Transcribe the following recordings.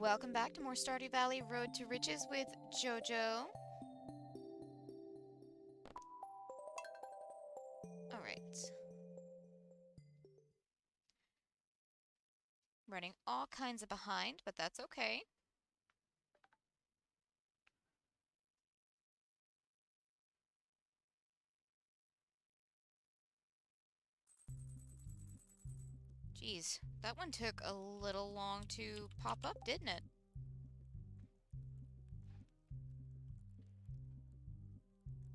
Welcome back to more Stardew Valley Road to Riches with Jojo. Alright. Running all kinds of behind, but that's okay. Jeez, that one took a little long to pop up, didn't it?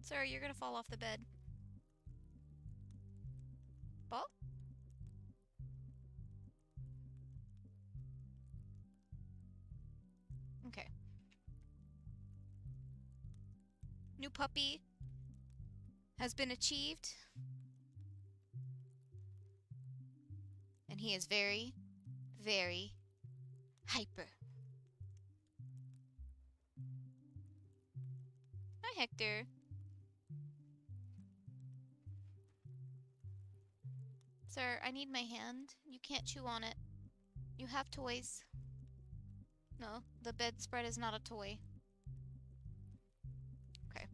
Sorry, you're gonna fall off the bed. Ball? Okay. New puppy has been achieved. And he is very, very hyper. Hi, Hector. Sir, I need my hand. You can't chew on it. You have toys. No, the bedspread is not a toy. Okay.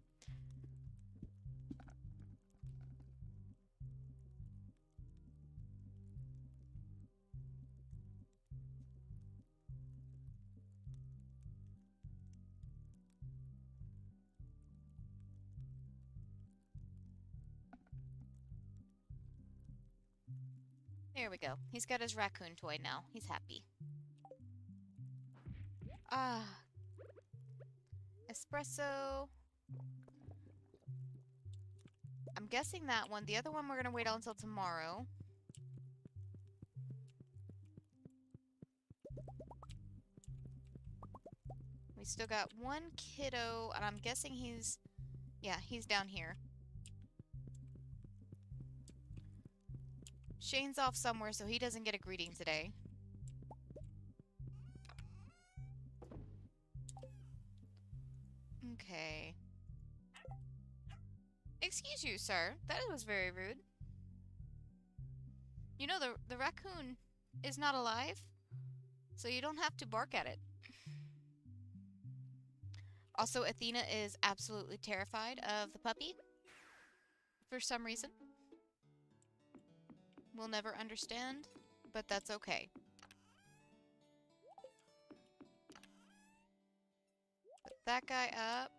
There we go. He's got his raccoon toy now. He's happy. Ah. Espresso. I'm guessing that one. The other one we're gonna wait until tomorrow. We still got one kiddo, and I'm guessing he's... Yeah, he's down here. Shane's off somewhere, so he doesn't get a greeting today. Okay. Excuse you, sir. That was very rude. You know, the raccoon is not alive, so you don't have to bark at it. Also, Athena is absolutely terrified of the puppy for some reason. We'll never understand, but that's okay. Put that guy up.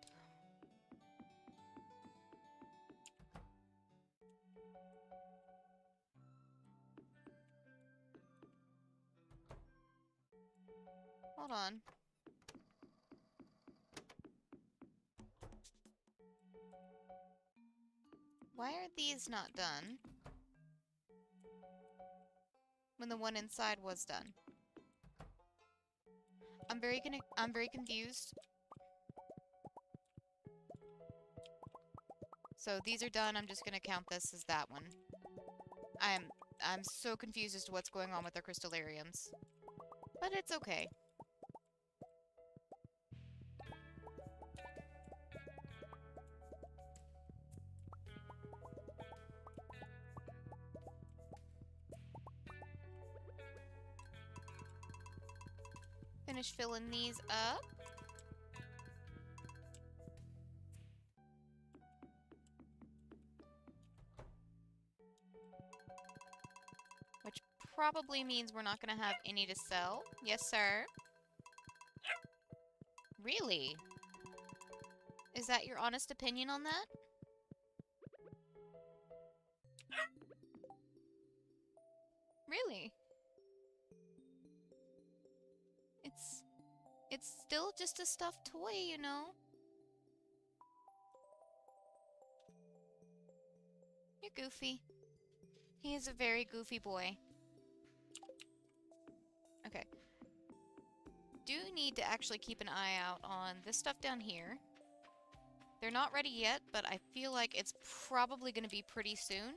Hold on. Why are these not done when the one inside was done? I'm very confused. So these are done. I'm just gonna count this as that one. I'm so confused as to what's going on with our crystallariums. But it's okay. Finish filling these up. Which probably means we're not going to have any to sell. Yes, sir. Really? Is that your honest opinion on that? Really? It's still just a stuffed toy, you know? You're goofy. He is a very goofy boy. Okay. Do need to actually keep an eye out on this stuff down here. They're not ready yet, but I feel like it's probably going to be pretty soon.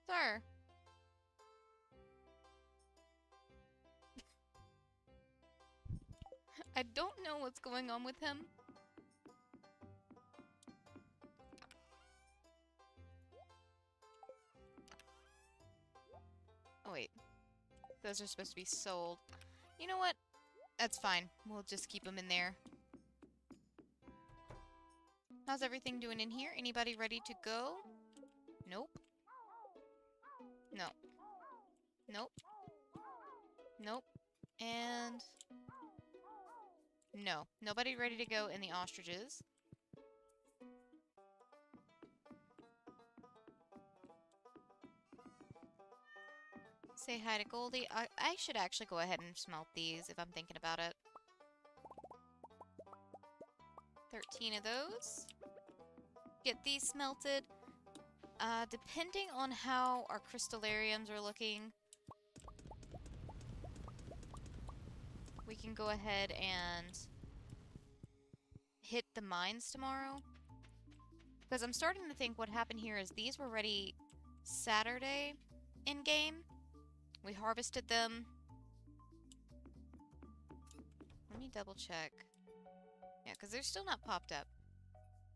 Sir. I don't know what's going on with him. Those are supposed to be sold. You know what? That's fine. We'll just keep them in there. How's everything doing in here? Anybody ready to go? Nope. No. Nope. Nope. And... no. Nobody ready to go in the ostriches. Say hi to Goldie. I should actually go ahead and smelt these if I'm thinking about it. 13 of those. Get these smelted. Depending on how our crystallariums are looking, we can go ahead and hit the mines tomorrow. Because I'm starting to think what happened here is these were ready Saturday in-game. We harvested them. Let me double check. Yeah, because they're still not popped up.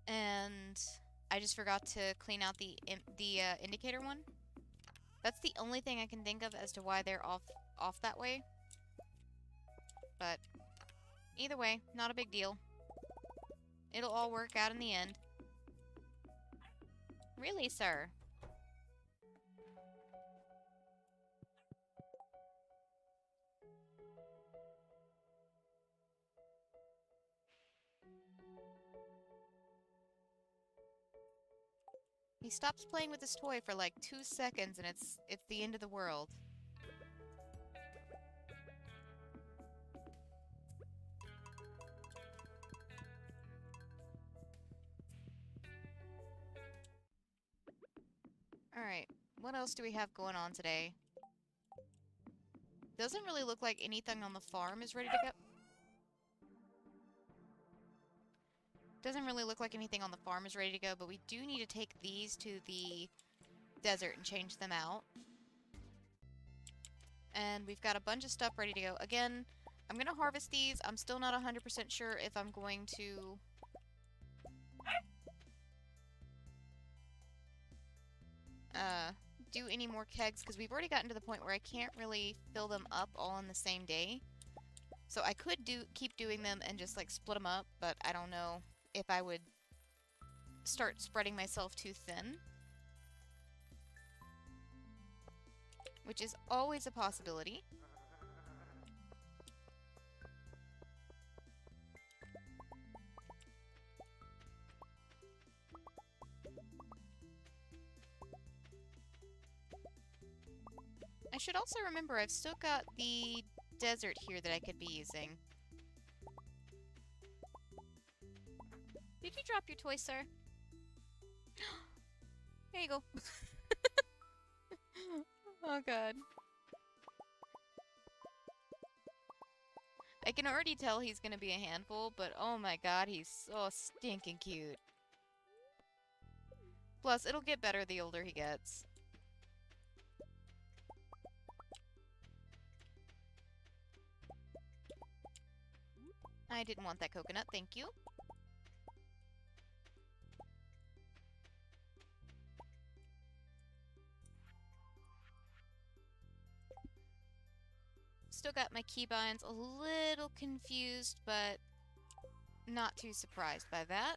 And I just forgot to clean out the indicator one. That's the only thing I can think of as to why they're off that way. But either way, not a big deal. It'll all work out in the end. Really, sir? He stops playing with his toy for like 2 seconds and it's the end of the world. Alright, what else do we have going on today? Doesn't really look like anything on the farm is ready to go. Doesn't really look like anything on the farm is ready to go, but we do need to take these to the desert and change them out. And we've got a bunch of stuff ready to go. Again, I'm going to harvest these. I'm still not 100% sure if I'm going to... do any more kegs, because we've already gotten to the point where I can't really fill them up all in the same day. So I could keep doing them and just like split them up, but I don't know if I would start spreading myself too thin. Which is always a possibility. I should also remember I've still got the desert here that I could be using. Did you drop your toy, sir? There you go. Oh god. I can already tell he's gonna be a handful, but oh my god, he's so stinking cute. Plus, it'll get better the older he gets. I didn't want that coconut, thank you. Still got my keybinds a little confused, but not too surprised by that.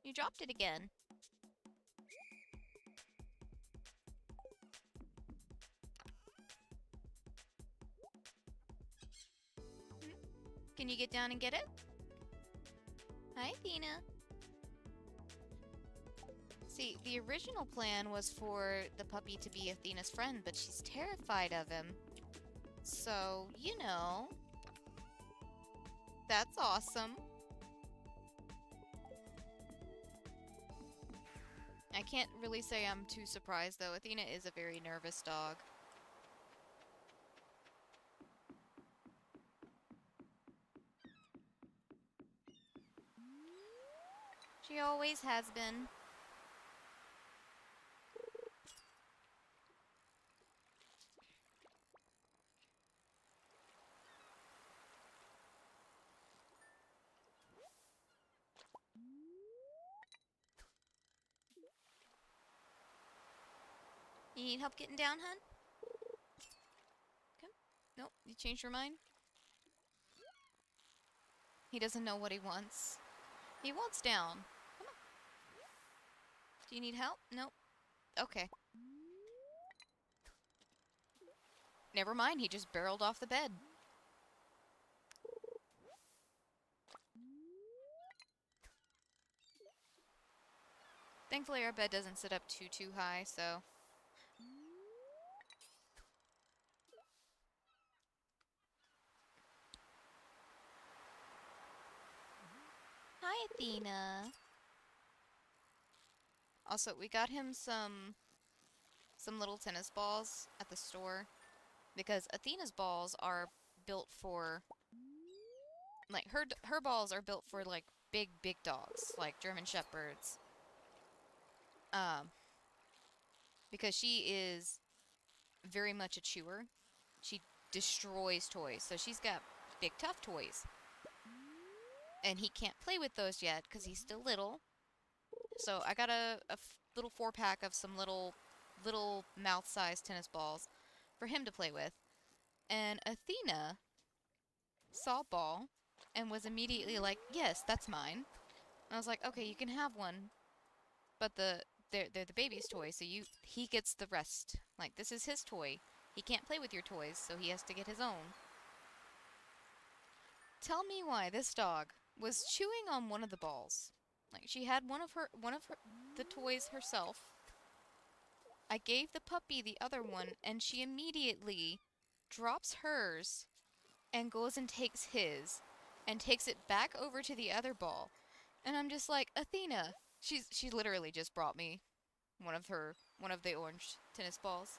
You dropped it again. Can you get down and get it? Hi, Athena. See, the original plan was for the puppy to be Athena's friend, but she's terrified of him. So, you know, that's awesome. I can't really say I'm too surprised, though. Athena is a very nervous dog. She always has been. You need help getting down, hun? Okay. Nope, you changed your mind? He doesn't know what he wants. He wants down. Come on. Do you need help? Nope. Okay. Never mind, he just barreled off the bed. Thankfully our bed doesn't sit up too high, so... Hi, Athena. Also, we got him some little tennis balls at the store because Athena's balls are built for like her balls are built for like big dogs, like German shepherds. Um because she is very much a chewer. She destroys toys. So she's got big tough toys. And he can't play with those yet because he's still little. So I got a little 4-pack of some little mouth-sized tennis balls for him to play with. And Athena saw ball and was immediately like, "Yes, that's mine." And I was like, "Okay, you can have one, but they're the baby's toy, so he gets the rest. Like this is his toy. He can't play with your toys, so he has to get his own." Tell me why this dog was chewing on one of the balls. Like she had one of her the toys herself. I gave the puppy the other one, and she immediately drops hers and goes and takes his and takes it back over to the other ball. And I'm just like, Athena, she literally just brought me one of the orange tennis balls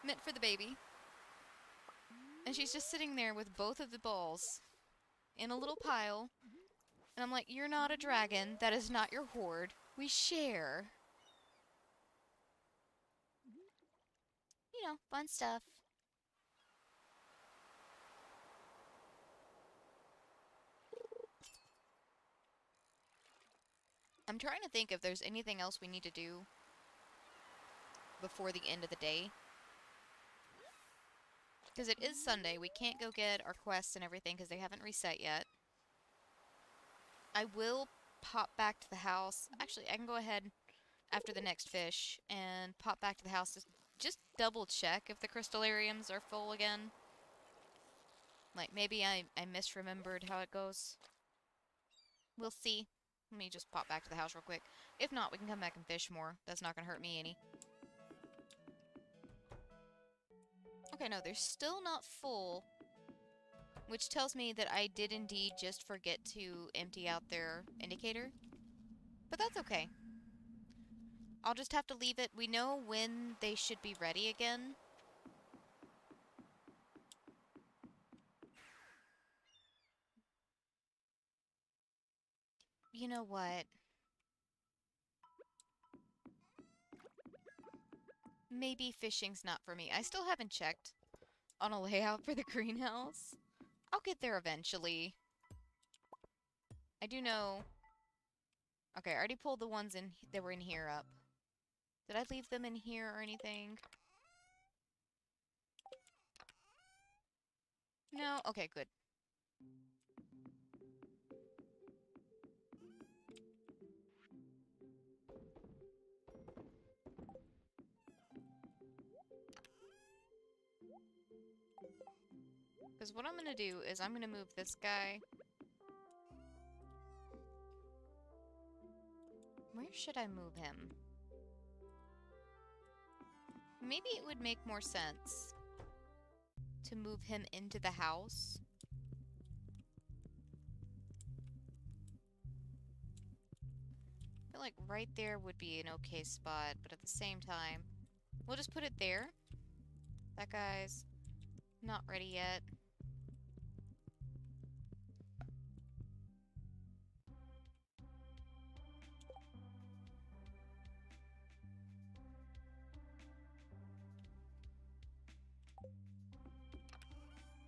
meant for the baby. And she's just sitting there with both of the balls in a little pile. And I'm like, "You're not a dragon. That is not your hoard. We share." You know, fun stuff. I'm trying to think if there's anything else we need to do before the end of the day. Because it is Sunday. We can't go get our quests and everything because they haven't reset yet. I will pop back to the house. Actually, I can go ahead after the next fish and pop back to the house to just double check if the crystallariums are full again. Like, maybe I misremembered how it goes. We'll see. Let me just pop back to the house real quick. If not, we can come back and fish more. That's not gonna hurt me any. Okay, no, they're still not full, which tells me that I did indeed just forget to empty out their indicator. But that's okay. I'll just have to leave it. We know when they should be ready again. You know what? Maybe fishing's not for me. I still haven't checked on a layout for the greenhouse. I'll get there eventually. I do know... Okay, I already pulled the ones in that were in here up. Did I leave them in here or anything? No? Okay, good. Because what I'm going to do is I'm going to move this guy. Where should I move him? Maybe it would make more sense to move him into the house. I feel like right there would be an okay spot, but at the same time, we'll just put it there. That guy's not ready yet.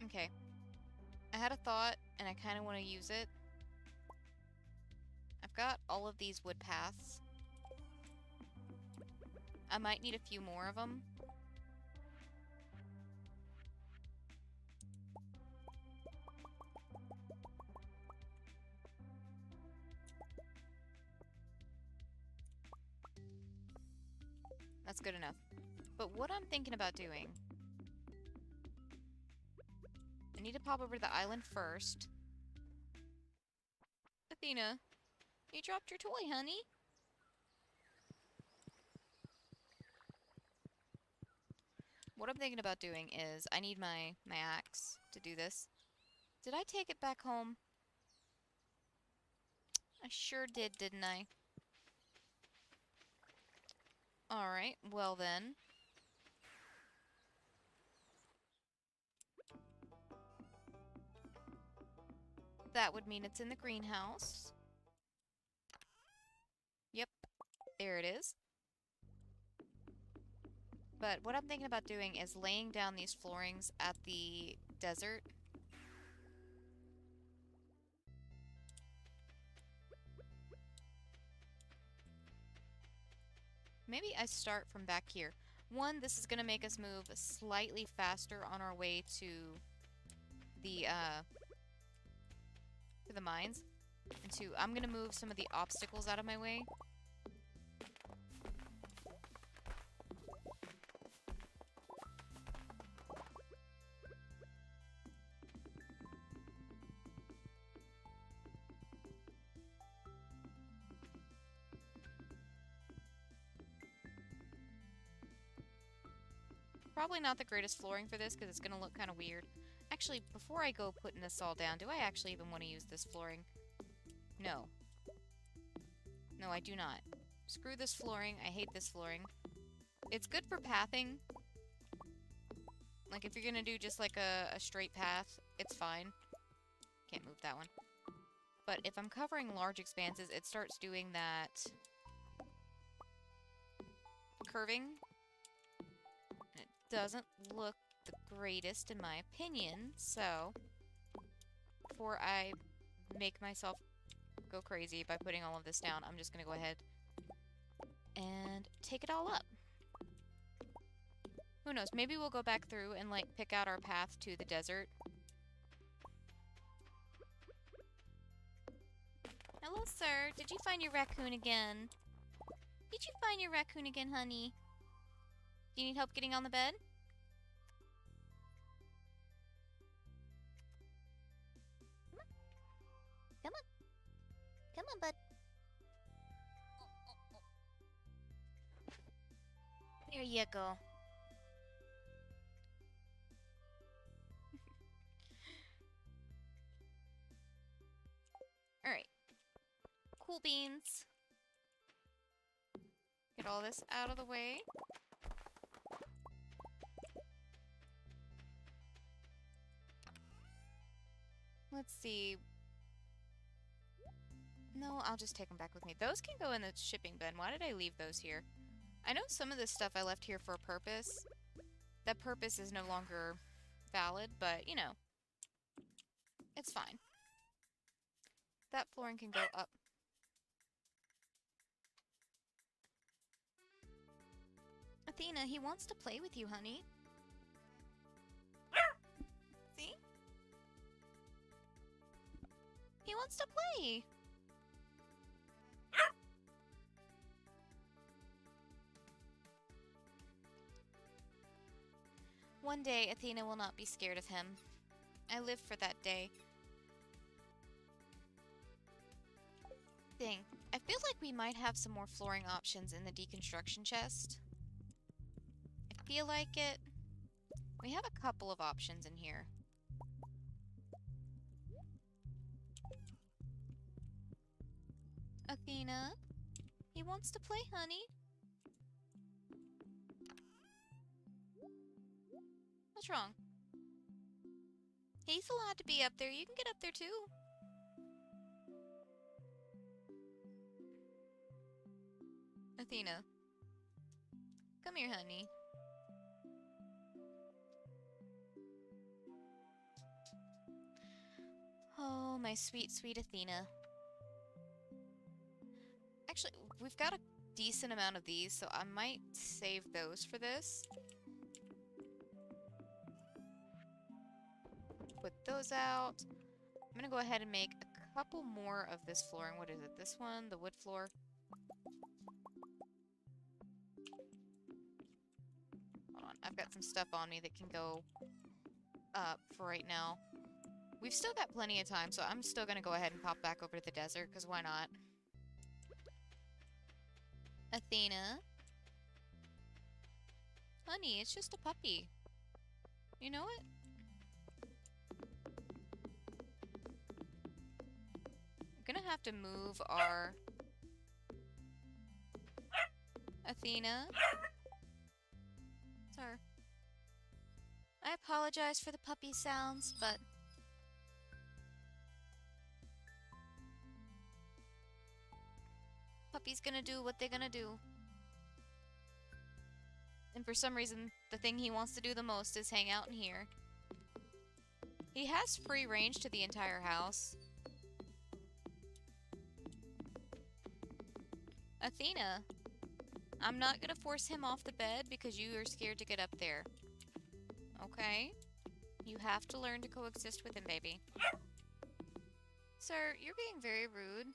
Okay. I had a thought, and I kind of want to use it. I've got all of these wood paths. I might need a few more of them. That's good enough. But what I'm thinking about doing... I need to pop over to the island first. Athena, you dropped your toy, honey. What I'm thinking about doing is I need my axe to do this. Did I take it back home? I sure did, didn't I? Alright, well then. That would mean it's in the greenhouse. Yep, there it is. But what I'm thinking about doing is laying down these floorings at the desert. Maybe I start from back here. One, this is going to make us move slightly faster on our way to the mines. And two, I'm going to move some of the obstacles out of my way. Probably not the greatest flooring for this because it's going to look kind of weird. Actually, before I go putting this all down, do I actually even want to use this flooring? No. No, I do not. Screw this flooring. I hate this flooring. It's good for pathing. Like, if you're going to do just like a straight path, it's fine. Can't move that one. But if I'm covering large expanses, it starts doing that curving. Doesn't look the greatest in my opinion, so before I make myself go crazy by putting all of this down, I'm just gonna go ahead and take it all up. Who knows, maybe we'll go back through and like pick out our path to the desert. Hello, sir. Did you find your raccoon again? Did you find your raccoon again, honey? Do you need help getting on the bed? Come on. Come on, bud. There you go. Alright. Cool beans. Get all this out of the way. Let's see. No, I'll just take them back with me. Those can go in the shipping bin. Why did I leave those here? I know some of this stuff I left here for a purpose. That purpose is no longer valid, but, you know. It's fine. That flooring can go up. Athena, he wants to play with you, honey. See? He wants to play. One day, Athena will not be scared of him. I live for that day. Thing. I feel like we might have some more flooring options in the deconstruction chest. I feel like it. We have a couple of options in here. Athena? He wants to play, honey. What's wrong? He's allowed to be up there. You can get up there too. Athena. Come here, honey. Oh, my sweet, sweet Athena. Actually, we've got a decent amount of these, so I might save those for this. Put those out. I'm gonna go ahead and make a couple more of this flooring. What is it? This one? The wood floor? I've got some stuff on me that can go up for right now. We've still got plenty of time, so I'm still gonna go ahead and pop back over to the desert, because why not? Athena? Honey, it's just a puppy. You know it? I'm gonna have to move our... Athena? Sir. I apologize for the puppy sounds, but... Puppy's gonna do what they're gonna do. And for some reason, the thing he wants to do the most is hang out in here. He has free range to the entire house. Athena, I'm not gonna force him off the bed because you are scared to get up there. Okay? You have to learn to coexist with him, baby. Sir, you're being very rude.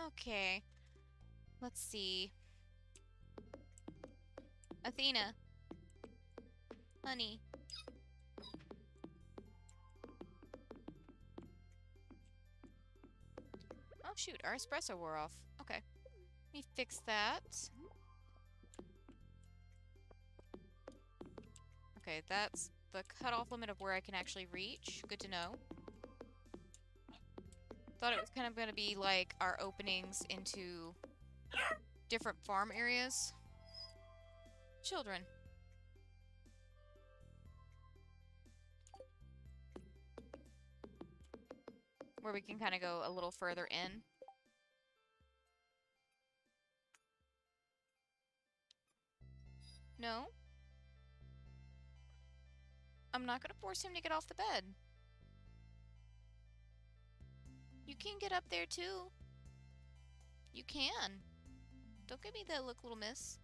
Okay. Let's see. Athena. Honey. Oh shoot, our espresso wore off. Okay. Let me fix that. Okay, that's the cutoff limit of where I can actually reach. Good to know. Thought it was kind of going to be like our openings into different farm areas. Children. Where we can kind of go a little further in. No? I'm not going to force him to get off the bed. You can get up there too. You can. Don't give me that look, little miss.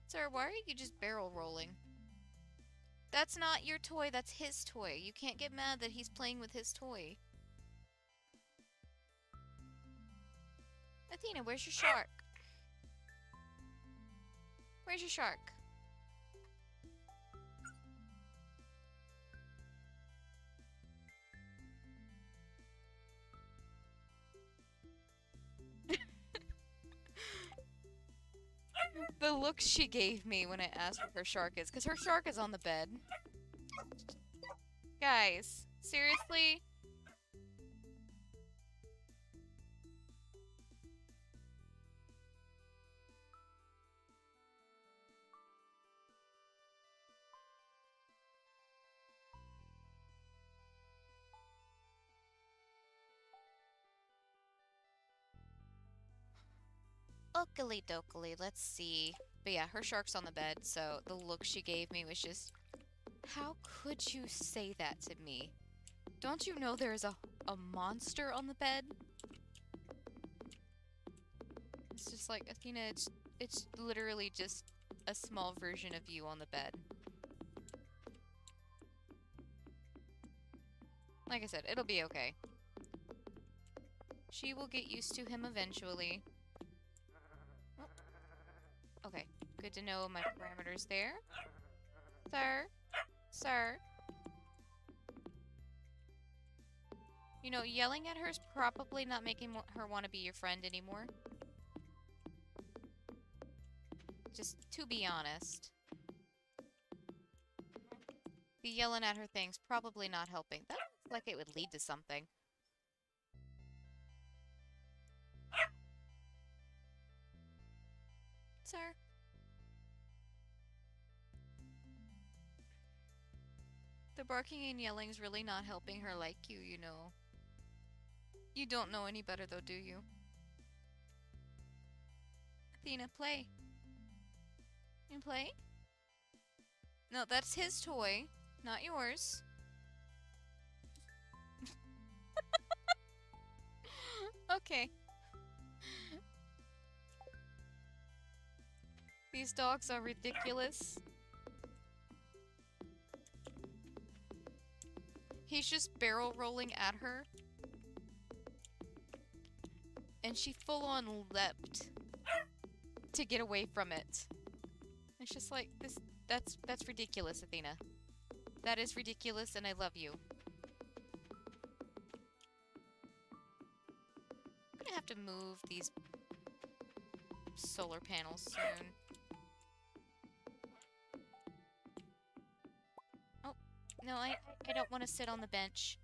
Sir, why are you just barrel rolling? That's not your toy, that's his toy. You can't get mad that he's playing with his toy. Athena, where's your shark? Where's your shark? The look she gave me when I asked where her shark is, because her shark is on the bed. Guys, seriously? Oakley dokley, let's see. But yeah, her shark's on the bed, so the look she gave me was just... How could you say that to me? Don't you know there is a monster on the bed? It's just like, Athena, it's literally just a small version of you on the bed. Like I said, it'll be okay. She will get used to him eventually. Okay, good to know my parameters there. Sir? Sir? You know, yelling at her is probably not making her want to be your friend anymore. Just to be honest. The yelling at her thing's probably not helping. That looks like it would lead to something. Sir? The barking and yelling's really not helping her like you, you know. You don't know any better though, do you? Athena, play. You play? No, that's his toy, not yours. Okay. These dogs are ridiculous. He's just barrel rolling at her. And she full on leapt to get away from it. It's just like, that's ridiculous, Athena. That is ridiculous, and I love you. I'm gonna have to move these solar panels soon. Oh, no, I don't want to sit on the bench.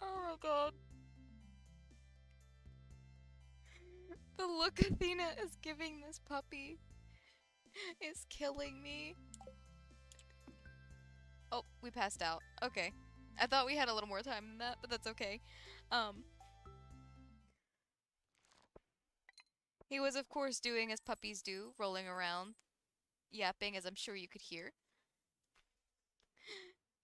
Oh my god. The look Athena is giving this puppy is killing me. Oh, we passed out. Okay. I thought we had a little more time than that, but that's okay. He was of course doing as puppies do, rolling around, yapping, as I'm sure you could hear.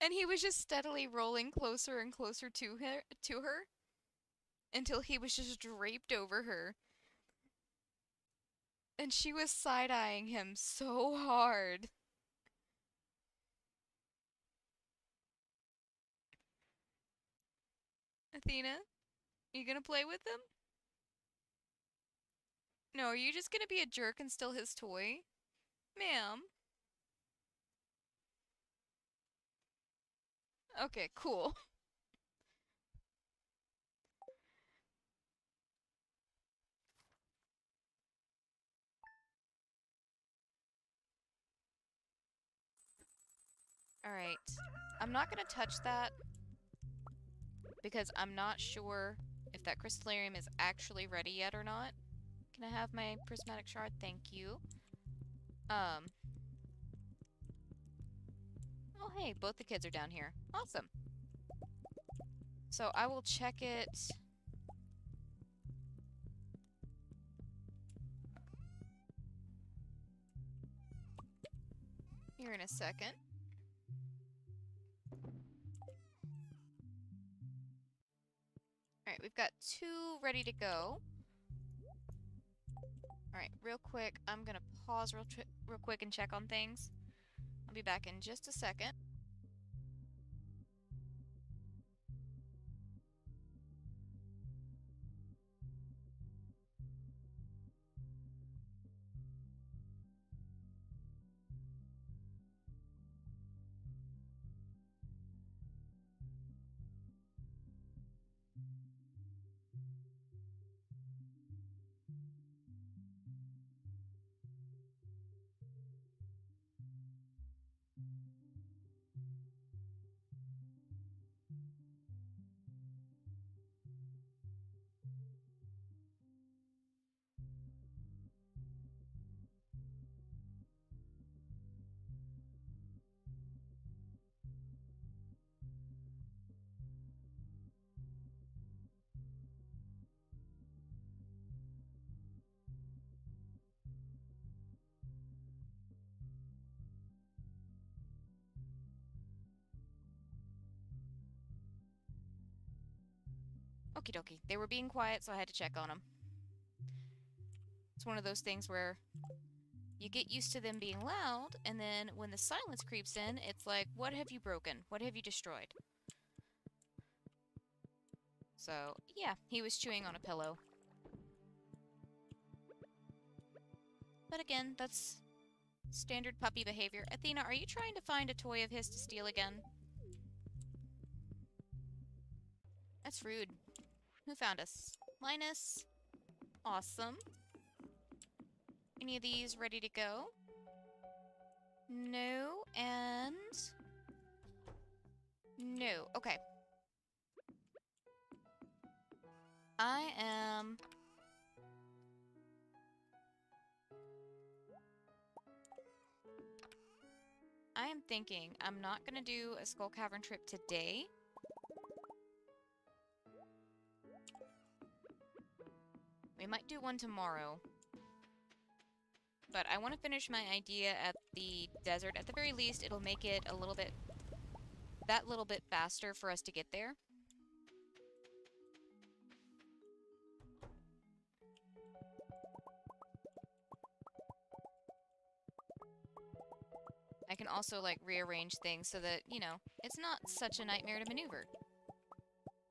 And he was just steadily rolling closer and closer to her until he was just draped over her. And she was side-eyeing him so hard. Athena, you gonna play with him? No, are you just gonna be a jerk and steal his toy? Ma'am. Okay, cool. Alright. I'm not gonna touch that because I'm not sure if that crystallarium is actually ready yet or not. Can I have my prismatic shard? Thank you. Oh hey, both the kids are down here. Awesome. So I will check it. Here in a second. Alright, we've got 2 ready to go. Alright, real quick, I'm gonna pause real quick and check on things. I'll be back in just a second. Okie dokie. They were being quiet, so I had to check on them. It's one of those things where You get used to them being loud, and then when the silence creeps in, it's like, what have you broken? What have you destroyed? So, yeah, he was chewing on a pillow. But again, that's standard puppy behavior. Athena, are you trying to find a toy of his to steal again? That's rude. Who found us? Linus. Awesome. Any of these ready to go? No, and... no. Okay. I am... thinking I'm not gonna do a Skull Cavern trip today. We might do one tomorrow. But I want to finish my idea at the desert. At the very least, it'll make it a little bit... that little bit faster for us to get there. I can also, like, rearrange things so that, you know, it's not such a nightmare to maneuver.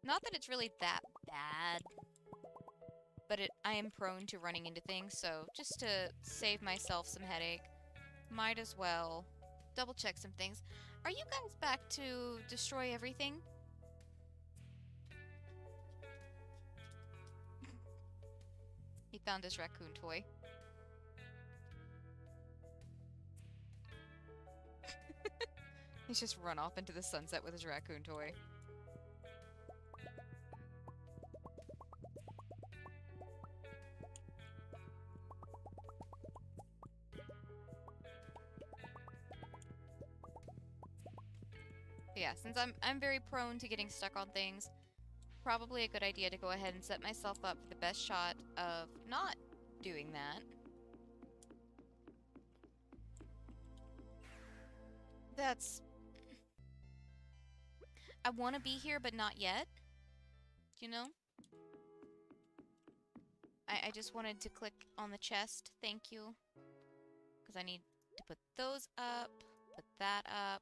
Not that it's really that bad, but I am prone to running into things, so just to save myself some headache, might as well double check some things. Are you guys back to destroy everything? He found his raccoon toy. He's just run off into the sunset with his raccoon toy. But yeah, since I'm very prone to getting stuck on things, probably a good idea to go ahead and set myself up for the best shot of not doing that. That's... I want to be here, but not yet. You know? I just wanted to click on the chest. Thank you. Because I need to put those up, put that up.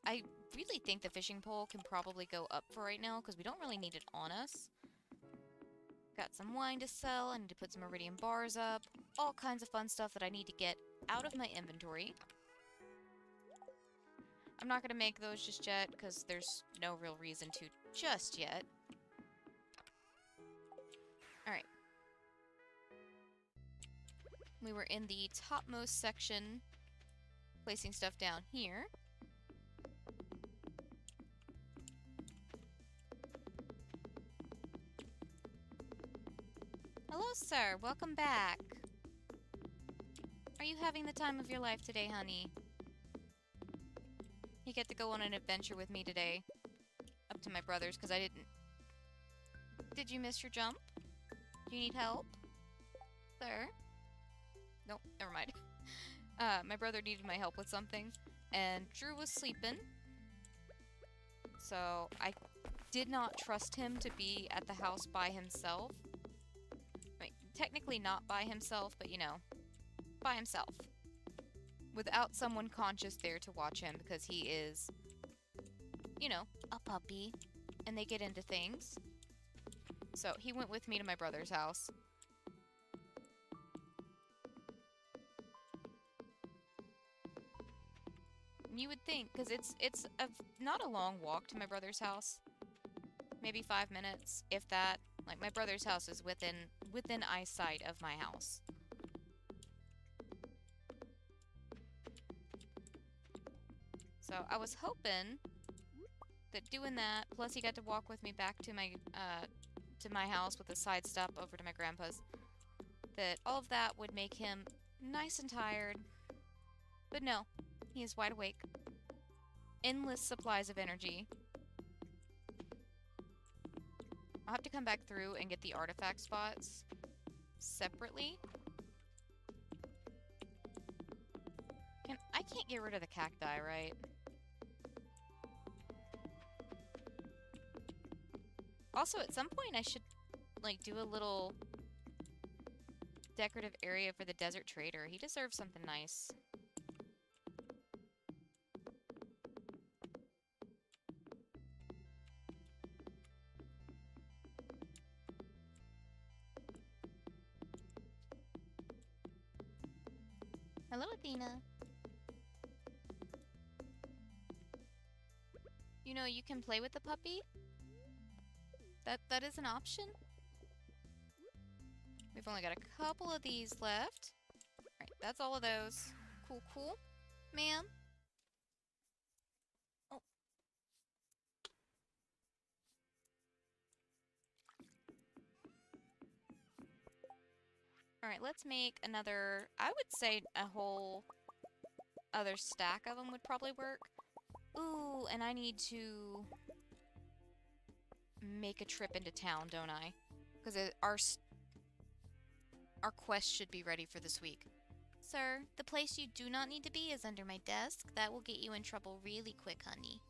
I really think the fishing pole can probably go up for right now, because we don't really need it on us. Got some wine to sell. I need to put some iridium bars up. All kinds of fun stuff that I need to get out of my inventory. I'm not going to make those just yet, because there's no real reason to just yet. Alright. We were in the topmost section, placing stuff down here. Hello, sir. Welcome back. Are you having the time of your life today, honey? You get to go on an adventure with me today. Up to my brother's, because I didn't... Did you miss your jump? Do you need help? Sir? Nope, never mind. My brother needed my help with something, and Drew was sleeping. So, I did not trust him to be at the house by himself. I mean, technically not by himself, but, you know, by himself. Without someone conscious there to watch him, because he is, you know, a puppy, and they get into things. So, he went with me to my brother's house. You would think, because it's not a long walk to my brother's house. Maybe 5 minutes, if that. Like, my brother's house is within eyesight of my house. So I was hoping that doing that, plus he got to walk with me back to my house with a side stop over to my grandpa's, that all of that would make him nice and tired. But no, he is wide awake. Endless supplies of energy. I'll have to come back through and get the artifact spots separately. I can't get rid of the cacti, right? Also, at some point I should, like, do a little decorative area for the desert trader. He deserves something nice. Hello, Athena. You know, you can play with the puppy. That is an option. We've only got a couple of these left. Alright, that's all of those. Cool, cool. Ma'am? Oh. Alright, let's make another... I would say a whole other stack of them would probably work. Ooh, and I need to make a trip into town, don't I? Because our quest should be ready for this week. Sir, the place you do not need to be is under my desk. That will get you in trouble really quick, honey.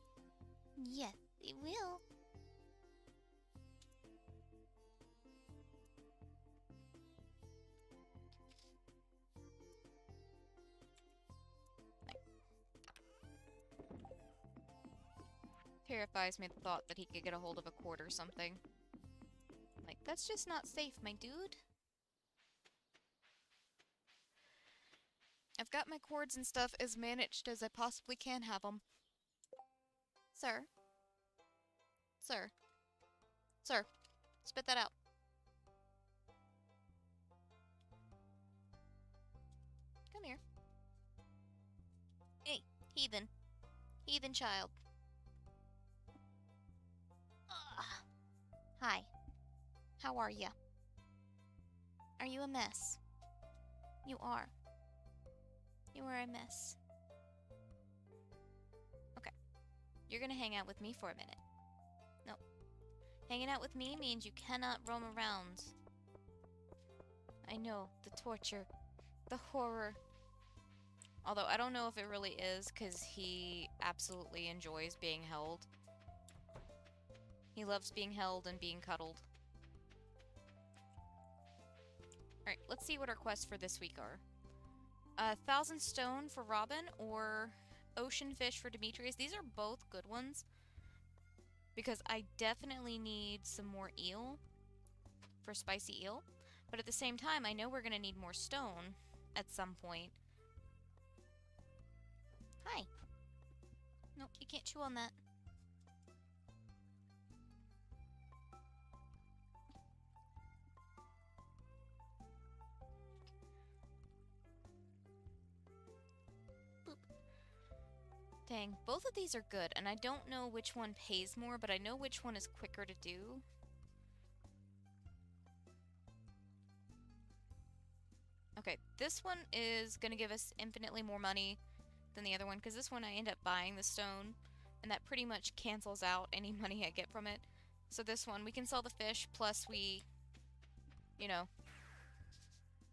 Yes, it will. Terrifies me the thought that he could get a hold of a cord or something. Like, that's just not safe, my dude. I've got my cords and stuff as managed as I possibly can have them. Sir? Sir? Sir, spit that out. Come here. Hey, heathen. Heathen child. Hi. How are ya? Are you a mess? You are. You are a mess. Okay. You're gonna hang out with me for a minute. No. Hanging out with me means you cannot roam around. I know. The torture. The horror. Although I don't know if it really is, because he absolutely enjoys being held. He loves being held and being cuddled. Alright, let's see what our quests for this week are. 1,000 stone for Robin or ocean fish for Demetrius. These are both good ones. Because I definitely need some more eel for spicy eel. But at the same time, I know we're going to need more stone at some point. Hi. Nope, you can't chew on that. Dang, both of these are good, and I don't know which one pays more, but I know which one is quicker to do. Okay, this one is going to give us infinitely more money than the other one, because this one I end up buying the stone, and that pretty much cancels out any money I get from it. So this one, we can sell the fish, plus we, you know,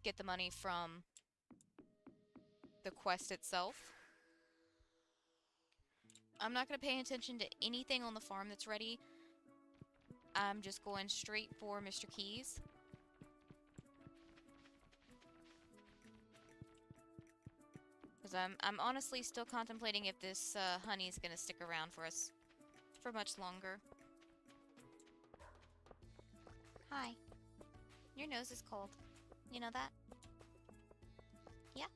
get the money from the quest itself. I'm not going to pay attention to anything on the farm that's ready. I'm just going straight for Mr. Keys. Because I'm honestly still contemplating if this honey is going to stick around for us for much longer. Hi. Your nose is cold. You know that? Yeah?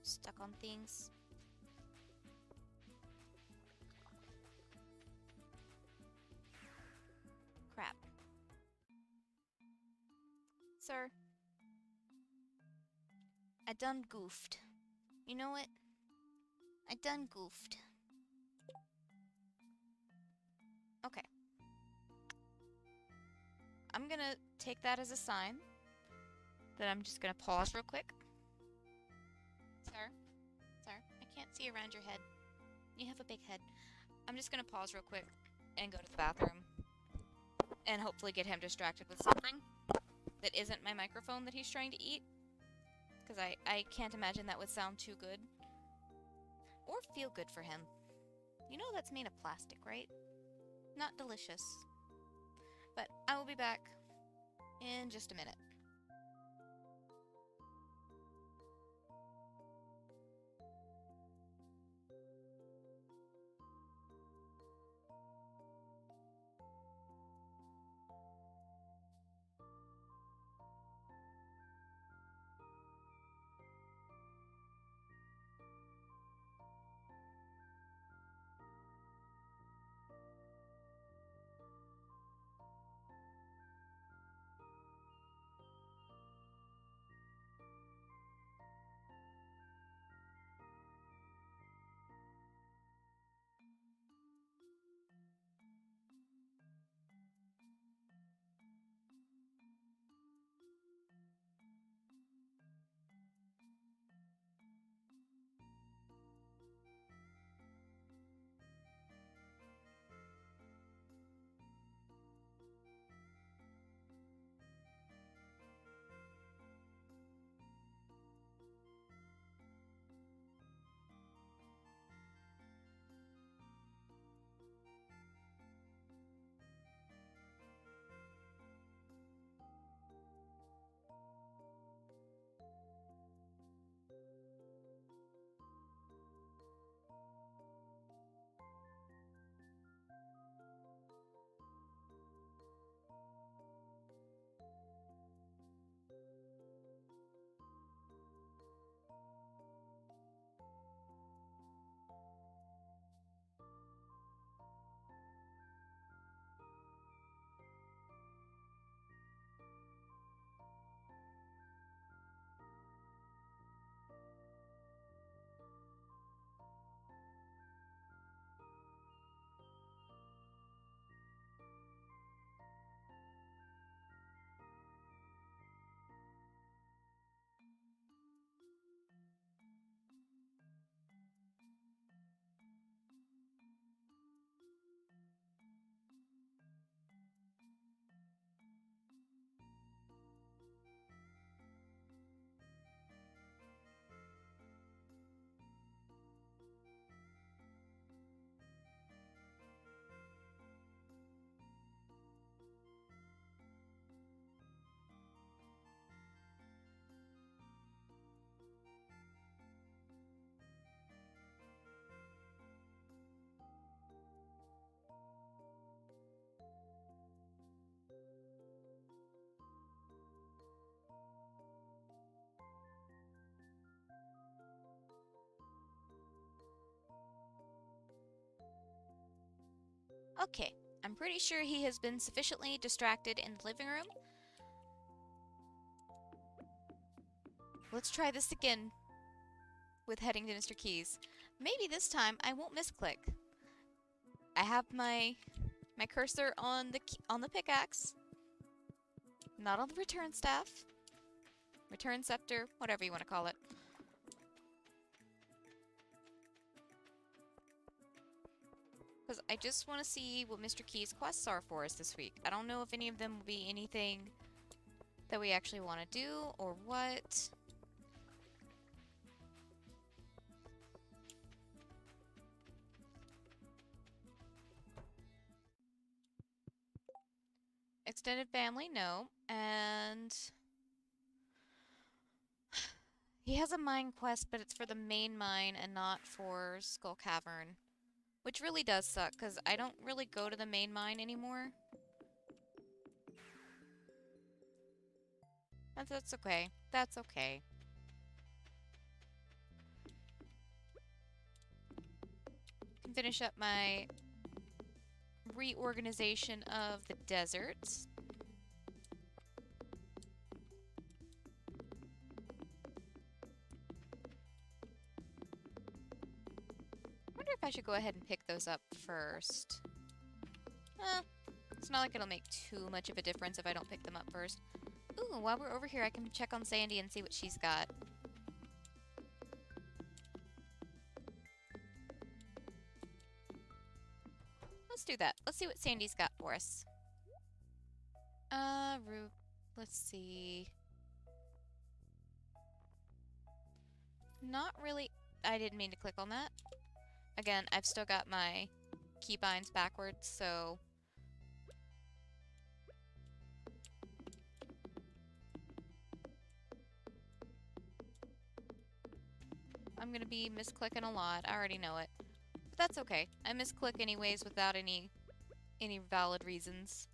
Stuck on things. Crap. Sir. I done goofed. You know what? I done goofed. Okay. I'm gonna take that as a sign that I'm just gonna pause real quick. Sir? Sir? I can't see around your head. You have a big head. I'm just gonna pause real quick and go to the bathroom. And hopefully get him distracted with something that isn't my microphone that he's trying to eat. Because I can't imagine that would sound too good. Or feel good for him. You know that's made of plastic, right? Not delicious. But I will be back in just a minute. Okay, I'm pretty sure he has been sufficiently distracted in the living room. Let's try this again with heading to Mr. Keys. Maybe this time I won't misclick. I have my cursor on the pickaxe, not on the return staff, return scepter, whatever you want to call it. Because I just want to see what Mr. Key's quests are for us this week. I don't know if any of them will be anything that we actually want to do or what. Extended family, no. And he has a mine quest, but it's for the main mine and not for Skull Cavern. Which really does suck, because I don't really go to the main mine anymore. That's okay. That's okay. Can finish up my reorganization of the deserts. I wonder if I should go ahead and pick those up first. It's not like it'll make too much of a difference if I don't pick them up first. Ooh, while we're over here, I can check on Sandy and see what she's got. Let's do that. Let's see what Sandy's got for us. Let's see. Not really. I didn't mean to click on that. Again, I've still got my keybinds backwards, so I'm gonna be misclicking a lot. I already know it. But that's okay. I misclick anyways without any valid reasons.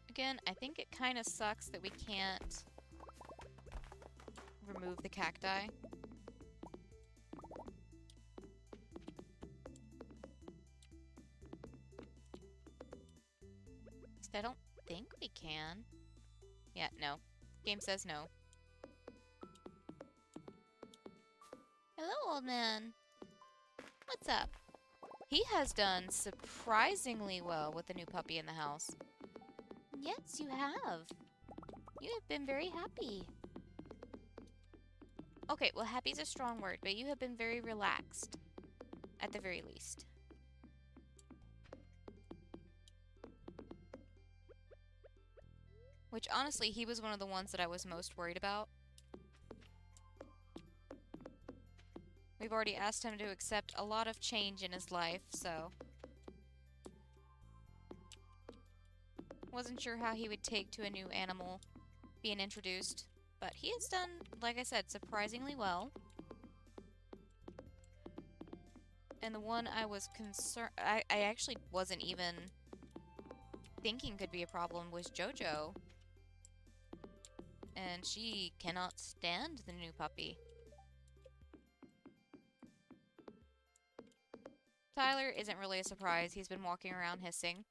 Again, I think it kind of sucks that we can't remove the cacti. I don't think we can. Yeah, no. Game says no. Hello, old man. What's up? He has done surprisingly well with the new puppy in the house. Yes, you have. You have been very happy. Okay, well, happy's a strong word, but you have been very relaxed, at the very least. Which, honestly, he was one of the ones that I was most worried about. We've already asked him to accept a lot of change in his life, so... Wasn't sure how he would take to a new animal being introduced, but he has done, like I said, surprisingly well. And the one I was concerned... I actually wasn't even thinking could be a problem was Jojo. And she cannot stand the new puppy. Tyler isn't really a surprise. He's been walking around hissing.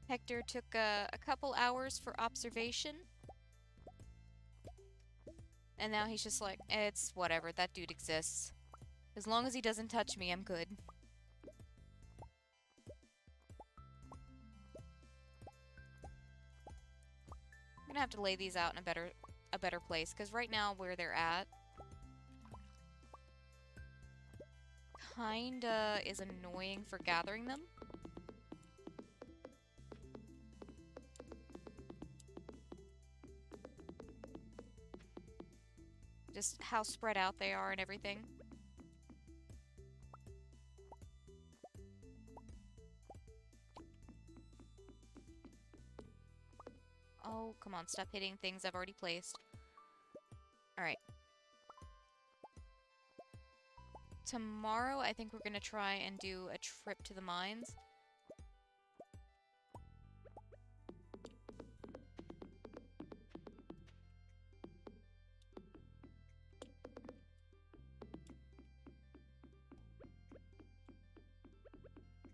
Hector took a couple hours for observation. And now he's just like, it's whatever, that dude exists. As long as he doesn't touch me, I'm good. I'm gonna have to lay these out in a better place, because right now where they're at kinda is annoying for gathering them. Just how spread out they are and everything. Oh, come on, stop hitting things I've already placed. Alright. Tomorrow, I think we're gonna try and do a trip to the mines.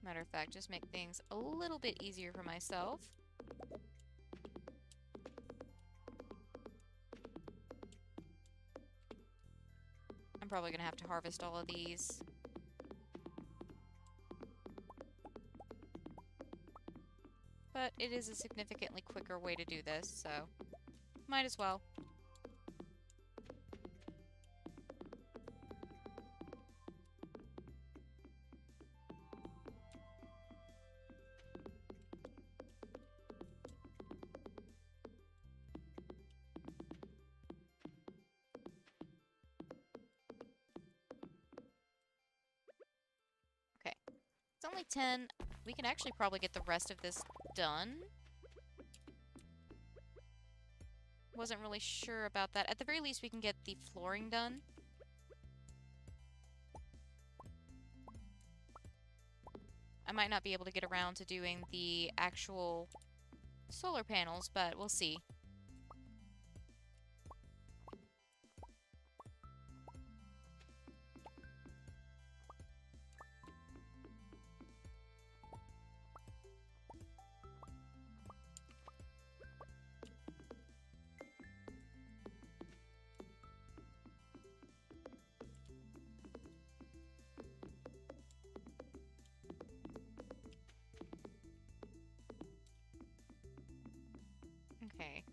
Matter of fact, just make things a little bit easier for myself. I'm probably gonna have to harvest all of these. But it is a significantly quicker way to do this, so might as well. It's only 10. We can actually probably get the rest of this done. Wasn't really sure about that. At the very least, we can get the flooring done. I might not be able to get around to doing the actual solar panels, but we'll see. Okay.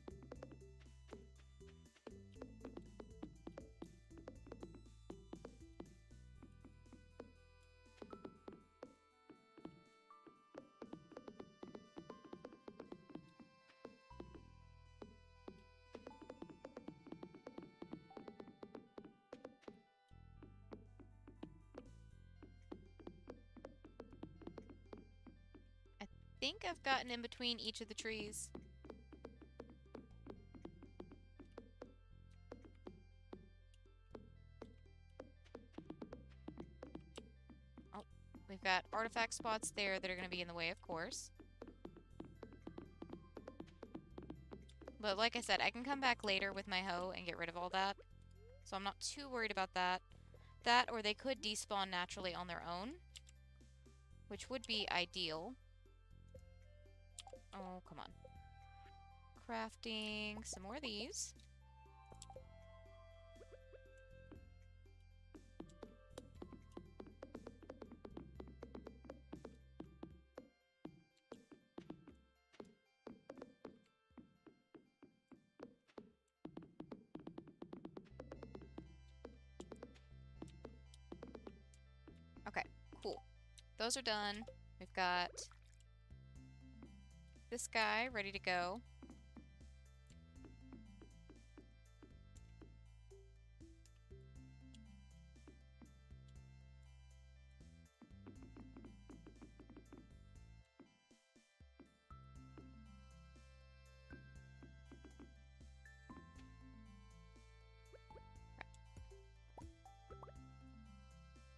think I've gotten in between each of the trees. Oh, we've got artifact spots there that are going to be in the way, of course. But like I said, I can come back later with my hoe and get rid of all that. So I'm not too worried about that. That, or they could despawn naturally on their own, which would be ideal. Oh, come on. Crafting some more of these. Okay, cool. Those are done. We've got this guy ready to go.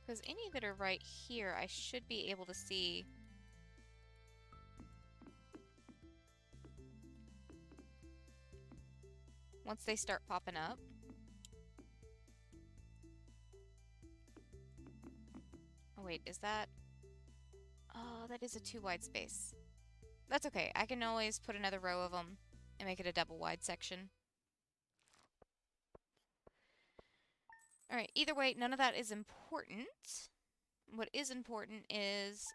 Because any that are right here, I should be able to see. Once they start popping up. Oh wait, is that... Oh, that is a too wide space. That's okay. I can always put another row of them and make it a double wide section. Alright, either way, none of that is important. What is important is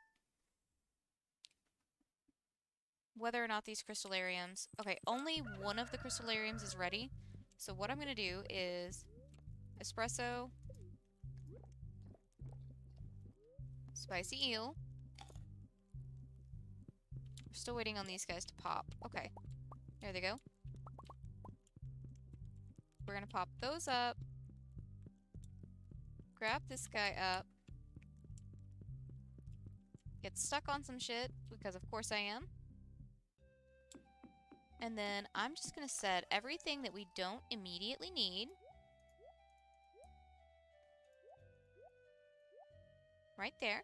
whether or not these crystallariums... Okay, only one of the crystallariums is ready. So what I'm going to do is espresso, spicy eel. We're still waiting on these guys to pop. Okay, there they go. We're going to pop those up. Grab this guy up. Get stuck on some shit, because of course I am. And then I'm just going to set everything that we don't immediately need right there.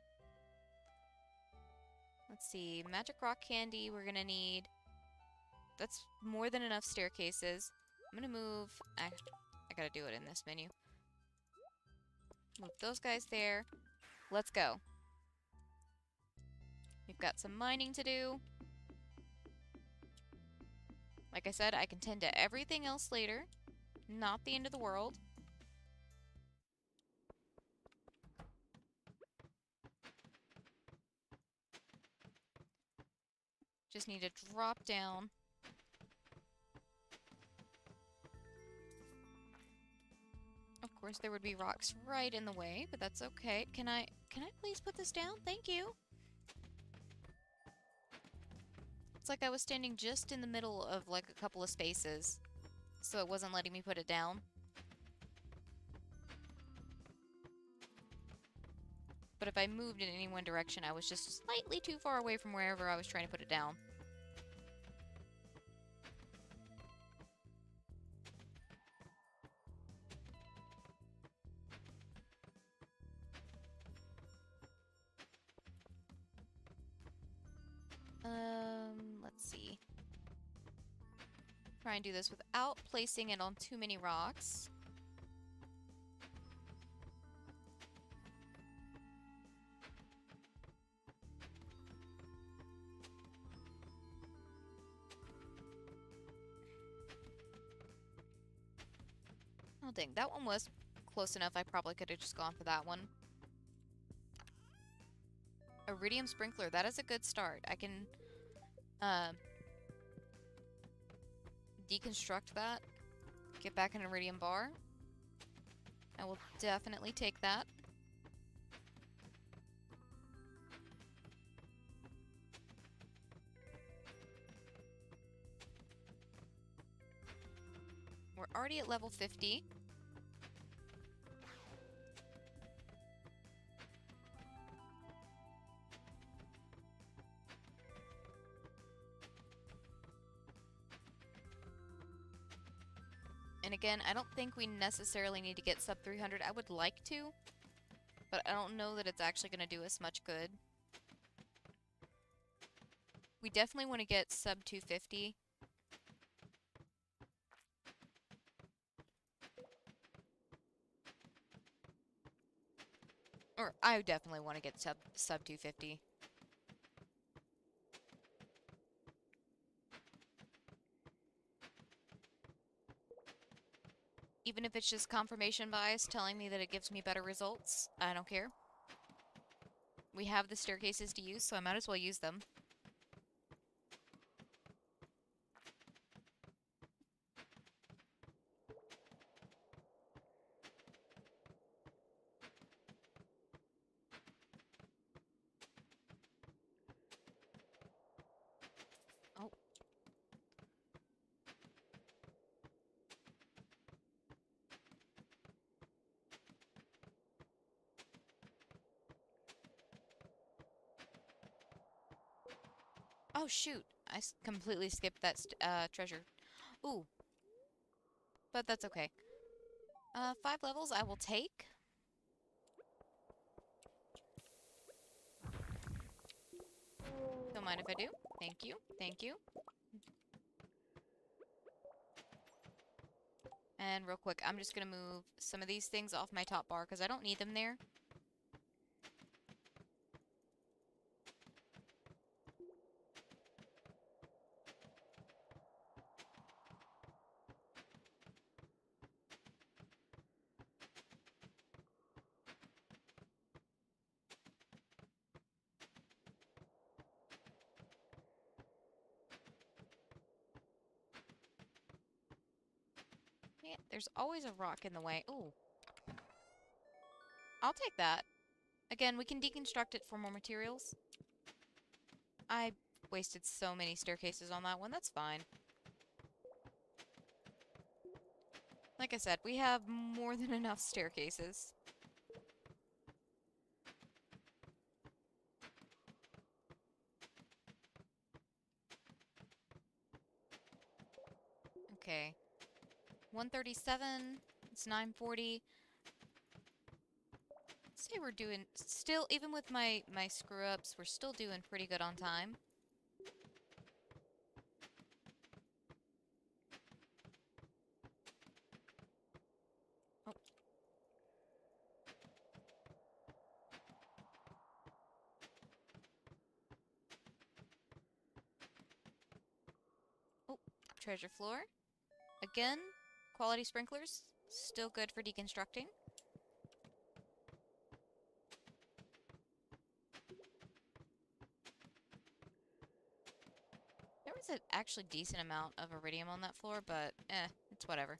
Let's see, magic rock candy we're going to need. That's more than enough staircases. I'm going to move... I got to do it in this menu. Move those guys there. Let's go. We've got some mining to do. Like I said, I can tend to everything else later. Not the end of the world. Just need to drop down. Of course, there would be rocks right in the way, but that's okay. Can I please put this down? Thank you. It's like I was standing just in the middle of like a couple of spaces, so it wasn't letting me put it down. But if I moved in any one direction, I was just slightly too far away from wherever I was trying to put it down. Let's see. Try and do this without placing it on too many rocks. Oh dang, that one was close enough. I probably could have just gone for that one. Iridium sprinkler, that is a good start. I can deconstruct that, get back an iridium bar. I will definitely take that. We're already at level 50. And again, I don't think we necessarily need to get sub 300. I would like to, but I don't know that it's actually going to do us much good. We definitely want to get sub 250. Or I definitely want to get sub 250. Even if it's just confirmation bias telling me that it gives me better results, I don't care. We have the staircases to use, so I might as well use them. Oh. Oh, shoot. I completely skipped that treasure. Ooh. But that's okay. 5 levels I will take. Don't mind if I do. Thank you. Thank you. And real quick, I'm just going to move some of these things off my top bar because I don't need them there. Yeah, there's always a rock in the way. Ooh. I'll take that. Again, we can deconstruct it for more materials. I wasted so many staircases on that one. That's fine. Like I said, we have more than enough staircases. Okay. 137. It's 940. Say we're doing still, even with my screw ups, we're still doing pretty good on time. Oh. Oh, treasure floor. Again, quality sprinklers, still good for deconstructing. There was an actually decent amount of iridium on that floor, but it's whatever.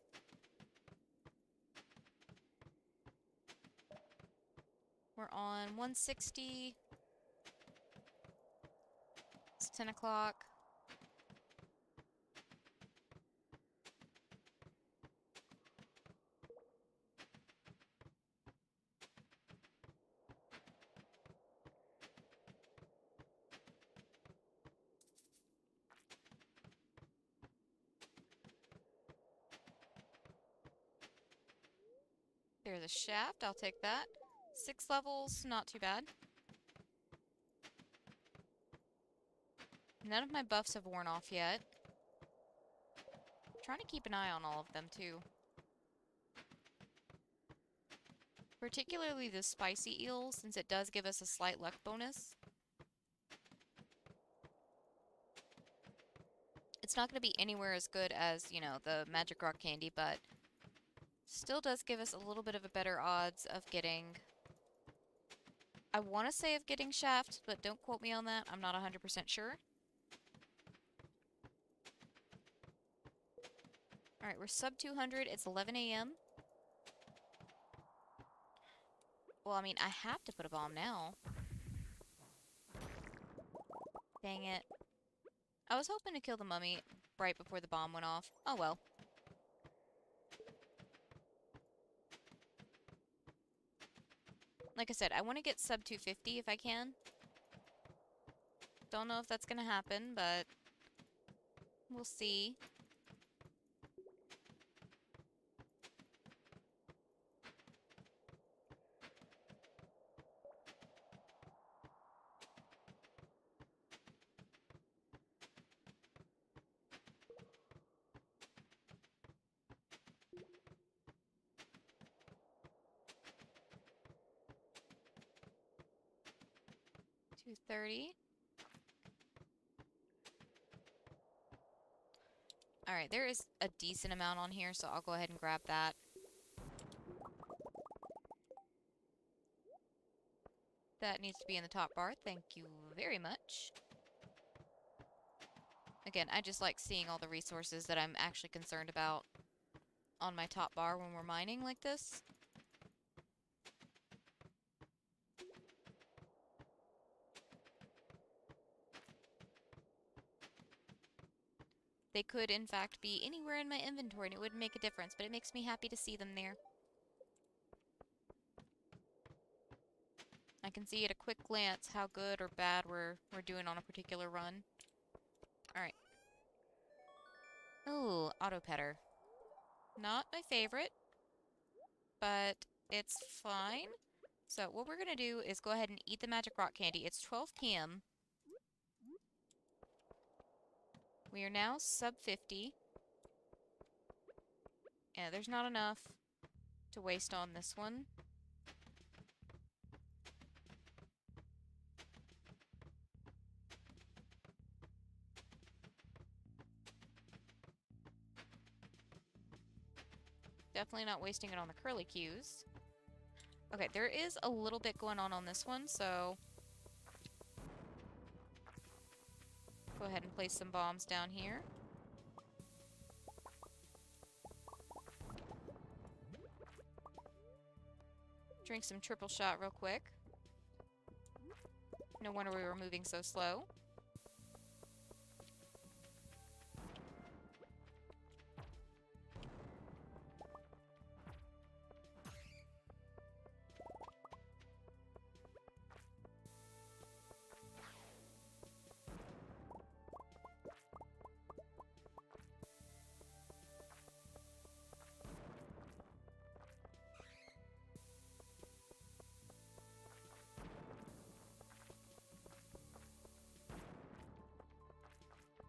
We're on 160. It's 10 o'clock. There's a shaft, I'll take that. 6 levels, not too bad. None of my buffs have worn off yet. I'm trying to keep an eye on all of them, too. Particularly the spicy eel, since it does give us a slight luck bonus. It's not going to be anywhere as good as, you know, the magic rock candy, but still does give us a little bit of a better odds of getting... I want to say of getting shaft, but don't quote me on that. I'm not 100% sure. Alright, we're sub 200. It's 11 a.m. Well, I mean, I have to put a bomb now. Dang it. I was hoping to kill the mummy right before the bomb went off. Oh well. Like I said, I want to get sub 250 if I can. Don't know if that's going to happen, but we'll see. 230. Alright, there is a decent amount on here, so I'll go ahead and grab that. That needs to be in the top bar. Thank you very much. Again, I just like seeing all the resources that I'm actually concerned about on my top bar when we're mining like this. They could, in fact, be anywhere in my inventory and it wouldn't make a difference, but it makes me happy to see them there. I can see at a quick glance how good or bad we're doing on a particular run. Alright. Ooh, auto petter. Not my favorite, but it's fine. So what we're gonna do is go ahead and eat the magic rock candy. It's 12 p.m. We are now sub 50. Yeah, there's not enough to waste on this one. Definitely not wasting it on the curlicues. Okay, there is a little bit going on this one, so go ahead and place some bombs down here. Drink some triple shot real quick. No wonder we were moving so slow.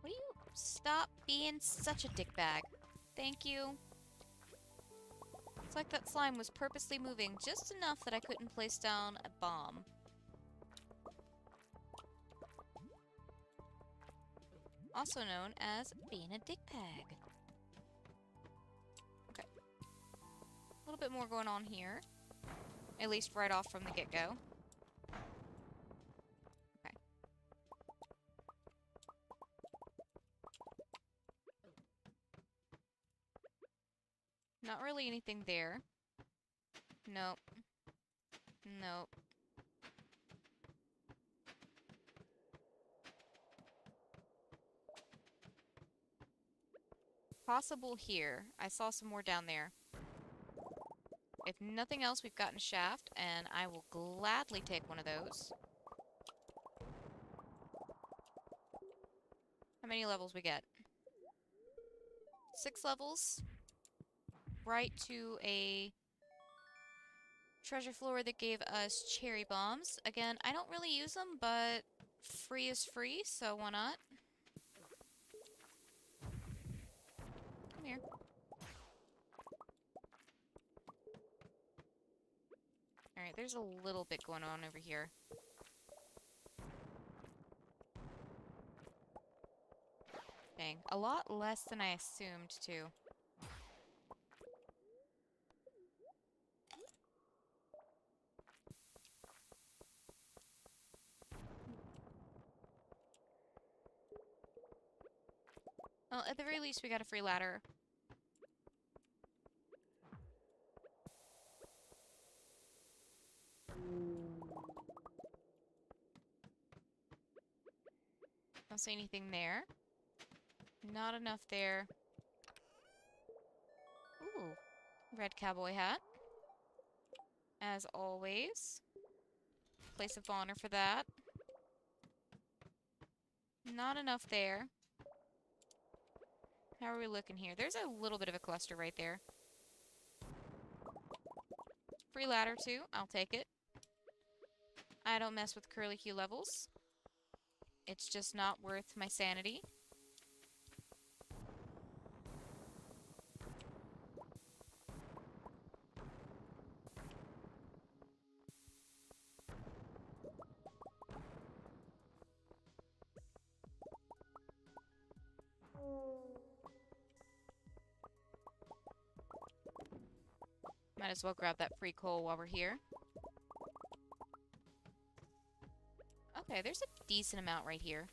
Will you stop being such a dickbag? Thank you. It's like that slime was purposely moving just enough that I couldn't place down a bomb. Also known as being a dickbag. Okay. A little bit more going on here. At least right off from the get-go. Okay. Not really anything there. Nope. Nope. Possible here. I saw some more down there. If nothing else, we've gotten a shaft, and I will gladly take one of those. How many levels we get? 6 levels. Right to a treasure floor that gave us cherry bombs. Again, I don't really use them, but free is free, so why not? Come here. Alright, there's a little bit going on over here. Dang, a lot less than I assumed, too. Well, at the very least, we got a free ladder. Don't see anything there. Not enough there. Ooh, red cowboy hat. As always. Place of honor for that. Not enough there. How are we looking here? There's a little bit of a cluster right there. Free ladder too. I'll take it. I don't mess with curlicue levels. It's just not worth my sanity. Might as well grab that free coal while we're here. Okay, there's a decent amount right here.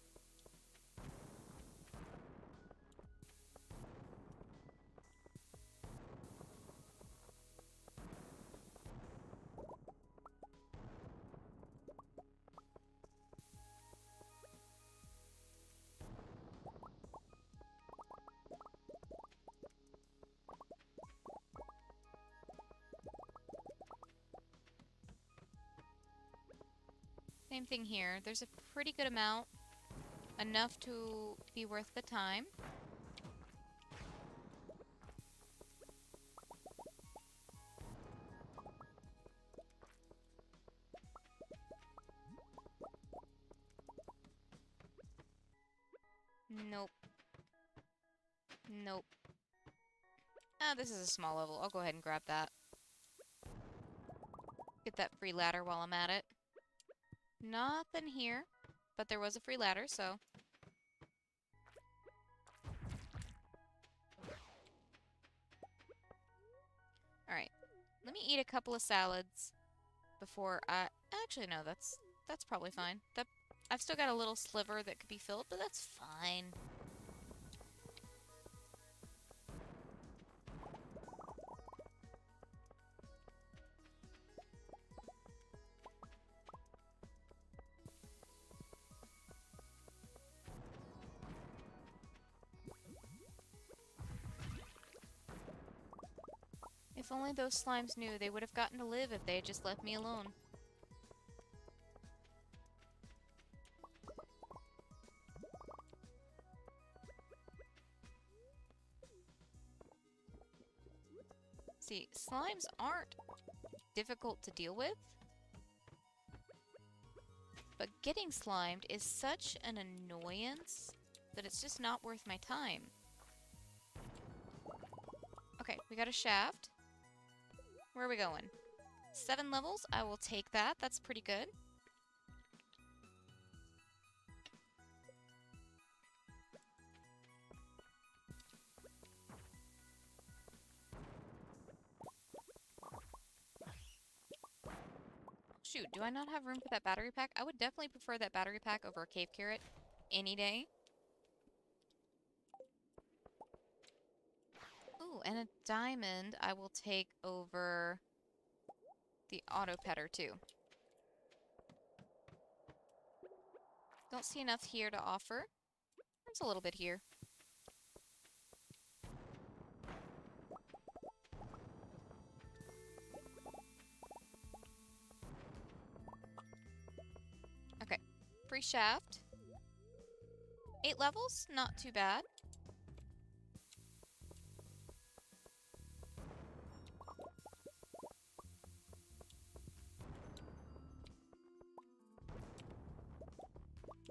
Same thing here. There's a pretty good amount. Enough to be worth the time. Nope. Nope. Ah, this is a small level. I'll go ahead and grab that. Get that free ladder while I'm at it. Nothing here, but there was a free ladder, so... Alright. Let me eat a couple of salads before I... Actually, no, that's probably fine. I've still got a little sliver that could be filled, but that's fine. If only those slimes knew, they would have gotten to live if they had just left me alone. See, slimes aren't difficult to deal with, but getting slimed is such an annoyance that it's just not worth my time. Okay, we got a shaft. Where are we going? 7 levels? I will take that. That's pretty good. Shoot, do I not have room for that battery pack? I would definitely prefer that battery pack over a cave carrot any day. Ooh, and a diamond I will take over the auto petter too. Don't see enough here to offer. There's a little bit here. Okay, free shaft. 8 levels, not too bad.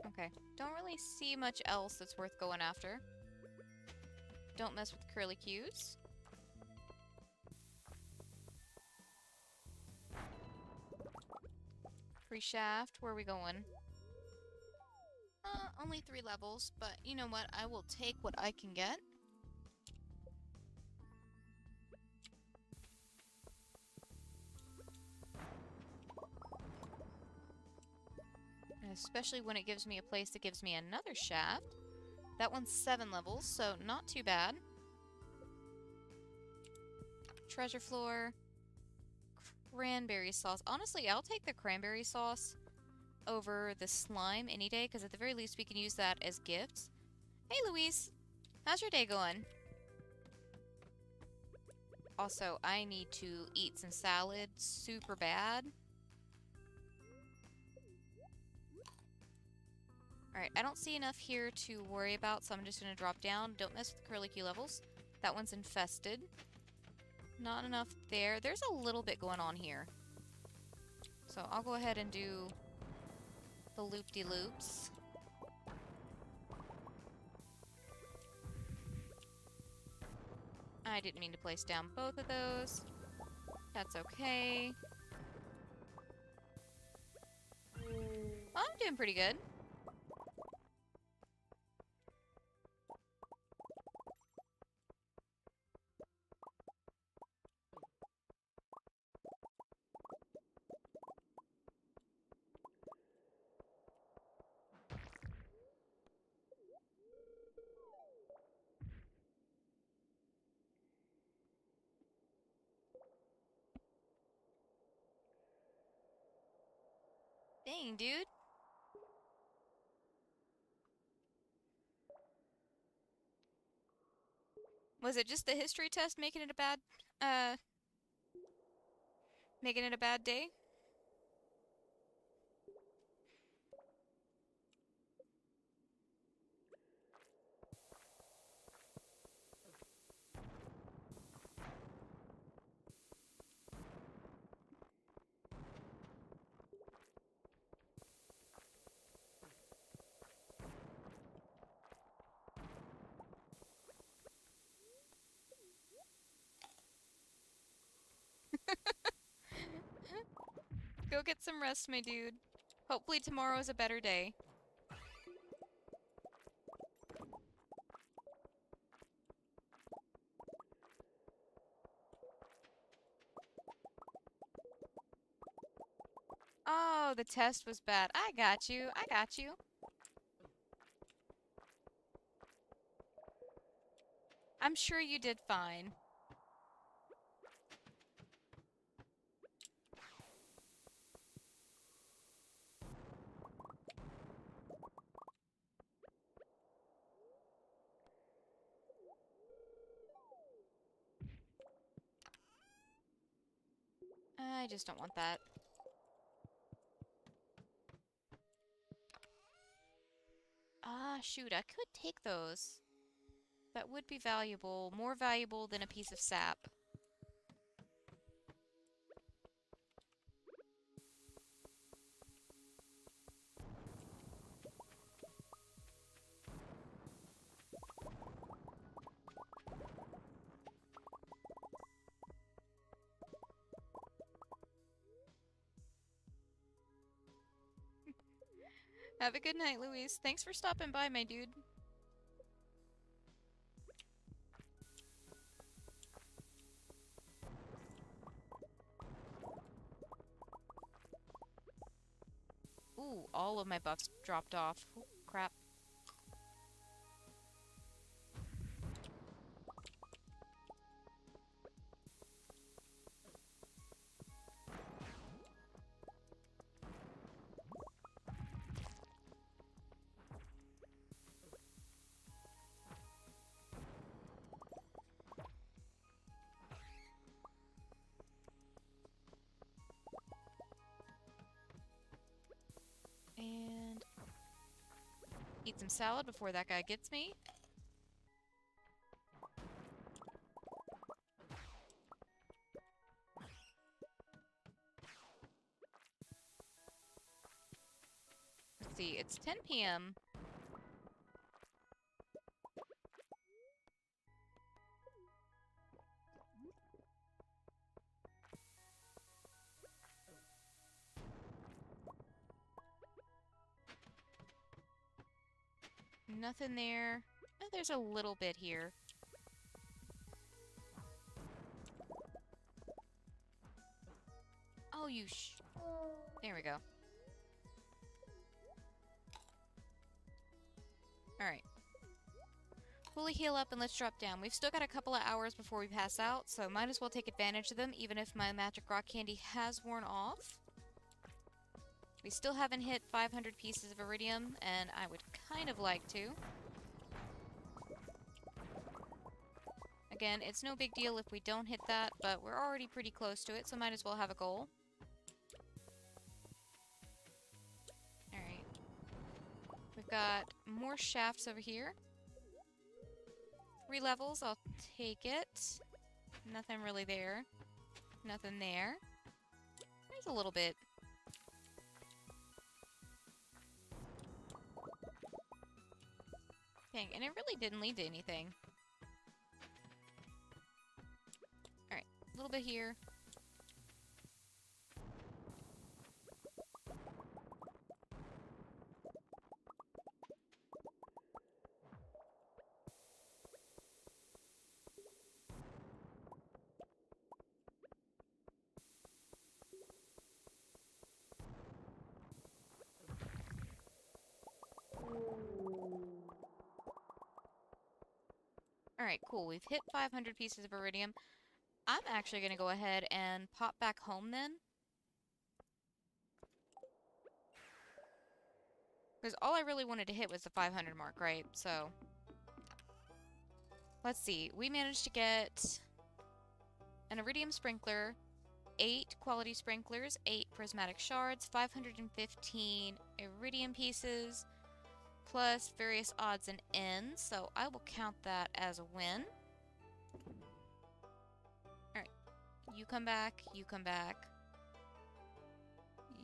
Okay, don't really see much else that's worth going after. Don't mess with curly cues. Free shaft, where are we going? Only 3 levels, but you know what? I will take what I can get. Especially when it gives me a place that gives me another shaft. That one's 7 levels, so not too bad. Treasure floor. Cranberry sauce. Honestly, I'll take the cranberry sauce over the slime any day, because at the very least we can use that as gifts. Hey, Louise! How's your day going? Also, I need to eat some salad super bad. Alright, I don't see enough here to worry about, so I'm just going to drop down. Don't mess with the curly Q levels. That one's infested. Not enough there. There's a little bit going on here. So I'll go ahead and do the loop-de-loops. I didn't mean to place down both of those. That's okay. Well, I'm doing pretty good. Dang, dude. Was it just the history test uh, making it a bad day? Go get some rest, my dude. Hopefully tomorrow's a better day. Oh, the test was bad. I got you. I got you. I'm sure you did fine. I just don't want that. Ah, shoot, I could take those. That would be valuable. More valuable than a piece of sap. Have a good night, Louise. Thanks for stopping by, my dude. Ooh, all of my buffs dropped off. Oh, crap. And eat some salad before that guy gets me. Let's see, it's 10 p.m. Nothing there. Oh, there's a little bit here. Oh, there we go. Alright. Fully heal up and let's drop down. We've still got a couple of hours before we pass out, so might as well take advantage of them, even if my magic rock candy has worn off. We still haven't hit 500 pieces of iridium, and I would kind of like to. Again, it's no big deal if we don't hit that, but we're already pretty close to it, so might as well have a goal. Alright. We've got more shafts over here. 3 levels, I'll take it. Nothing really there. Nothing there. There's a little bit. Dang, and it really didn't lead to anything. Alright, a little bit here. Alright, cool. We've hit 500 pieces of iridium. I'm actually going to go ahead and pop back home then. Because all I really wanted to hit was the 500 mark, right? So, let's see. We managed to get an iridium sprinkler, 8 quality sprinklers, 8 prismatic shards, 515 iridium pieces, plus various odds and ends. So I will count that as a win. Alright. You come back. You come back.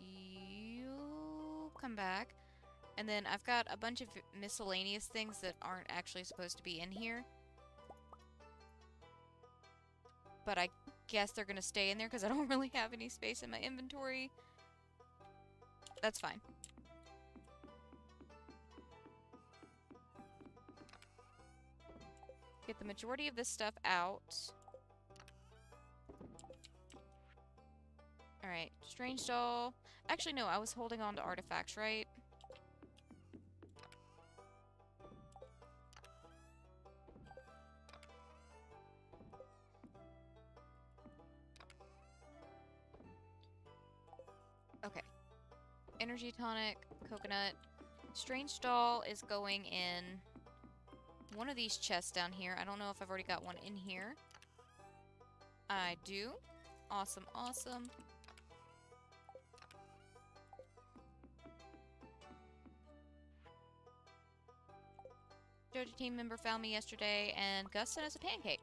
You come back. And then I've got a bunch of miscellaneous things that aren't actually supposed to be in here. But I guess they're gonna stay in there because I don't really have any space in my inventory. That's fine. Get the majority of this stuff out. Alright, strange doll. Actually, no, I was holding on to artifacts, right? Okay. Energy tonic, coconut. Strange doll is going in one of these chests down here. I don't know if I've already got one in here. I do. Awesome, awesome. Joja team member found me yesterday, and Gus sent us a pancake.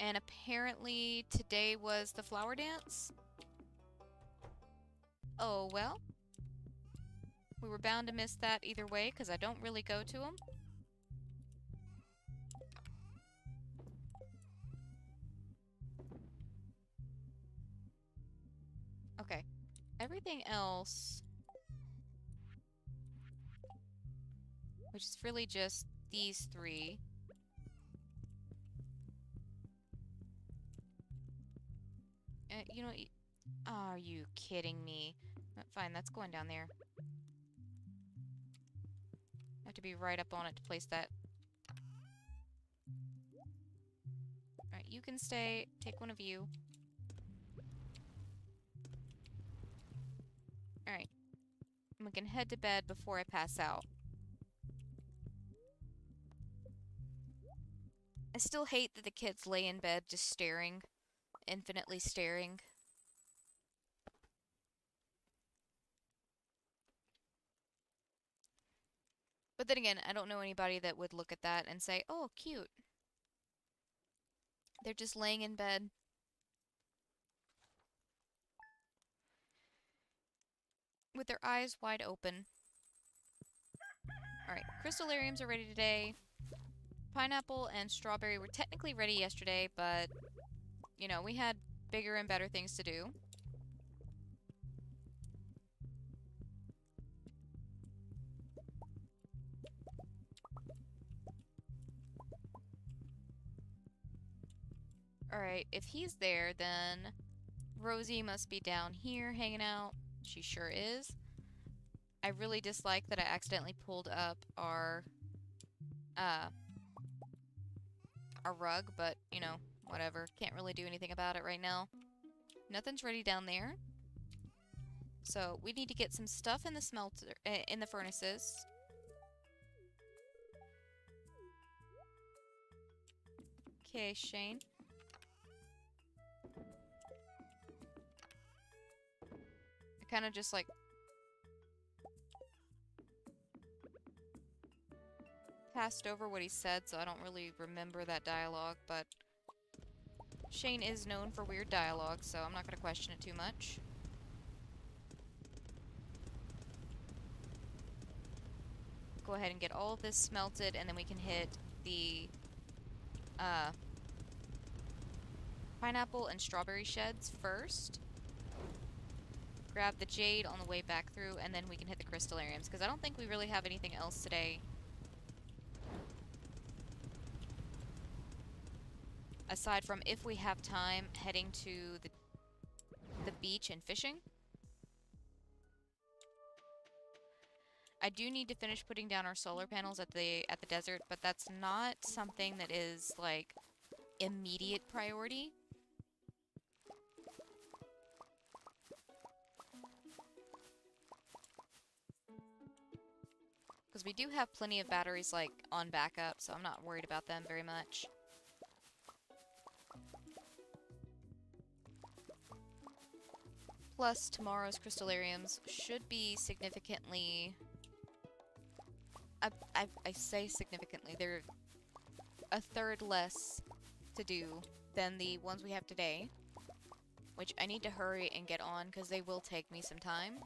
And apparently today was the flower dance. Oh, well. We were bound to miss that either way, because I don't really go to them. Okay. Everything else, which is really just these 3. You know, are you kidding me? Fine, that's going down there. I have to be right up on it to place that. Alright, you can stay. Take one of you. Alright. We can head to bed before I pass out. I still hate that the kids lay in bed just staring. Infinitely staring. But then again, I don't know anybody that would look at that and say, oh, cute. They're just laying in bed. With their eyes wide open. Alright, crystallariums are ready today. Pineapple and strawberry were technically ready yesterday, but, you know, we had bigger and better things to do. Alright, if he's there, then Rosie must be down here hanging out. She sure is. I really dislike that I accidentally pulled up our rug, but, you know, whatever. Can't really do anything about it right now. Nothing's ready down there. So, we need to get some stuff in the smelter, in the furnaces. Okay, Shane. I kind of just, like, passed over what he said, so I don't really remember that dialogue, but Shane is known for weird dialogue, so I'm not going to question it too much. Go ahead and get all of this smelted, and then we can hit the pineapple and strawberry sheds first. Grab the jade on the way back through, and then we can hit the crystallariums, because I don't think we really have anything else today. Aside from, if we have time, heading to the beach and fishing. I do need to finish putting down our solar panels at the desert, but that's not something that is, like, immediate priority. Because we do have plenty of batteries, like, on backup, so I'm not worried about them very much. Plus, tomorrow's crystallariums should be significantly... I say significantly. They're a third less to do than the ones we have today. Which I need to hurry and get on, because they will take me some time.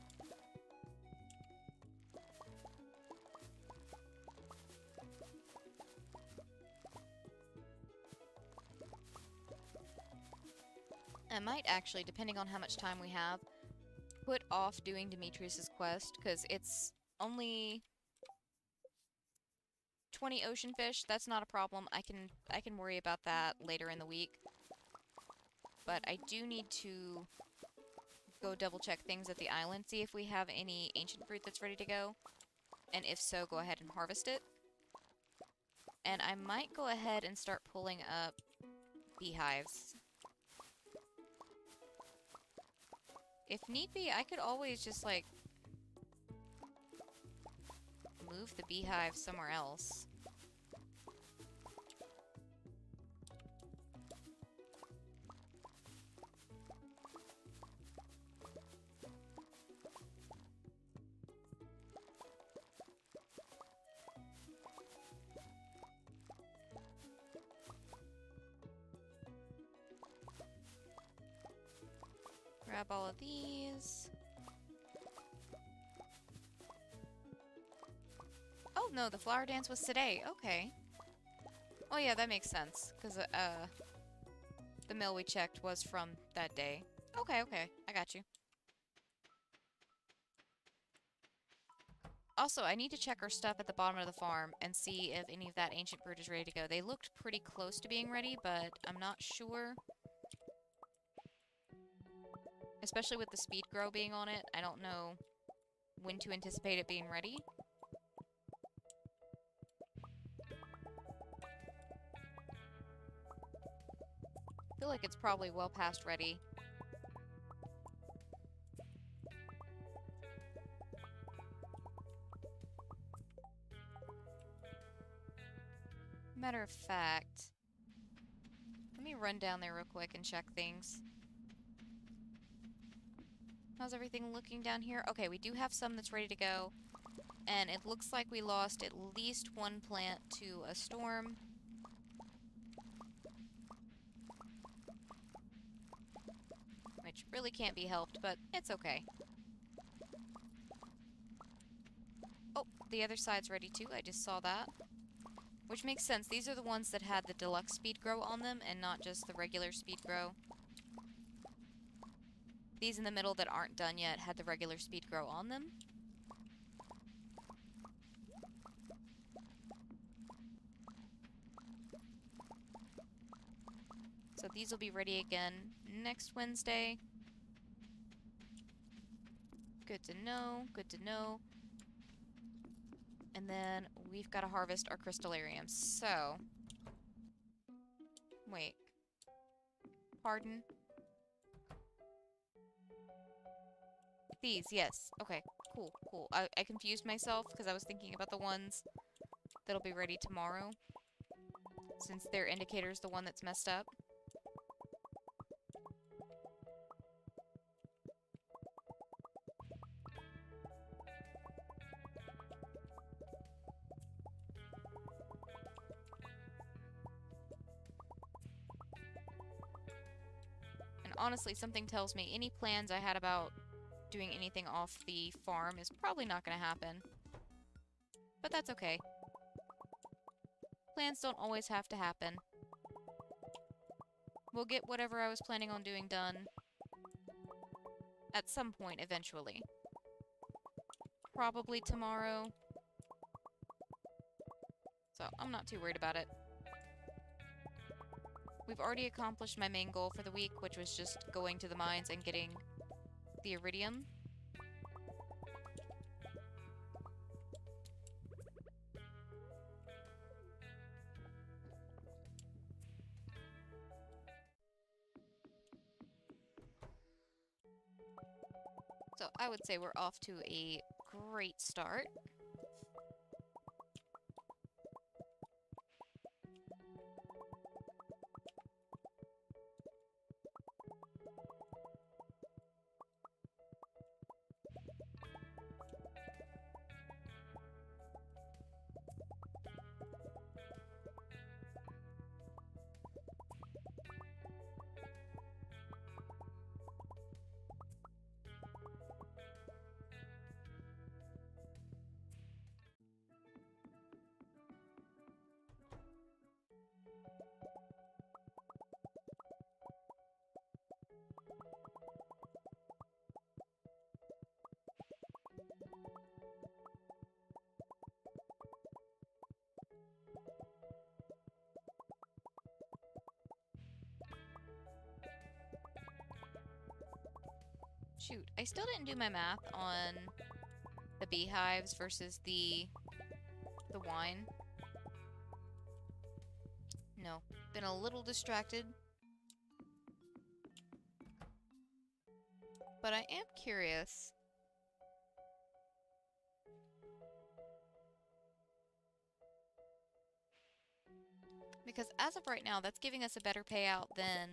I might actually, depending on how much time we have, put off doing Demetrius's quest, because it's only 20 ocean fish. That's not a problem. I can worry about that later in the week. But I do need to go double check things at the island, see if we have any ancient fruit that's ready to go. And if so, go ahead and harvest it. And I might go ahead and start pulling up beehives. If need be, I could always just, like, move the beehive somewhere else. Grab all of these. Oh, no, the flower dance was today. Okay. Oh, yeah, that makes sense. Because, the mill we checked was from that day. Okay, okay. I got you. Also, I need to check our stuff at the bottom of the farm and see if any of that ancient fruit is ready to go. They looked pretty close to being ready, but I'm not sure. Especially with the speed grow being on it, I don't know when to anticipate it being ready. I feel like it's probably well past ready. Matter of fact, let me run down there real quick and check things. How's everything looking down here? Okay, we do have some that's ready to go. And it looks like we lost at least one plant to a storm. Which really can't be helped, but it's okay. Oh, the other side's ready too. I just saw that. Which makes sense. These are the ones that had the deluxe speed grow on them and not just the regular speed grow. These in the middle that aren't done yet had the regular speed grow on them. So these will be ready again next Wednesday. Good to know, good to know. And then we've got to harvest our crystallariums. So, wait. Pardon? These, yes. Okay, cool, cool. I confused myself because I was thinking about the ones that'll be ready tomorrow, since their indicator's the one that's messed up. And honestly, something tells me any plans I had about doing anything off the farm is probably not going to happen. But that's okay. Plans don't always have to happen. We'll get whatever I was planning on doing done at some point eventually. Probably tomorrow. So I'm not too worried about it. We've already accomplished my main goal for the week, which was just going to the mines and getting the iridium. So I would say we're off to a great start. Shoot, I still didn't do my math on the beehives versus the wine. No, been a little distracted. But I am curious. Because as of right now, that's giving us a better payout than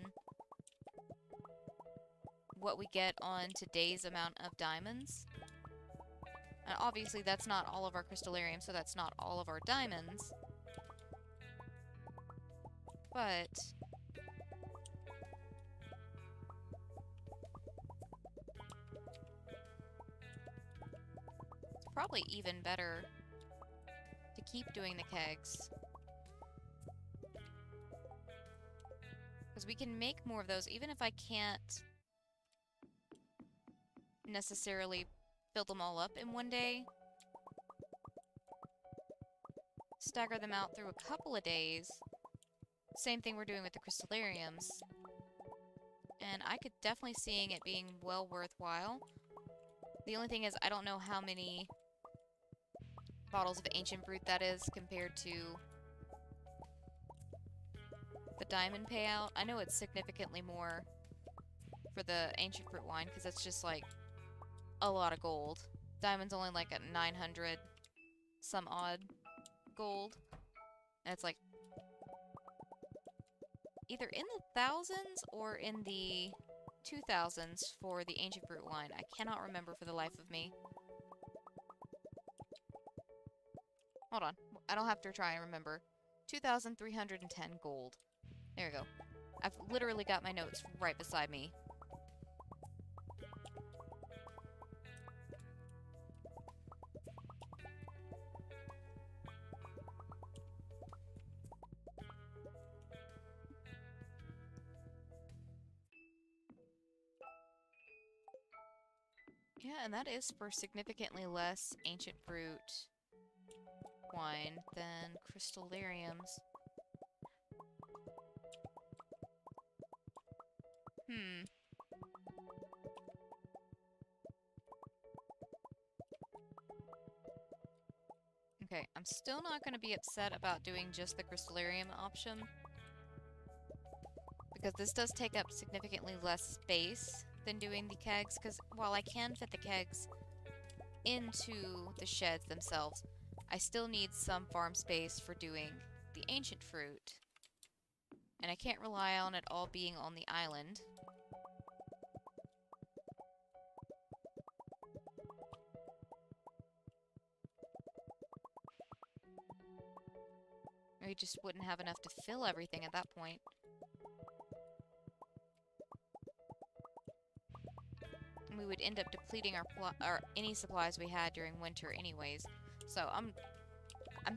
what we get on today's amount of diamonds. And obviously that's not all of our crystallarium, so that's not all of our diamonds. But it's probably even better to keep doing the kegs. Because we can make more of those, even if I can't necessarily fill them all up in one day. Stagger them out through a couple of days. Same thing we're doing with the crystallariums. And I could definitely seeing it being well worthwhile. The only thing is, I don't know how many bottles of ancient fruit that is compared to the diamond payout. I know it's significantly more for the ancient fruit wine, because it's just like a lot of gold. Diamond's only like at 900 some odd gold. And it's like either in the thousands or in the 2000s for the ancient fruit wine. I cannot remember for the life of me. Hold on. I don't have to try and remember. 2,310 gold. There we go. I've literally got my notes right beside me. Yeah, and that is for significantly less ancient fruit wine than crystallariums. Okay, I'm still not going to be upset about doing just the crystallarium option, because this does take up significantly less space than doing the kegs, because while I can fit the kegs into the sheds themselves, I still need some farm space for doing the ancient fruit. And I can't rely on it all being on the island. We just wouldn't have enough to fill everything at that point. And we would end up depleting our any supplies we had during winter anyways. So I'm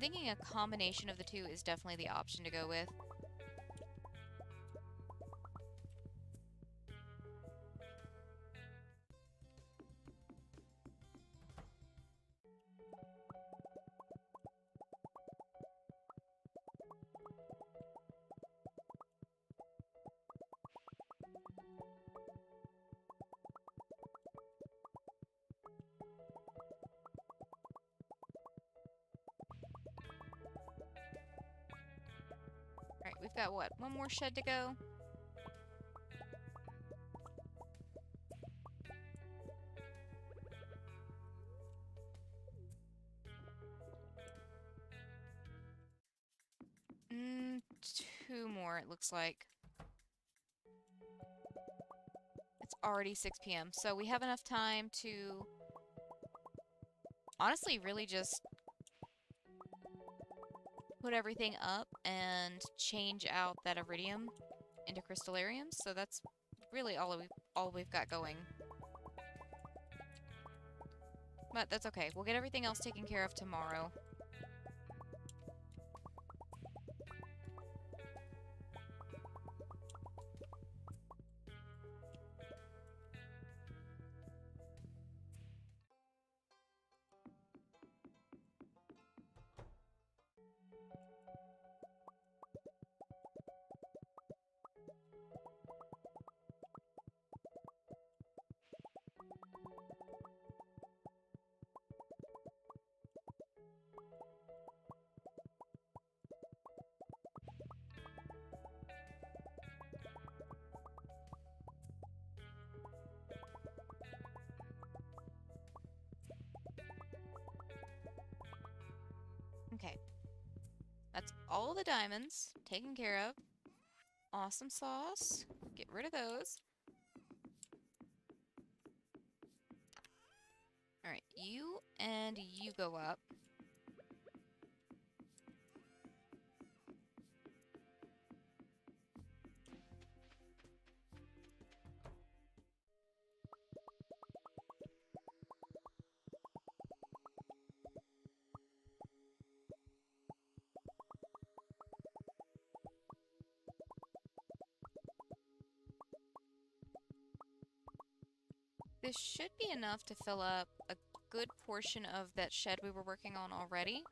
thinking a combination of the two is definitely the option to go with. Alright, we've got what? One more shed to go? Two more, it looks like. It's already 6 p.m., so we have enough time to honestly really just put everything up and change out that iridium into crystallariums. So that's really all we've got going. But that's okay. We'll get everything else taken care of tomorrow. all the diamonds taken care of. Awesome sauce. Get rid of those. Alright, you and you go up. This should be enough to fill up a good portion of that shed we were working on already.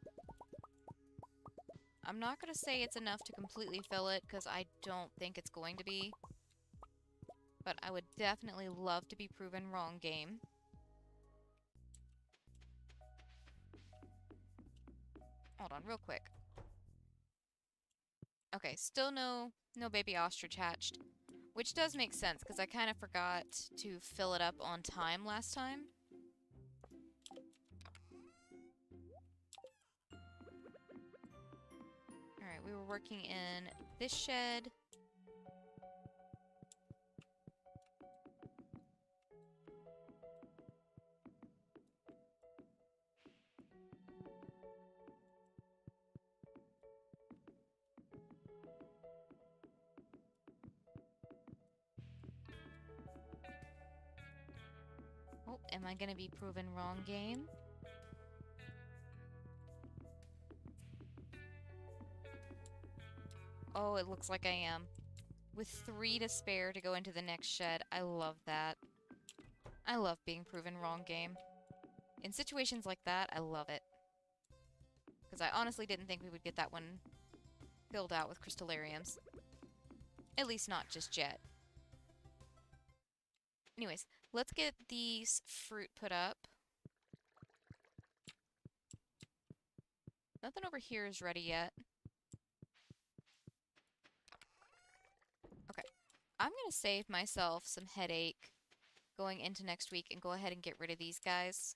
I'm not going to say it's enough to completely fill it, because I don't think it's going to be. But I would definitely love to be proven wrong, game. Hold on, real quick. Okay, still no baby ostrich hatched. Which does make sense, because I kind of forgot to fill it up on time last time. Alright, we were working in this shed. Oh, am I gonna be proven wrong, game? Oh, it looks like I am. With 3 to spare to go into the next shed. I love that. I love being proven wrong, game. In situations like that, I love it. Because I honestly didn't think we would get that one filled out with crystallariums. At least not just yet. Anyways, let's get these fruit put up. Nothing over here is ready yet. Okay. I'm going to save myself some headache going into next week and go ahead and get rid of these guys.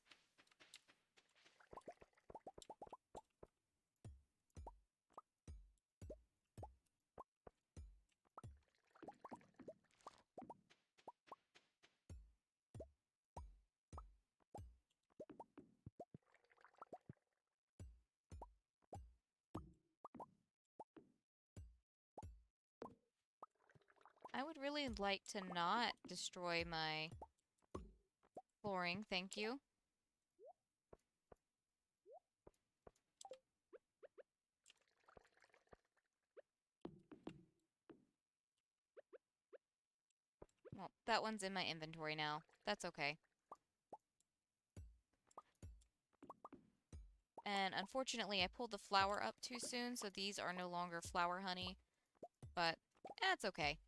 I would really like to not destroy my flooring, thank you. Well, that one's in my inventory now. That's okay. And unfortunately, I pulled the flower up too soon, so these are no longer flower honey. But that's okay.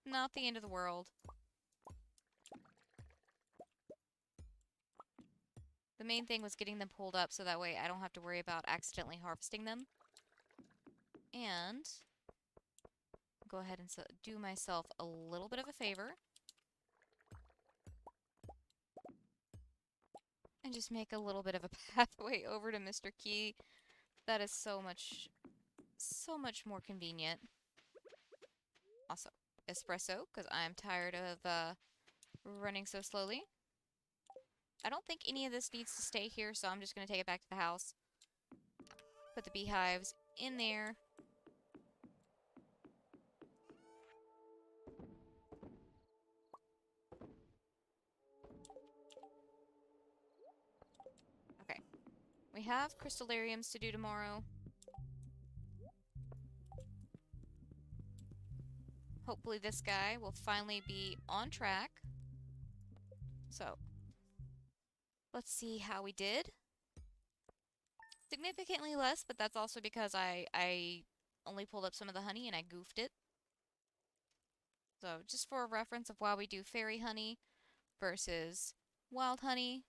Not the end of the world. The main thing was getting them pulled up so that way I don't have to worry about accidentally harvesting them. And go ahead and do myself a little bit of a favor. And just make a little bit of a pathway over to Mr. Key. That is so much more convenient. Also, espresso, because I'm tired of running so slowly. I don't think any of this needs to stay here, so I'm just going to take it back to the house. Put the beehives in there. Okay. We have crystallariums to do tomorrow. Hopefully this guy will finally be on track. So, let's see how we did. Significantly less, but that's also because I only pulled up some of the honey and I goofed it. So, just for a reference of why we do fairy honey versus wild honey,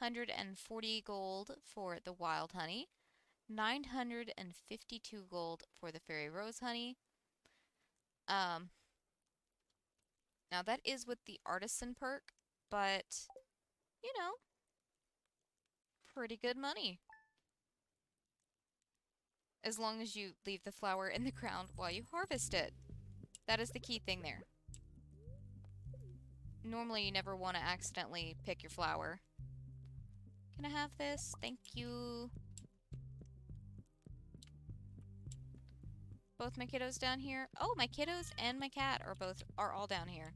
140 gold for the wild honey, 952 gold for the fairy rose honey. Now that is with the artisan perk, but, you know, pretty good money. as long as you leave the flower in the ground while you harvest it. That is the key thing there. Normally, you never want to accidentally pick your flower. Can I have this? Thank you. Both my kiddos down here? Oh, my kiddos and my cat are all down here.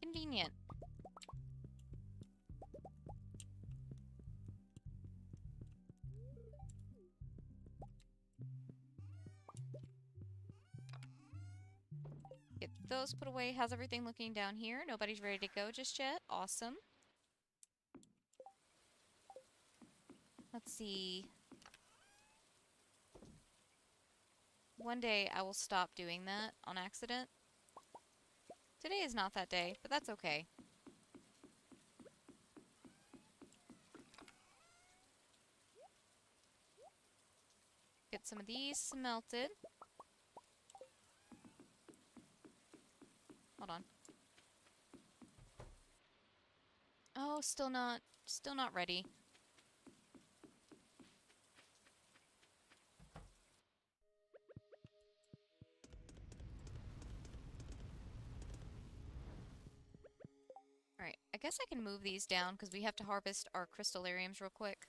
Convenient. Get those put away. How's everything looking down here? Nobody's ready to go just yet. Awesome. Let's see. One day I will stop doing that on accident. Today is not that day, but that's okay. Get some of these smelted. Hold on. Oh, still not ready. Alright, I guess I can move these down because we have to harvest our crystallariums real quick.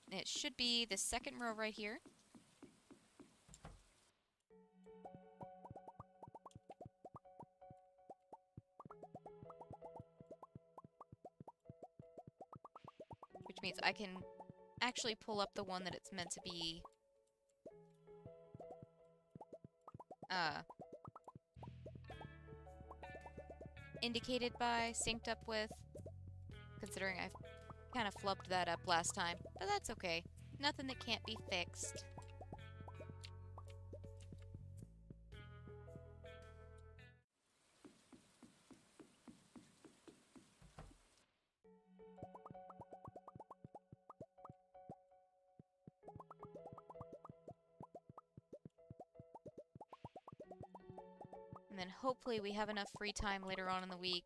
It should be the second row right here. Which means I can actually pull up the one that it's meant to be indicated by, synced up with, considering I've kind of flubbed that up last time, but that's okay. Nothing that can't be fixed. And then hopefully we have enough free time later on in the week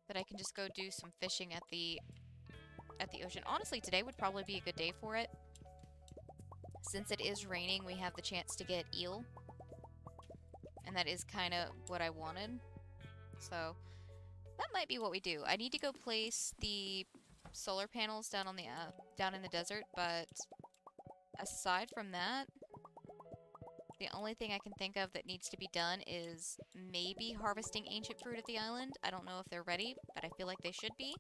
that I can just go do some fishing at the ocean. Honestly, today would probably be a good day for it. Since it is raining, we have the chance to get eel. And that is kind of what I wanted. So, that might be what we do. I need to go place the solar panels down on the down in the desert, but aside from that, the only thing I can think of that needs to be done is maybe harvesting ancient fruit at the island. I don't know if they're ready, but I feel like they should be.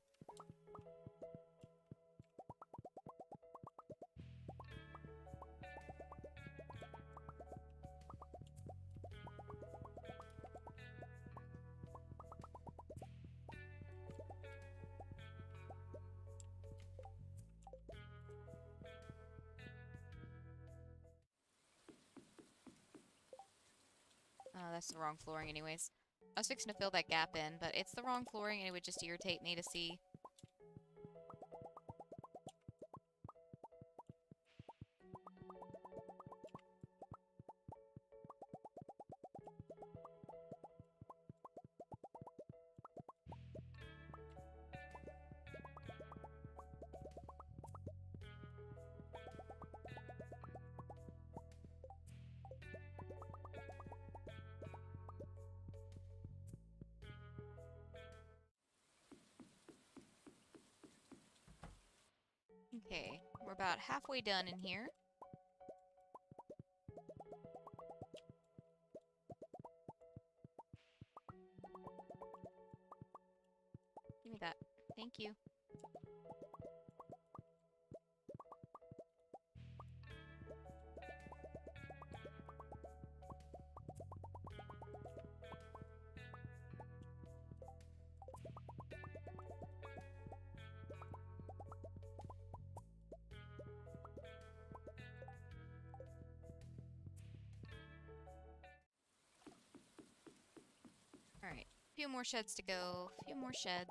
That's the wrong flooring anyways. I was fixing to fill that gap in, but it's the wrong flooring and it would just irritate me to see. Okay, we're about halfway done in here. Give me that. Thank you. Alright, a few more sheds to go. A few more sheds.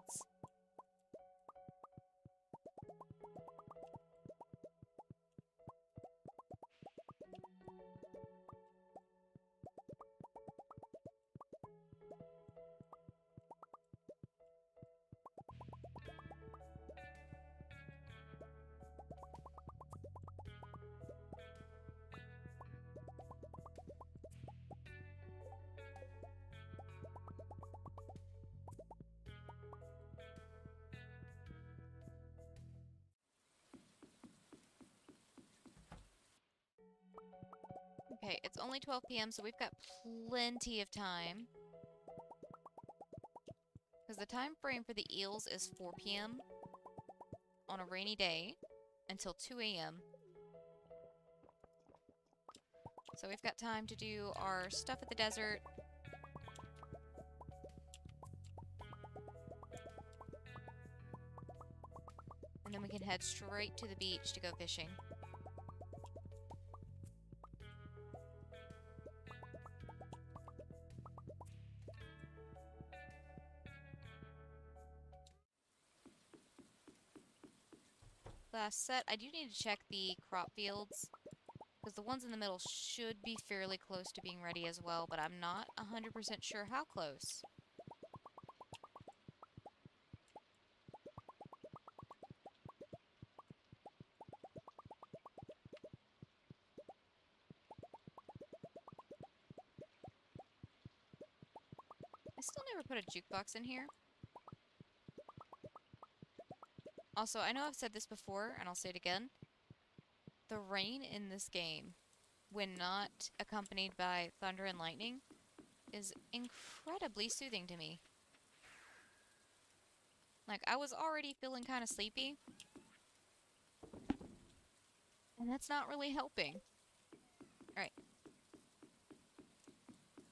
Okay, it's only 12 p.m., so we've got plenty of time. Because the time frame for the eels is 4 p.m. on a rainy day until 2 a.m. So we've got time to do our stuff at the desert. And then we can head straight to the beach to go fishing. Last set, I do need to check the crop fields, because the ones in the middle should be fairly close to being ready as well, but I'm not 100% sure how close. I still never put a jukebox in here. Also, I know I've said this before, and I'll say it again. The rain in this game, when not accompanied by thunder and lightning, is incredibly soothing to me. Like, I was already feeling kind of sleepy, and that's not really helping. Alright.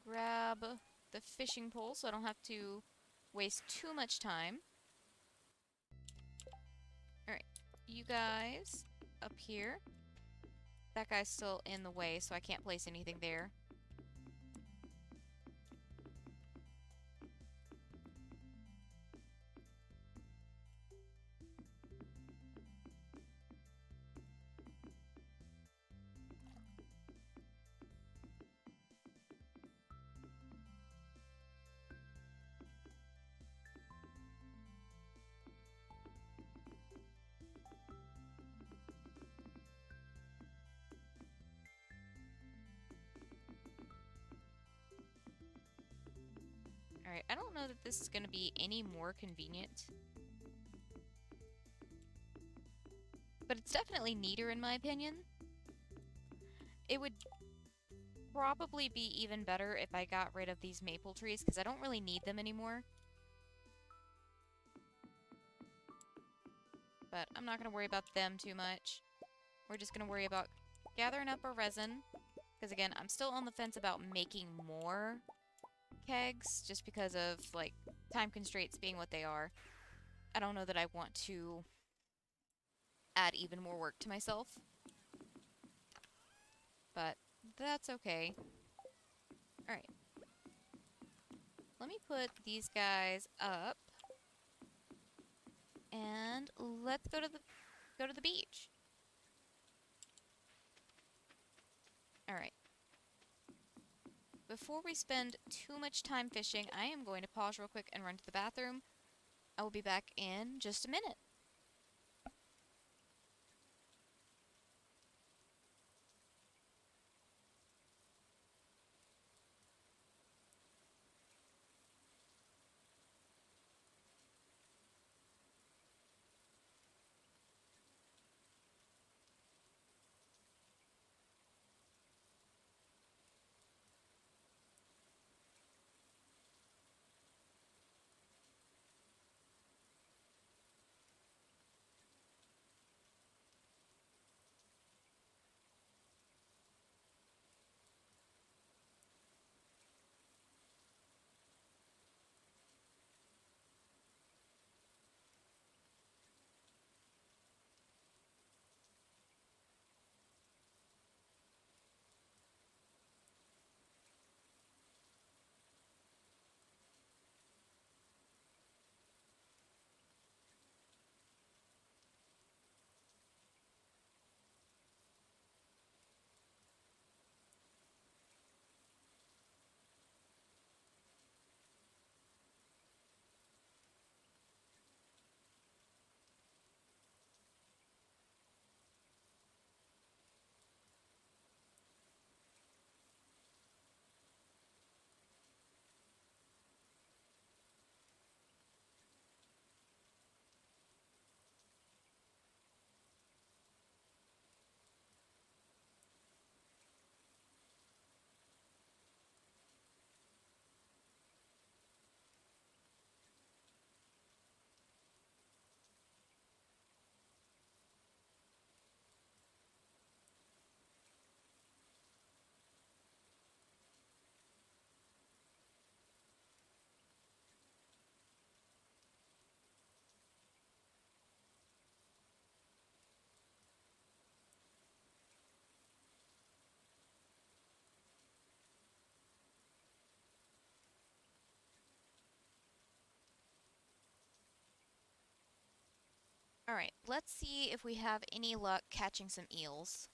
Grab the fishing pole so I don't have to waste too much time. Alright, you guys up here. That guy's still in the way, so I can't place anything there. Alright, I don't know that this is going to be any more convenient. But it's definitely neater in my opinion. It would probably be even better if I got rid of these maple trees, because I don't really need them anymore. But I'm not going to worry about them too much. We're just going to worry about gathering up our resin. Because again, I'm still on the fence about making more kegs, just because of, like, time constraints being what they are. I don't know that I want to add even more work to myself. But that's okay. Alright. Let me put these guys up. And let's go to the beach. Alright. Before we spend too much time fishing, I am going to pause real quick and run to the bathroom. I will be back in just a minute. Alright, let's see if we have any luck catching some eels.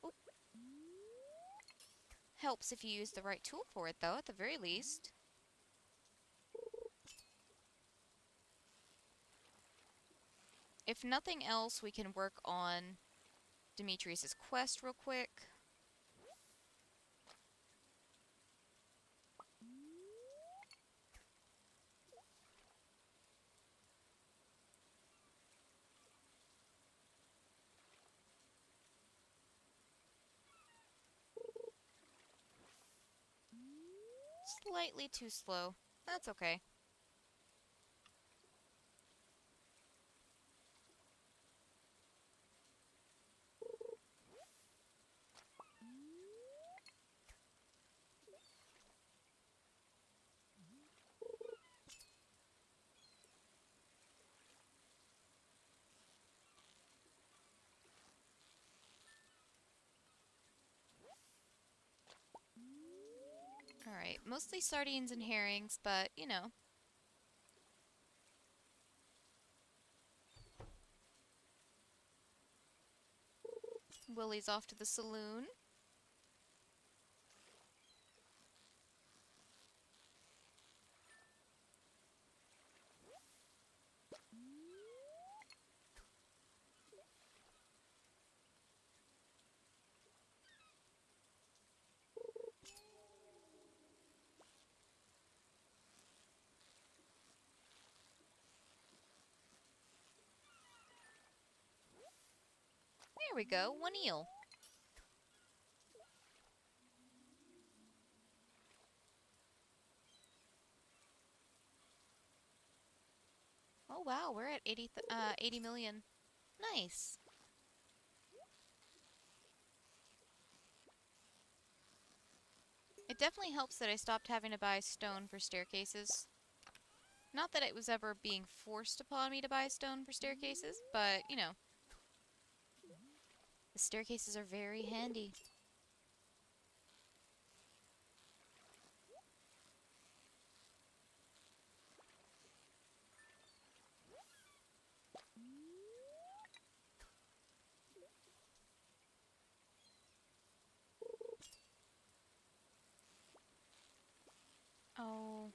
Oop. Helps if you use the right tool for it, though, at the very least. If nothing else, we can work on Demetrius's quest real quick. Slightly too slow. That's okay. Alright, mostly sardines and herrings, but, you know. Willie's off to the saloon. There we go, one eel. Oh wow, we're at 80 million. Nice. It definitely helps that I stopped having to buy stone for staircases. Not that it was ever being forced upon me to buy stone for staircases, but, you know. The staircases are very handy. Oh.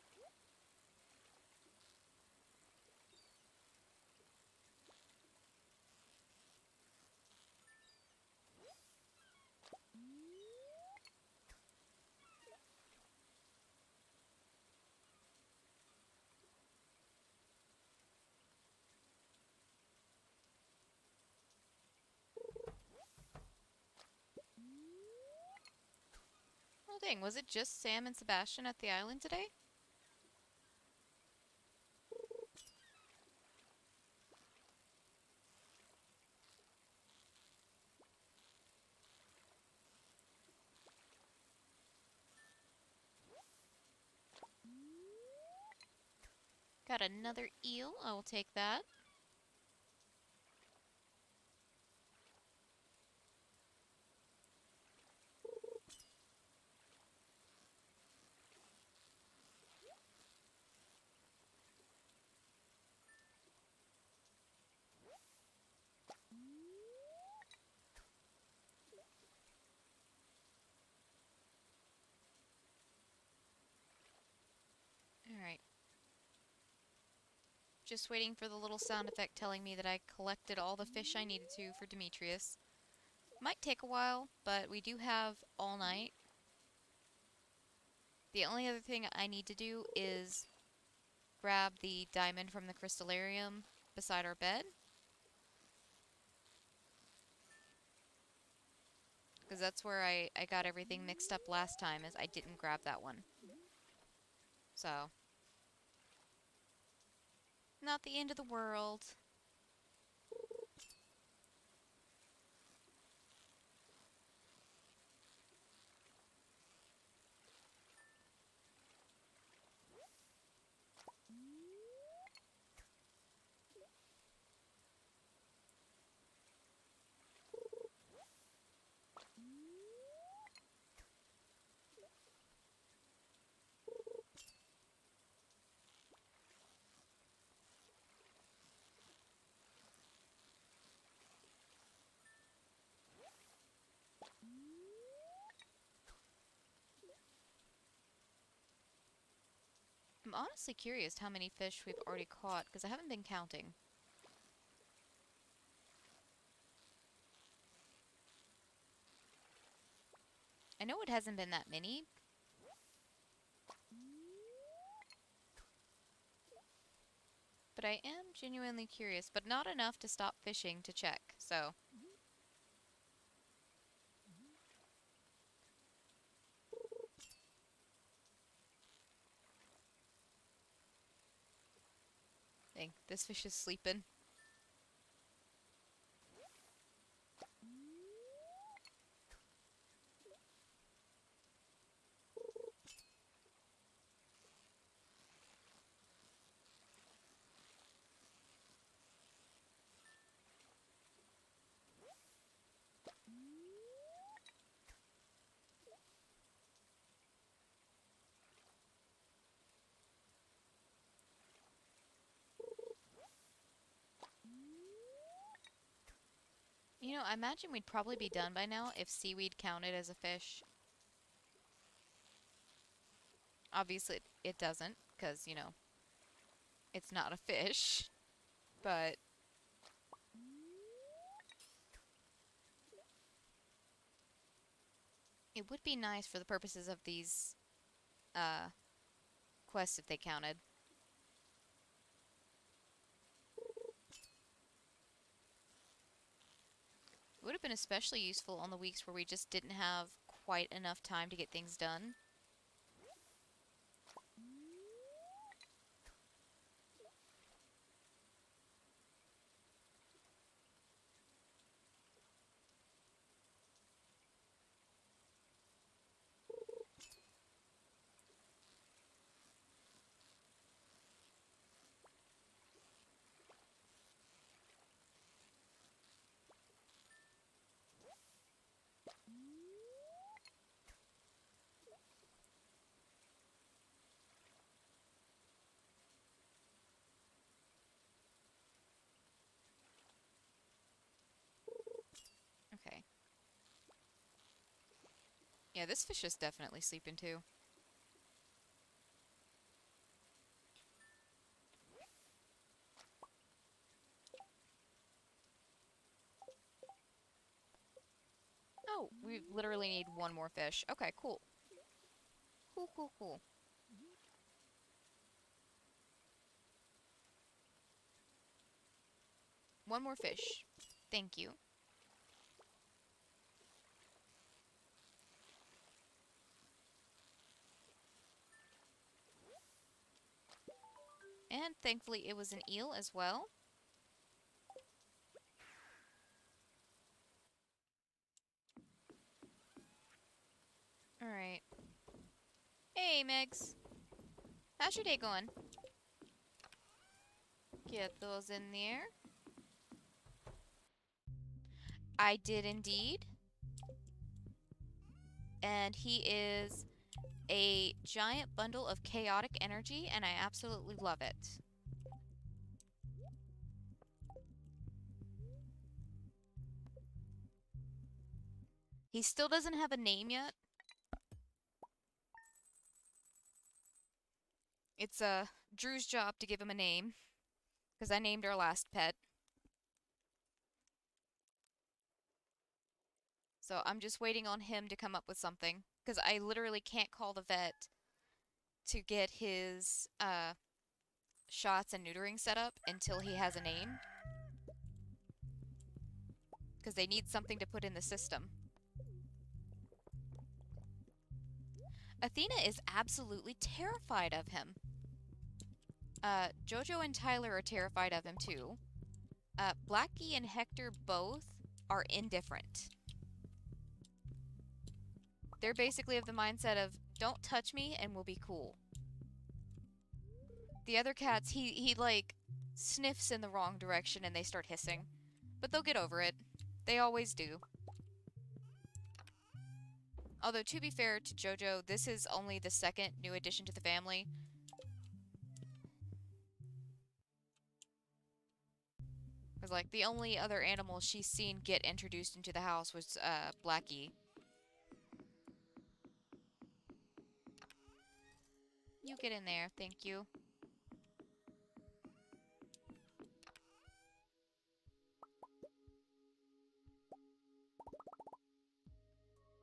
Oh dang, was it just Sam and Sebastian at the island today? Got another eel, I will take that. Alright. Just waiting for the little sound effect telling me that I collected all the fish I needed to for Demetrius. Might take a while, but we do have all night. The only other thing I need to do is grab the diamond from the crystallarium beside our bed. Because that's where I got everything mixed up last time, is I didn't grab that one. So, not the end of the world. I'm honestly curious how many fish we've already caught, because I haven't been counting. I know it hasn't been that many, but I am genuinely curious, but not enough to stop fishing to check, so... Dang, this fish is sleeping. You know, I imagine we'd probably be done by now if seaweed counted as a fish. Obviously, it doesn't, because, you know, it's not a fish. But it would be nice for the purposes of these uh, quests if they counted. It would have been especially useful on the weeks where we just didn't have quite enough time to get things done. Okay. Yeah, this fish is definitely sleeping too. Oh, we literally need one more fish. Okay, cool. Cool, cool, cool. One more fish. Thank you. And thankfully it was an eel as well. Alright. Hey, Megs. How's your day going? Get those in there. I did indeed. And he is a giant bundle of chaotic energy, and I absolutely love it. He still doesn't have a name yet. It's Drew's job to give him a name, because I named our last pet. So I'm just waiting on him to come up with something, because I literally can't call the vet to get his shots and neutering set up until he has a name. Because they need something to put in the system. Athena is absolutely terrified of him. Jojo and Tyler are terrified of him too. Blackie and Hector both are indifferent. They're basically of the mindset of, don't touch me and we'll be cool. The other cats, he like, sniffs in the wrong direction and they start hissing. But they'll get over it. They always do. Although, to be fair to Jojo, this is only the second new addition to the family. Because, like, the only other animal she's seen get introduced into the house was, Blackie. You get in there, thank you.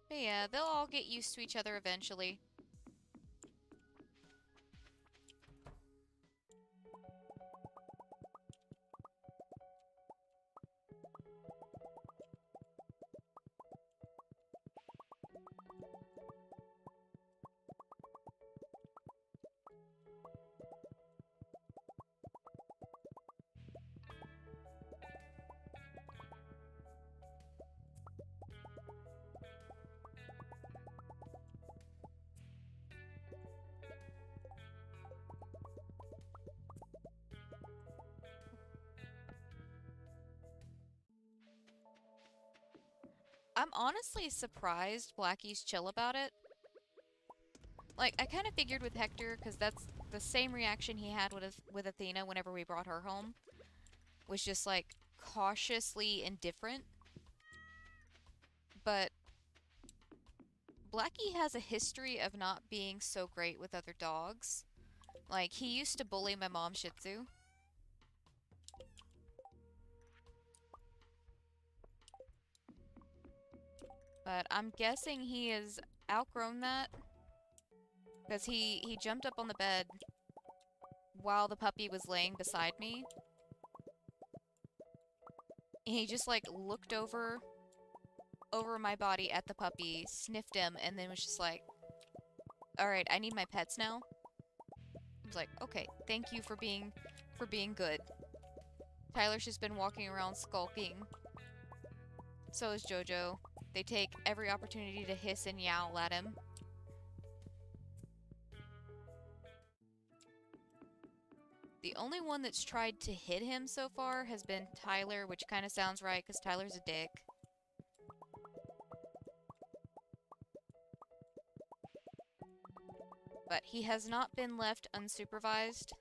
But yeah, they'll all get used to each other eventually. I'm honestly surprised Blackie's chill about it. Like, I kind of figured with Hector, because that's the same reaction he had with Athena whenever we brought her home. Was just, like, cautiously indifferent. But Blackie has a history of not being so great with other dogs. Like, he used to bully my mom's Shih Tzu. But I'm guessing he has outgrown that. Because he jumped up on the bed while the puppy was laying beside me. And he just, like, looked over my body at the puppy, sniffed him, and then was just like, alright, I need my pets now. I was like, okay, thank you for being good. Tyler's just been walking around skulking. So is Jojo. They take every opportunity to hiss and yowl at him. The only one that's tried to hit him so far has been Tyler, which kind of sounds right, because Tyler's a dick. But he has not been left unsupervised.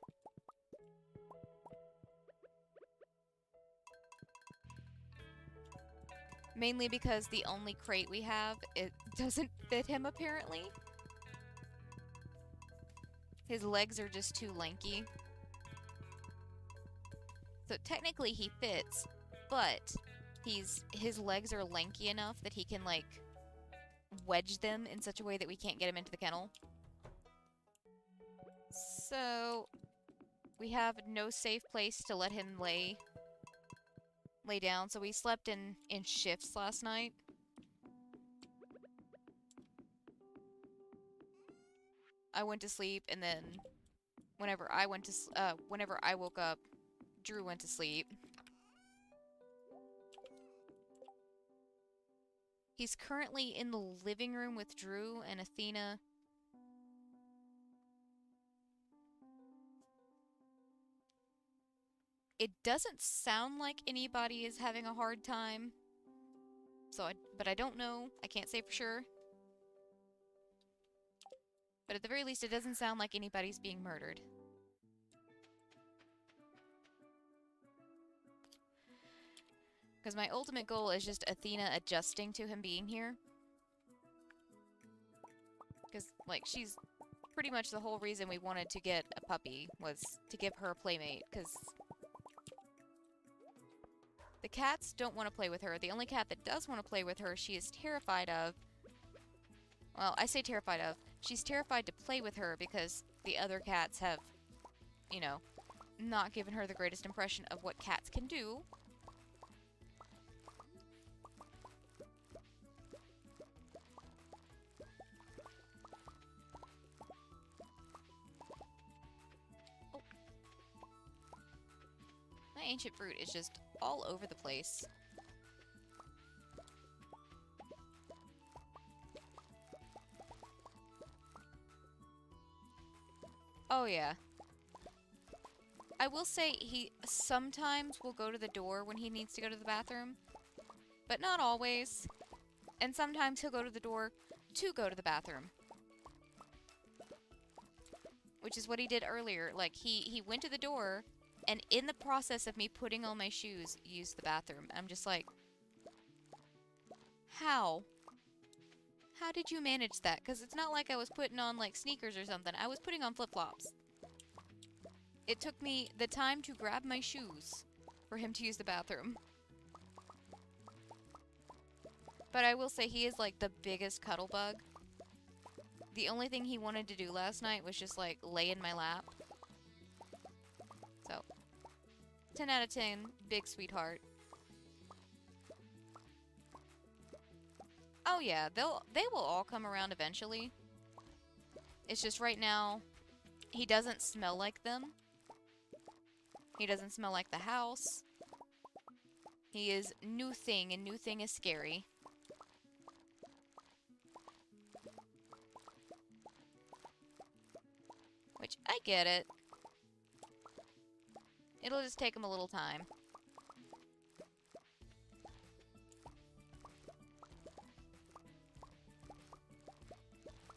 Mainly because the only crate we have, it doesn't fit him, apparently. His legs are just too lanky. So technically he fits, but his legs are lanky enough that he can, like, wedge them in such a way that we can't get him into the kennel. So we have no safe place to let him lay down, so we slept in shifts last night. I went to sleep, and then whenever I woke up, Drew went to sleep. He's currently in the living room with Drew and Athena. It doesn't sound like anybody is having a hard time. But I don't know. I can't say for sure. But at the very least, it doesn't sound like anybody's being murdered. Because my ultimate goal is just Athena adjusting to him being here. Because, like, she's pretty much the whole reason we wanted to get a puppy, was to give her a playmate, because the cats don't want to play with her. The only cat that does want to play with her, she is terrified of. Well, I say terrified of. She's terrified to play with her because the other cats have, you know, not given her the greatest impression of what cats can do. Oh. My ancient fruit is just all over the place. Oh yeah. I will say he sometimes will go to the door when he needs to go to the bathroom, but not always. And sometimes he'll go to the door to go to the bathroom. Which is what he did earlier. Like, he went to the door, and in the process of me putting on my shoes, used the bathroom. I'm just like, how? How did you manage that? Because it's not like I was putting on, like, sneakers or something. I was putting on flip-flops. It took me the time to grab my shoes for him to use the bathroom. But I will say he is, like, the biggest cuddle bug. The only thing he wanted to do last night was just, like, lay in my lap. So, 10 out of 10, big sweetheart. Oh yeah, they will all come around eventually. It's just right now, he doesn't smell like them. He doesn't smell like the house. He is new thing, and new thing is scary. Which, I get it. It'll just take him a little time.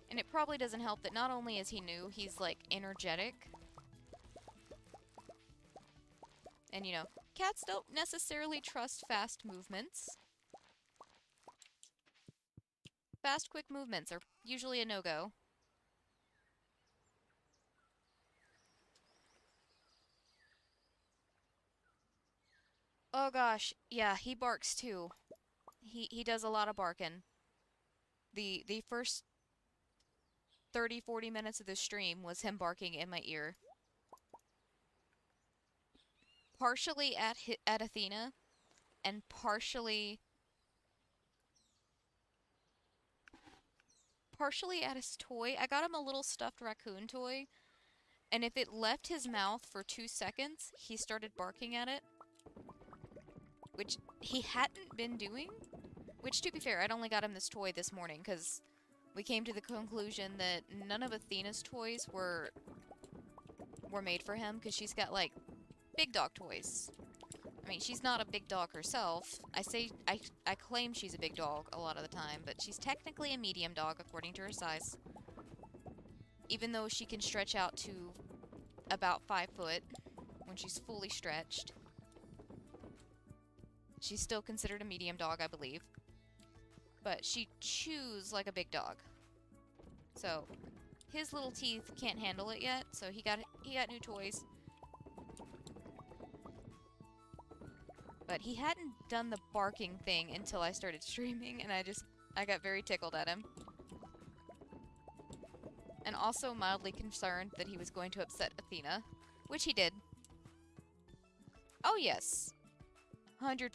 And it probably doesn't help that not only is he new, he's, like, energetic. And, you know, cats don't necessarily trust fast movements. Fast, quick movements are usually a no-go. Oh gosh, yeah, he barks too. He does a lot of barking. The first 30-40 minutes of the stream was him barking in my ear. Partially at Athena, and partially at his toy. I got him a little stuffed raccoon toy, and if it left his mouth for 2 seconds, he started barking at it. Which he hadn't been doing. Which, to be fair, I'd only got him this toy this morning, because we came to the conclusion that none of Athena's toys were made for him, because she's got, like, big dog toys. I mean, she's not a big dog herself. I claim she's a big dog a lot of the time, but she's technically a medium dog according to her size. Even though she can stretch out to about 5 foot when she's fully stretched. She's still considered a medium dog, I believe. But she chews like a big dog. So, his little teeth can't handle it yet, so he got new toys. But he hadn't done the barking thing until I started streaming, and I got very tickled at him. And also mildly concerned that he was going to upset Athena, which he did. Oh yes. 100%.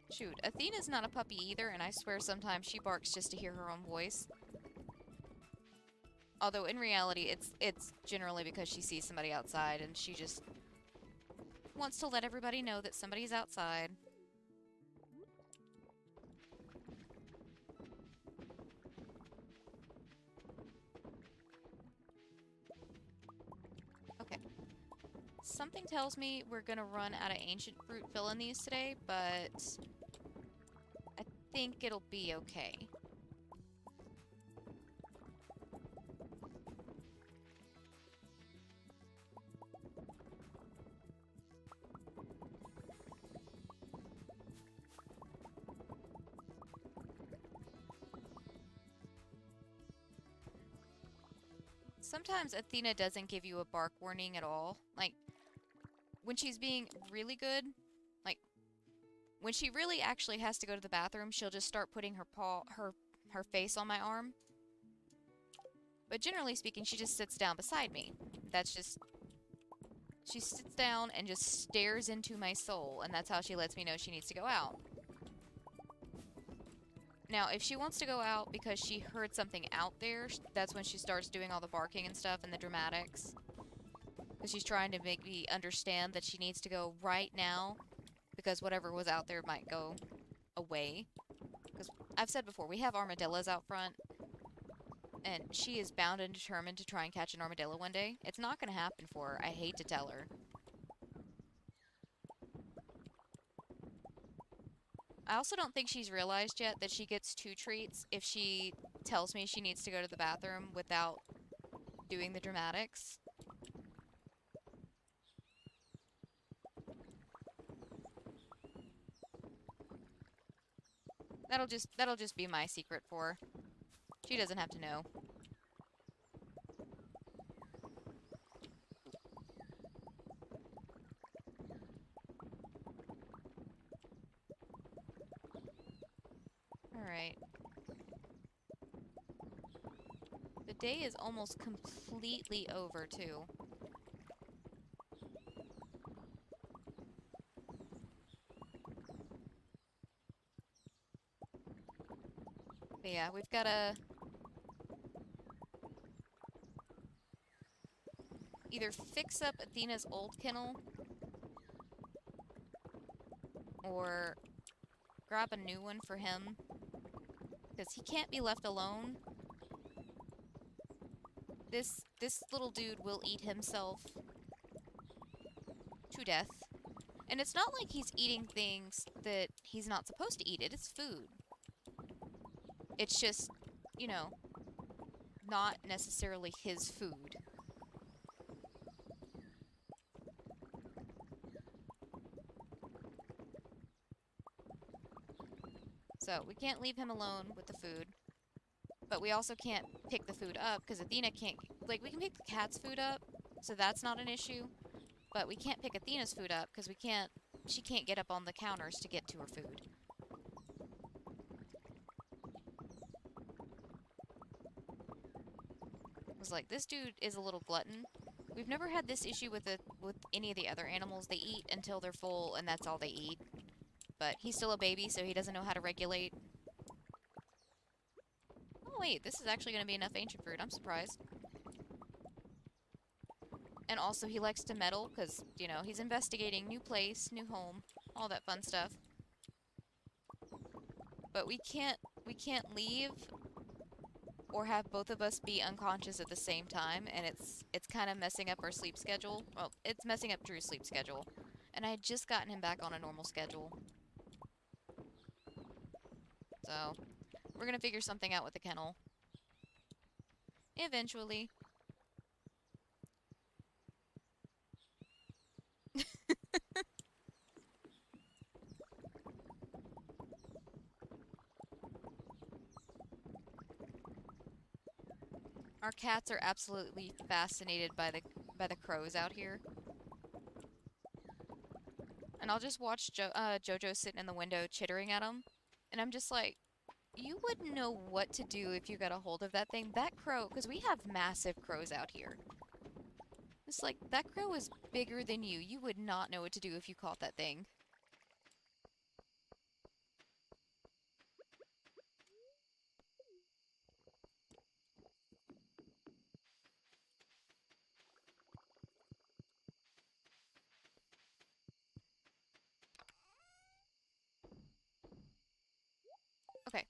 Shoot, Athena's not a puppy either, and I swear sometimes she barks just to hear her own voice. Although in reality, it's generally because she sees somebody outside, and she just wants to let everybody know that somebody's outside. Okay. Something tells me we're gonna run out of ancient fruit filling these today, but I think it'll be okay. Sometimes Athena doesn't give you a bark warning at all. Like, when she's being really good, like, when she really actually has to go to the bathroom, she'll just start putting her face on my arm. But generally speaking, she just sits down beside me. That's just... She sits down and just stares into my soul, and that's how she lets me know she needs to go out. Now, if she wants to go out because she heard something out there, that's when she starts doing all the barking and stuff and the dramatics. Because she's trying to make me understand that she needs to go right now, because whatever was out there might go away. Because I've said before, we have armadillos out front, and she is bound and determined to try and catch an armadillo one day. It's not going to happen for her. I hate to tell her. I also don't think she's realized yet that she gets 2 treats if she tells me she needs to go to the bathroom without doing the dramatics. That'll just be my secret for her. She doesn't have to know. Alright. The day is almost completely over, too. But yeah, we've gotta either fix up Athena's old kennel or grab a new one for him. Because he can't be left alone. This little dude will eat himself to death. And it's not like he's eating things that he's not supposed to eat. It is food. It's just, you know, not necessarily his food. So we can't leave him alone with the food. But we also can't pick the food up because Athena can't... Like, we can pick the cat's food up, so that's not an issue. But we can't pick Athena's food up because we can't... She can't get up on the counters to get to her food. I was like, this dude is a little glutton. We've never had this issue with any of the other animals. They eat until they're full, and that's all they eat. But he's still a baby, so he doesn't know how to regulate. Oh wait, this is actually going to be enough ancient fruit. I'm surprised. And also, he likes to meddle, because, you know, he's investigating new place, new home, all that fun stuff. But we can't leave or have both of us be unconscious at the same time, and it's kind of messing up our sleep schedule. Well, it's messing up Drew's sleep schedule. And I had just gotten him back on a normal schedule. So, we're gonna figure something out with the kennel. Eventually. Our cats are absolutely fascinated by the crows out here. And I'll just watch Jojo sitting in the window chittering at them. And I'm just like, you wouldn't know what to do if you got a hold of that thing. That crow, because we have massive crows out here. It's like, that crow is bigger than you. You would not know what to do if you caught that thing. Okay.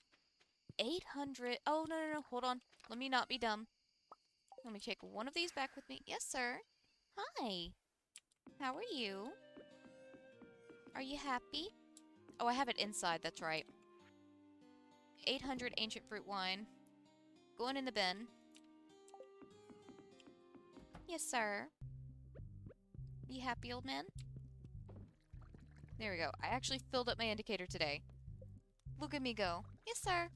800. Oh, no, no, no. Hold on. Let me not be dumb. Let me take one of these back with me. Yes, sir. Hi. How are you? Are you happy? Oh, I have it inside. That's right. 800 ancient fruit wine. Going in the bin. Yes, sir. You happy, old man? There we go. I actually filled up my indicator today. Look at me go. Yes, sir.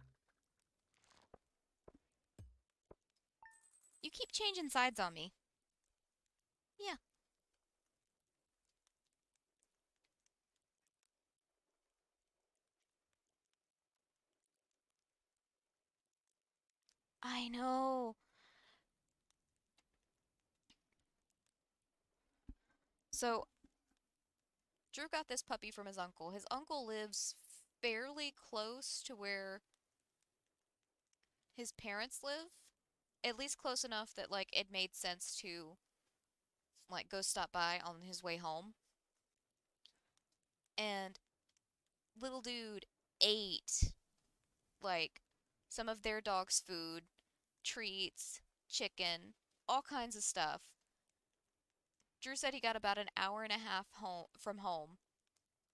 You keep changing sides on me. Yeah. I know. So, Drew got this puppy from his uncle. His uncle lives fairly close to where his parents live. At least close enough that, like, it made sense to, like, go stop by on his way home. And little dude ate, like, some of their dog's food, treats, chicken, all kinds of stuff. Drew said he got about an hour and a half from home,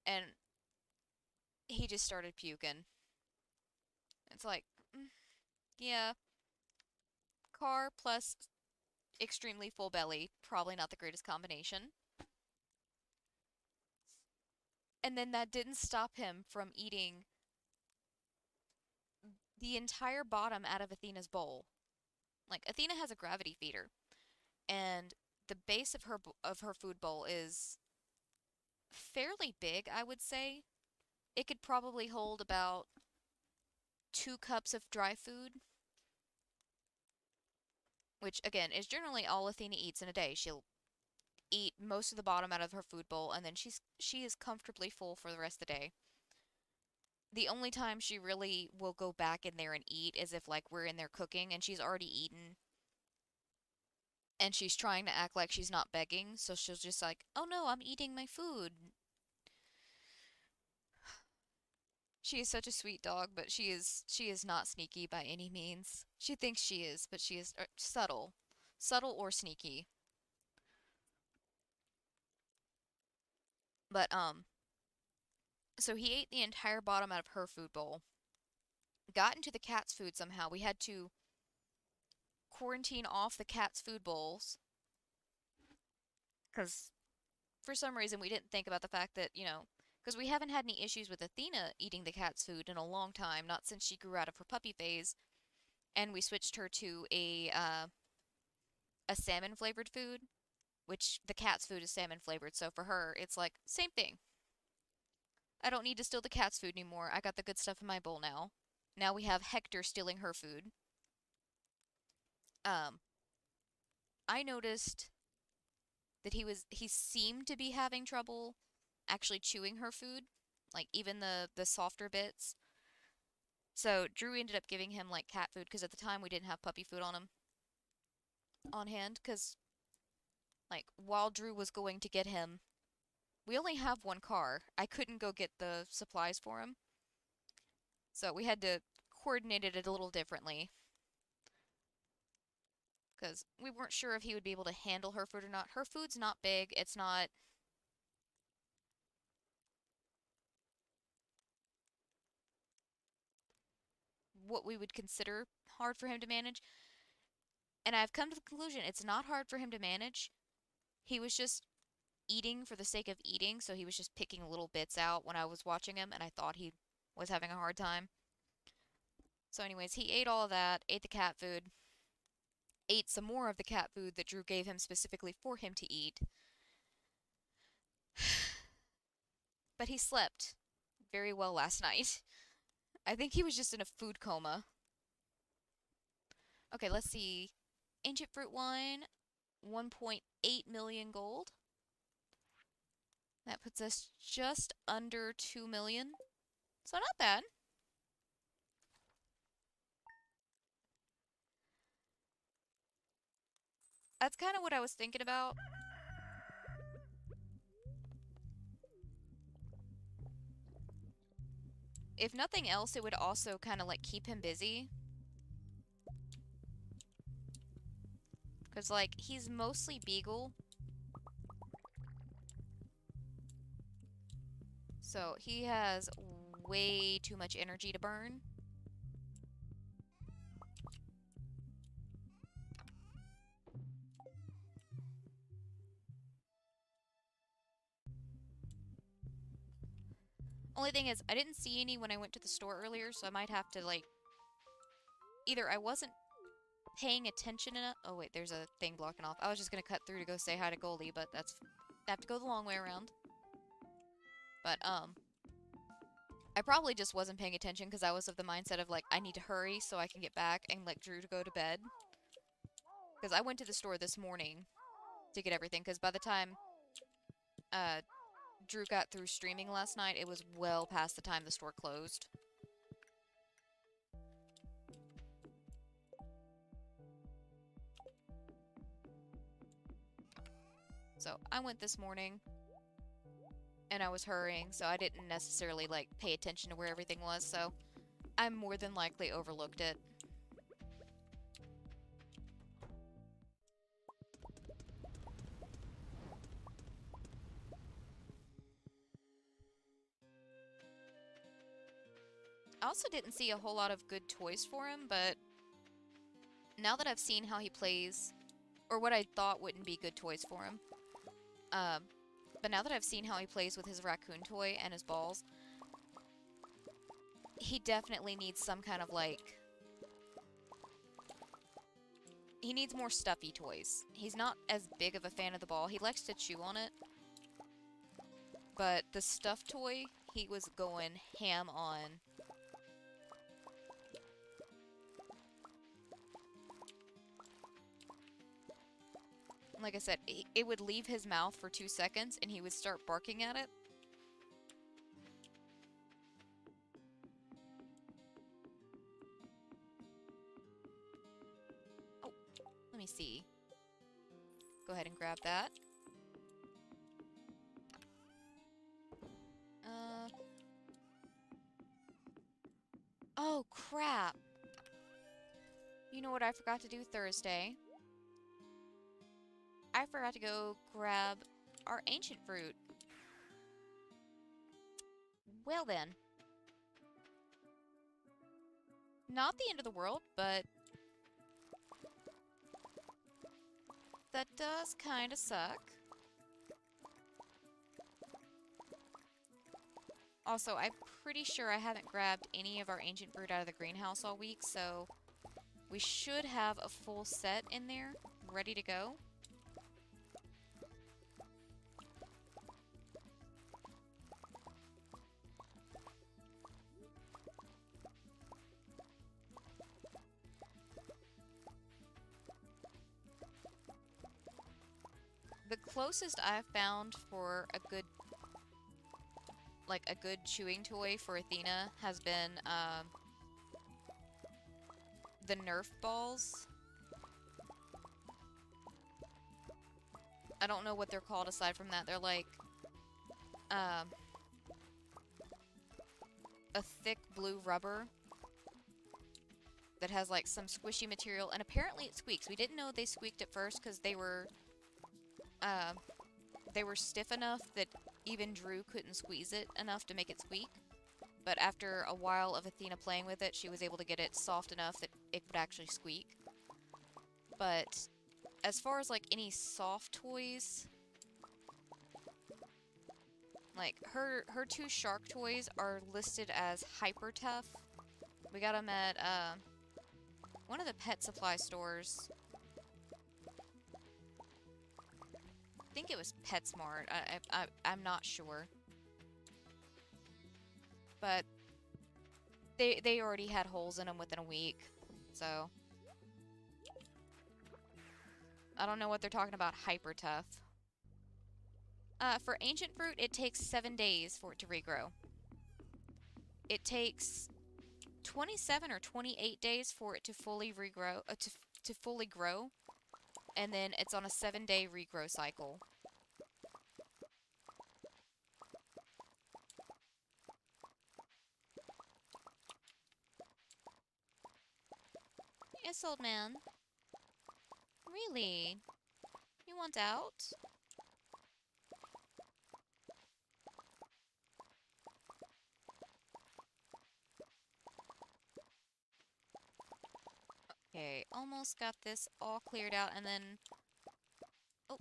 and he just started puking. It's like, yeah, car plus extremely full belly, probably not the greatest combination. And then that didn't stop him from eating the entire bottom out of Athena's bowl. Like, Athena has a gravity feeder, and the base of her food bowl is fairly big, I would say. It could probably hold about 2 cups of dry food, which again is generally all Athena eats in a day. She'll eat most of the bottom out of her food bowl, and then she is comfortably full for the rest of the day. The only time she really will go back in there and eat is if like we're in there cooking and she's already eaten and she's trying to act like she's not begging, so she'll just like, "Oh no, I'm eating my food." She is such a sweet dog, but she is not sneaky by any means. She thinks she is, but she is subtle. Subtle or sneaky. But so he ate the entire bottom out of her food bowl. Got into the cat's food somehow. We had to quarantine off the cat's food bowls because for some reason we didn't think about the fact that, because we haven't had any issues with Athena eating the cat's food in a long time, not since she grew out of her puppy phase, and we switched her to a salmon flavored food, which the cat's food is salmon flavored, so for her it's like same thing. I don't need to steal the cat's food anymore. I got the good stuff in my bowl now. Now we have Hector stealing her food. Um, I noticed that he seemed to be having trouble actually chewing her food, like even the softer bits. So Drew ended up giving him like cat food because at the time we didn't have puppy food on hand because like while Drew was going to get him, we only have one car. I couldn't go get the supplies for him. So we had to coordinate it a little differently because we weren't sure if he would be able to handle her food or not. Her food's not big. It's not what we would consider hard for him to manage. And I've come to the conclusion it's not hard for him to manage. He was just eating for the sake of eating, so he was just picking little bits out when I was watching him, and I thought he was having a hard time. So anyways, he ate all of that, ate the cat food, ate some more of the cat food that Drew gave him specifically for him to eat. But he slept very well last night. I think he was just in a food coma. Okay, let's see. Ancient fruit wine, 1.8 million gold. That puts us just under 2 million. So not bad. That's kind of what I was thinking about. If nothing else, it would also kind of like keep him busy. Because like he's mostly beagle. So he has way too much energy to burn. Only thing is, I didn't see any when I went to the store earlier, so I might have to, like... Either I wasn't paying attention enough... Oh, wait, there's a thing blocking off. I was just gonna cut through to go say hi to Goldie, but that's... I have to go the long way around. But, I probably just wasn't paying attention because I was of the mindset of, like, I need to hurry so I can get back and let Drew to go to bed. Because I went to the store this morning to get everything, because by the time, Drew got through streaming last night, it was well past the time the store closed. So I went this morning, and I was hurrying, so I didn't necessarily, like, pay attention to where everything was, so I more than likely overlooked it. I also didn't see a whole lot of good toys for him, but now that I've seen how he plays, or what I thought wouldn't be good toys for him, but now that I've seen how he plays with his raccoon toy and his balls, he definitely needs some kind of, like... He needs more stuffy toys. He's not as big of a fan of the ball. He likes to chew on it. But the stuffed toy, he was going ham on. Like I said, it would leave his mouth for 2 seconds and he would start barking at it. Oh, let me see. Go ahead and grab that. Oh, crap. You know what I forgot to do Thursday? I forgot to go grab our ancient fruit. Well then. Not the end of the world, but... that does kinda suck. Also, I'm pretty sure I haven't grabbed any of our ancient fruit out of the greenhouse all week, so we should have a full set in there, ready to go. The closest I've found for a good, like a good chewing toy for Athena has been the Nerf balls. I don't know what they're called aside from that. They're like a thick blue rubber that has like some squishy material, and apparently it squeaks. We didn't know they squeaked at first because they were stiff enough that even Drew couldn't squeeze it enough to make it squeak. But after a while of Athena playing with it, she was able to get it soft enough that it would actually squeak. But as far as like any soft toys, like her 2 shark toys are listed as hyper tough. We got them at one of the pet supply stores. I think it was PetSmart. I'm not sure. But they already had holes in them within a week, so I don't know what they're talking about hyper tough. For ancient fruit, it takes 7 days for it to regrow. It takes 27 or 28 days for it to fully regrow, to fully grow, and then it's on a 7-day regrow cycle. Yes, old man. Really? You want out? Okay, almost got this all cleared out, and then... oh.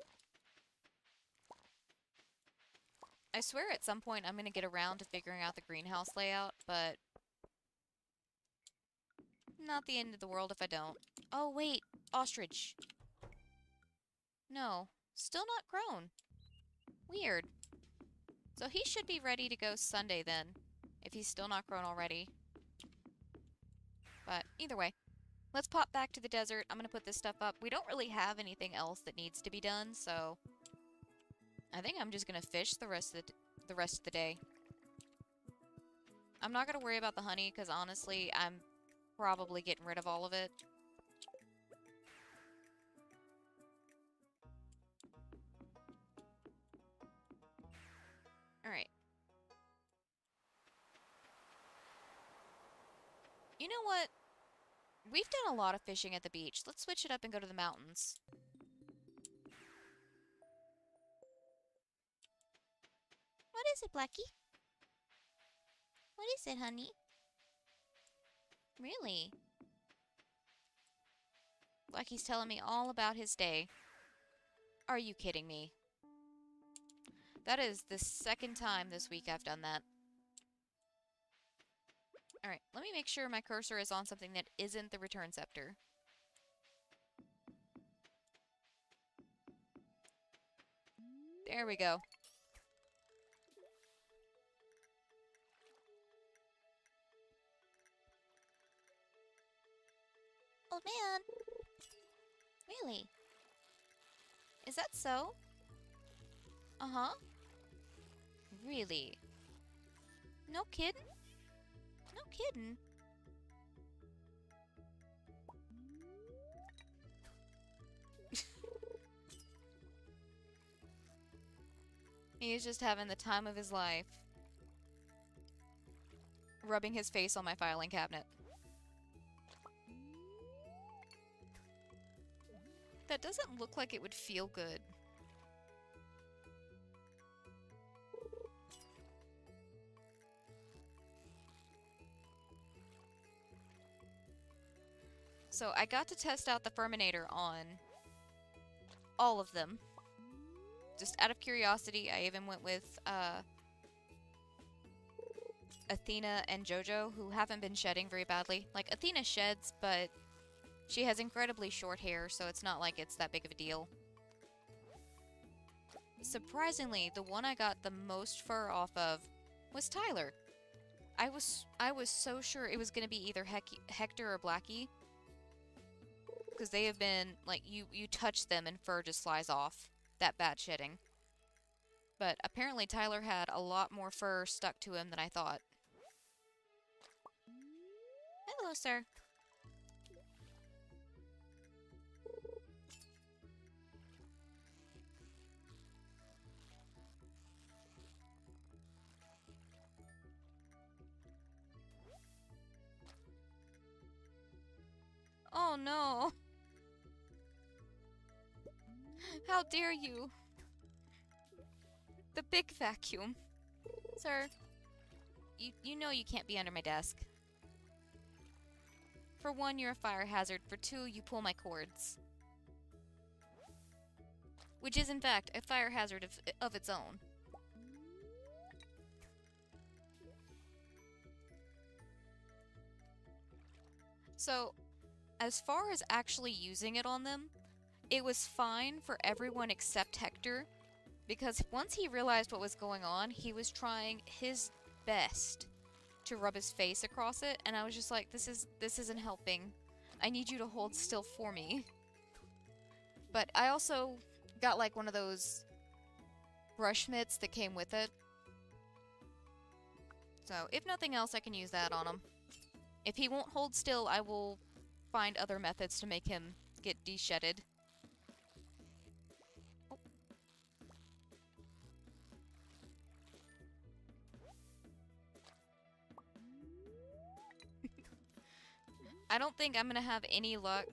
I swear at some point I'm going to get around to figuring out the greenhouse layout, but... not the end of the world if I don't. Oh, wait! Ostrich! No. Still not grown. Weird. So he should be ready to go Sunday then, if he's still not grown already. But either way, let's pop back to the desert. I'm going to put this stuff up. We don't really have anything else that needs to be done, so I think I'm just going to fish the rest of the day. I'm not going to worry about the honey because honestly, I'm probably getting rid of all of it. Alright. You know what? We've done a lot of fishing at the beach. Let's switch it up and go to the mountains. What is it, Blackie? What is it, honey? Really? Blackie's telling me all about his day. Are you kidding me? That is the second time this week I've done that. Alright, let me make sure my cursor is on something that isn't the return scepter. There we go. Old man! Really? Is that so? Uh-huh. Really? No kidding? No kidding. He's just having the time of his life. Rubbing his face on my filing cabinet. That doesn't look like it would feel good. So I got to test out the Furminator on all of them. Just out of curiosity, I even went with Athena and Jojo, who haven't been shedding very badly. Like, Athena sheds, but she has incredibly short hair, so it's not like it's that big of a deal. Surprisingly, the one I got the most fur off of was Tyler. I was so sure it was going to be either Hector or Blackie. Because they have been, like, you touch them and fur just flies off. That bad shedding. But apparently Tyler had a lot more fur stuck to him than I thought. Hello, sir. Oh no! How dare you! The big vacuum. Sir, you know you can't be under my desk. For one, you're a fire hazard. For two, you pull my cords. Which is, in fact, a fire hazard of its own. So, as far as actually using it on them, it was fine for everyone except Hector, because once he realized what was going on, he was trying his best to rub his face across it, and I was just like, this isn't helping. I need you to hold still for me. But I also got like one of those brush mitts that came with it. So, if nothing else, I can use that on him. If he won't hold still, I will find other methods to make him get de-shedded. Oh. I don't think I'm gonna have any luck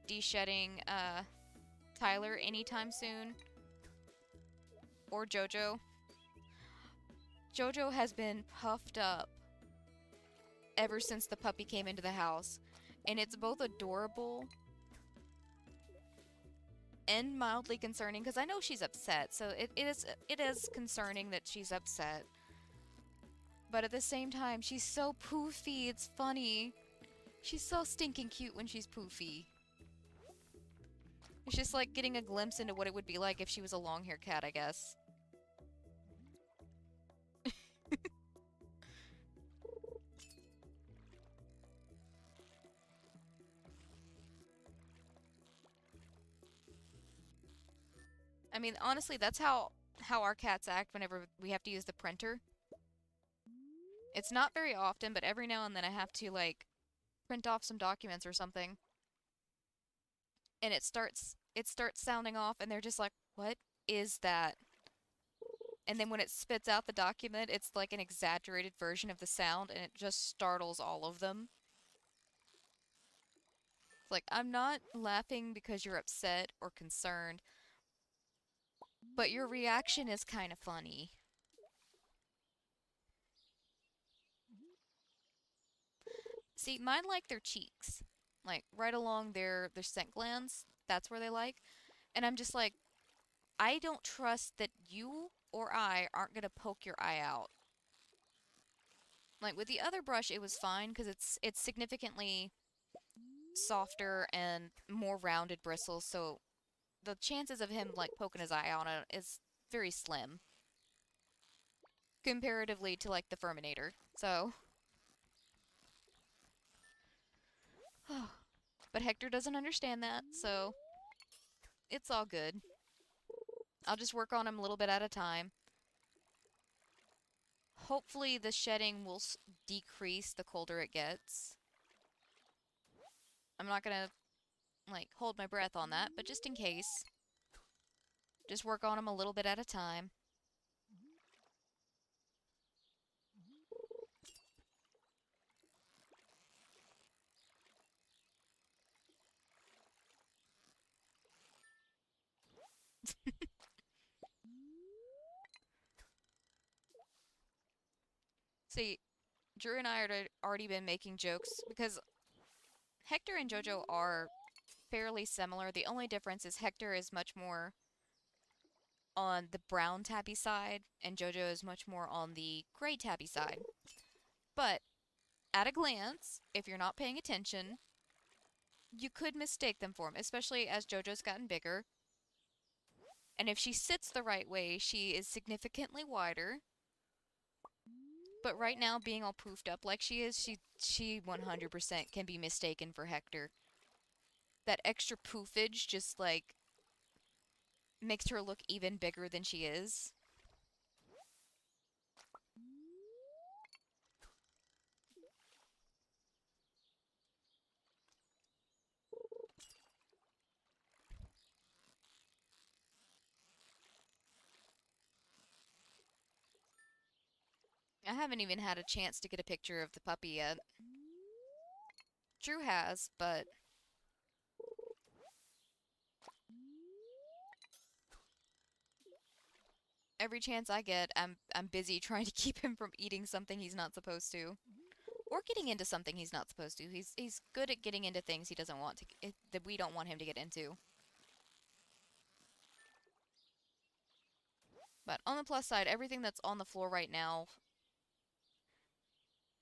de-shedding Tyler anytime soon. Or Jojo. Jojo has been puffed up ever since the puppy came into the house. And it's both adorable and mildly concerning, because I know she's upset, so it is concerning that she's upset. But at the same time, she's so poofy, it's funny. She's so stinking cute when she's poofy. It's just like getting a glimpse into what it would be like if she was a long-haired cat, I guess. I mean, honestly, that's how our cats act whenever we have to use the printer. It's not very often, but every now and then I have to, like, print off some documents or something. And it starts sounding off, and they're just like, what is that? And then when it spits out the document, it's like an exaggerated version of the sound, and it just startles all of them. It's like, I'm not laughing because you're upset or concerned, but your reaction is kind of funny. See, mine like their cheeks. Like, right along their scent glands. That's where they like. And I'm just like, I don't trust that you or I aren't gonna poke your eye out. Like with the other brush, it was fine because it's significantly softer and more rounded bristles, so the chances of him like poking his eye on it is very slim comparatively to like the Furminator. So, but Hector doesn't understand that, so it's all good. I'll just work on him a little bit at a time. Hopefully the shedding will decrease the colder it gets. I'm not gonna like hold my breath on that, but just in case, just work on him a little bit at a time. See, Drew and I had already been making jokes because Hector and Jojo are fairly similar. The only difference is Hector is much more on the brown tabby side, and Jojo is much more on the gray tabby side. But at a glance, if you're not paying attention, you could mistake them for him, especially as Jojo's gotten bigger. And if she sits the right way, she is significantly wider. But right now, being all poofed up like she is, she 100% can be mistaken for Hector. That extra poofage just like makes her look even bigger than she is. I haven't even had a chance to get a picture of the puppy yet. Drew has, but every chance I get, I'm busy trying to keep him from eating something he's not supposed to, or getting into something he's not supposed to. He's good at getting into things he doesn't want to, that we don't want him to get into. But on the plus side, everything that's on the floor right now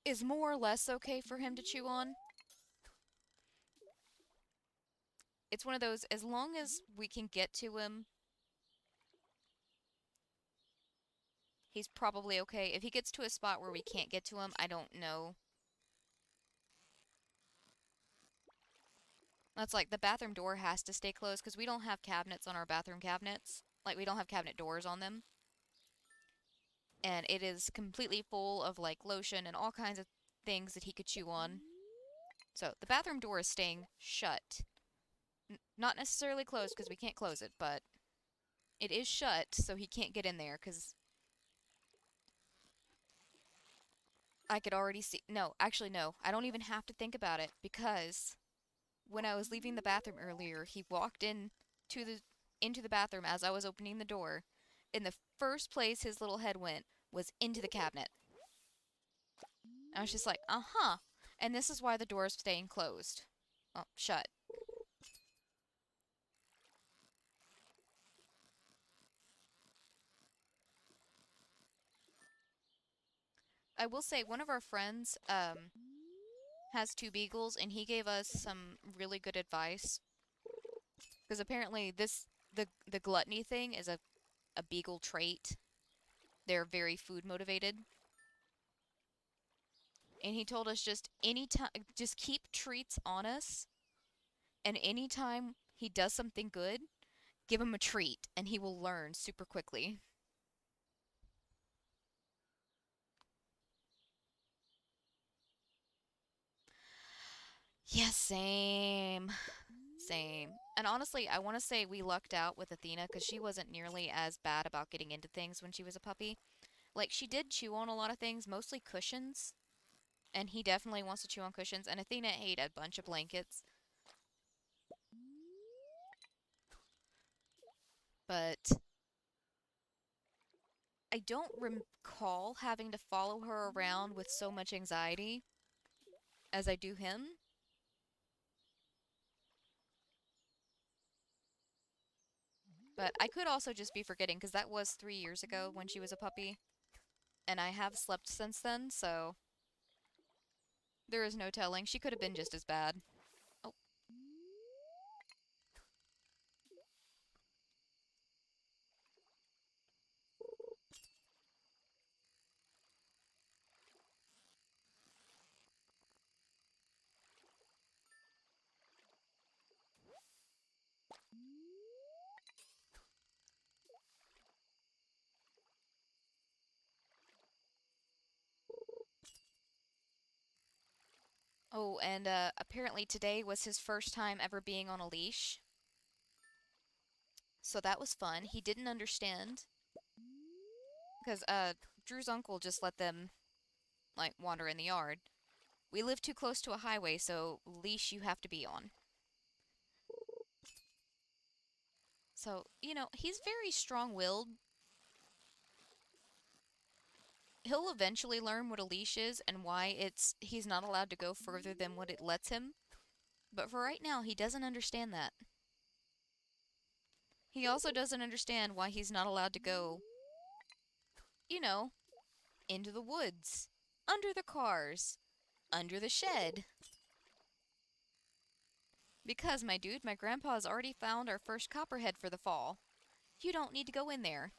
is more or less okay for him to chew on. It's one of those, as long as we can get to him, he's probably okay. If he gets to a spot where we can't get to him, I don't know. That's like the bathroom door has to stay closed because we don't have cabinets on our bathroom cabinets. Like, we don't have cabinet doors on them. And it is completely full of like lotion and all kinds of things that he could chew on. So the bathroom door is staying shut. Not necessarily closed because we can't close it, but it is shut so he can't get in there because I could already see. No, actually, no. I don't even have to think about it because when I was leaving the bathroom earlier, he walked into the bathroom as I was opening the door. And the first place his little head went was into the cabinet. I was just like, uh-huh. And this is why the door is staying closed. Oh, shut. I will say one of our friends has two beagles and he gave us some really good advice because apparently the gluttony thing is a beagle trait. They're very food motivated. And he told us just anytime just keep treats on us and anytime he does something good, give him a treat and he will learn super quickly. Yeah, same. Same. And honestly, I want to say we lucked out with Athena because she wasn't nearly as bad about getting into things when she was a puppy. Like, she did chew on a lot of things, mostly cushions. And he definitely wants to chew on cushions. And Athena ate a bunch of blankets. But I don't recall having to follow her around with so much anxiety as I do him. But I could also just be forgetting because that was 3 years ago when she was a puppy. And I have slept since then, so There is no telling. She could have been just as bad. Oh. Oh, and apparently today was his first time ever being on a leash. So that was fun. He didn't understand because Drew's uncle just let them like wander in the yard. We live too close to a highway, so leash you have to be on. So, he's very strong-willed. He'll eventually learn what a leash is and why he's not allowed to go further than what it lets him. But for right now, he doesn't understand that. He also doesn't understand why he's not allowed to go, you know, into the woods, under the cars, under the shed. Because, my dude, my grandpa's already found our first copperhead for the fall. You don't need to go in there.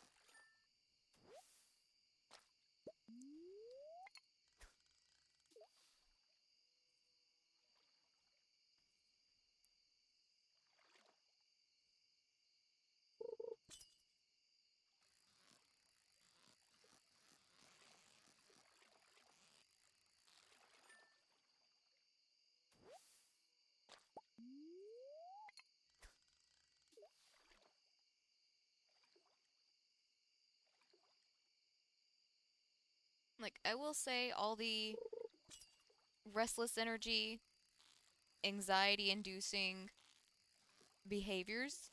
Like, I will say all the restless energy, anxiety inducing behaviors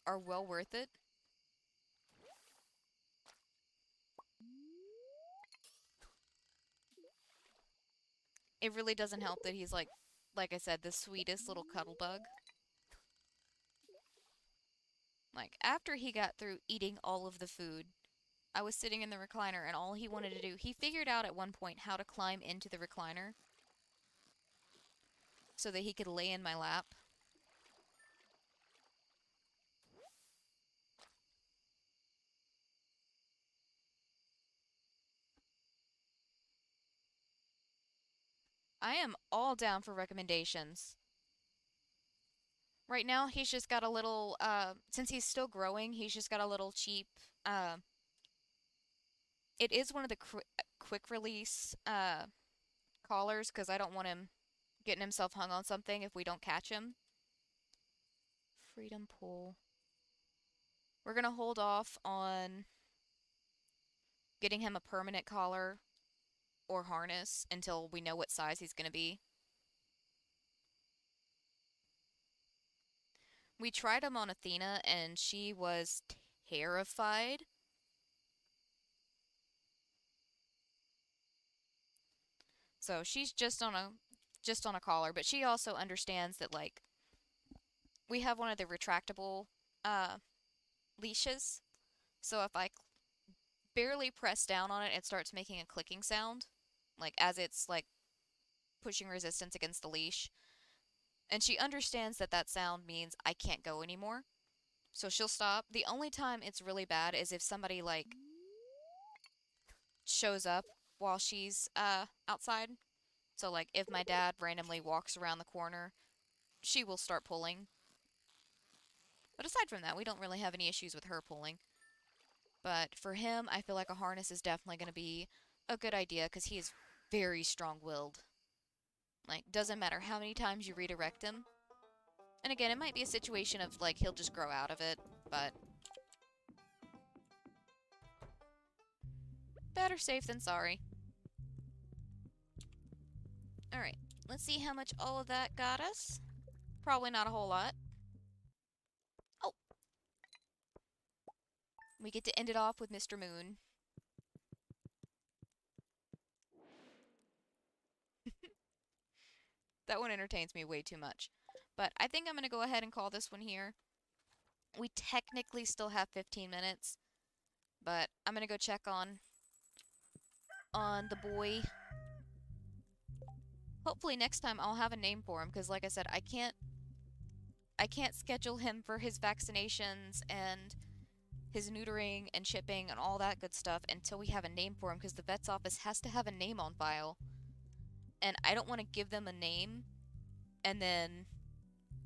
are well worth it. It really doesn't help that he's like I said, the sweetest little cuddle bug. Like, after he got through eating all of the food, I was sitting in the recliner and all he wanted to do, he figured out at one point how to climb into the recliner so that he could lay in my lap. I am all down for recommendations. Right now, he's just got a little, since he's still growing, he's just got a little cheap, uh, it is one of the quick release, collars, because I don't want him getting himself hung on something if we don't catch him. Freedom Pool. We're gonna hold off on getting him a permanent collar or harness until we know what size he's gonna be. We tried him on Athena and she was terrified. So she's just on a collar, but she also understands that like we have one of the retractable uh leashes. So if I barely press down on it, it starts making a clicking sound, like as it's like pushing resistance against the leash. And she understands that that sound means I can't go anymore. So she'll stop. The only time it's really bad is if somebody like shows up while she's outside. So like if my dad randomly walks around the corner, she will start pulling. But aside from that, we don't really have any issues with her pulling. But for him, I feel like a harness is definitely going to be a good idea because he is very strong-willed. Like, doesn't matter how many times you redirect him. And again, it might be a situation of, like, he'll just grow out of it, but better safe than sorry. Alright, let's see how much all of that got us. Probably not a whole lot. Oh! We get to end it off with Mr. Moon. That one entertains me way too much. But I think I'm going to go ahead and call this one here. We technically still have 15 minutes, but I'm going to go check on the boy. hopefully next time I'll have a name for him, because like I said, I can't schedule him for his vaccinations and his neutering and chipping and all that good stuff until we have a name for him, because the vet's office has to have a name on file. And I don't want to give them a name and then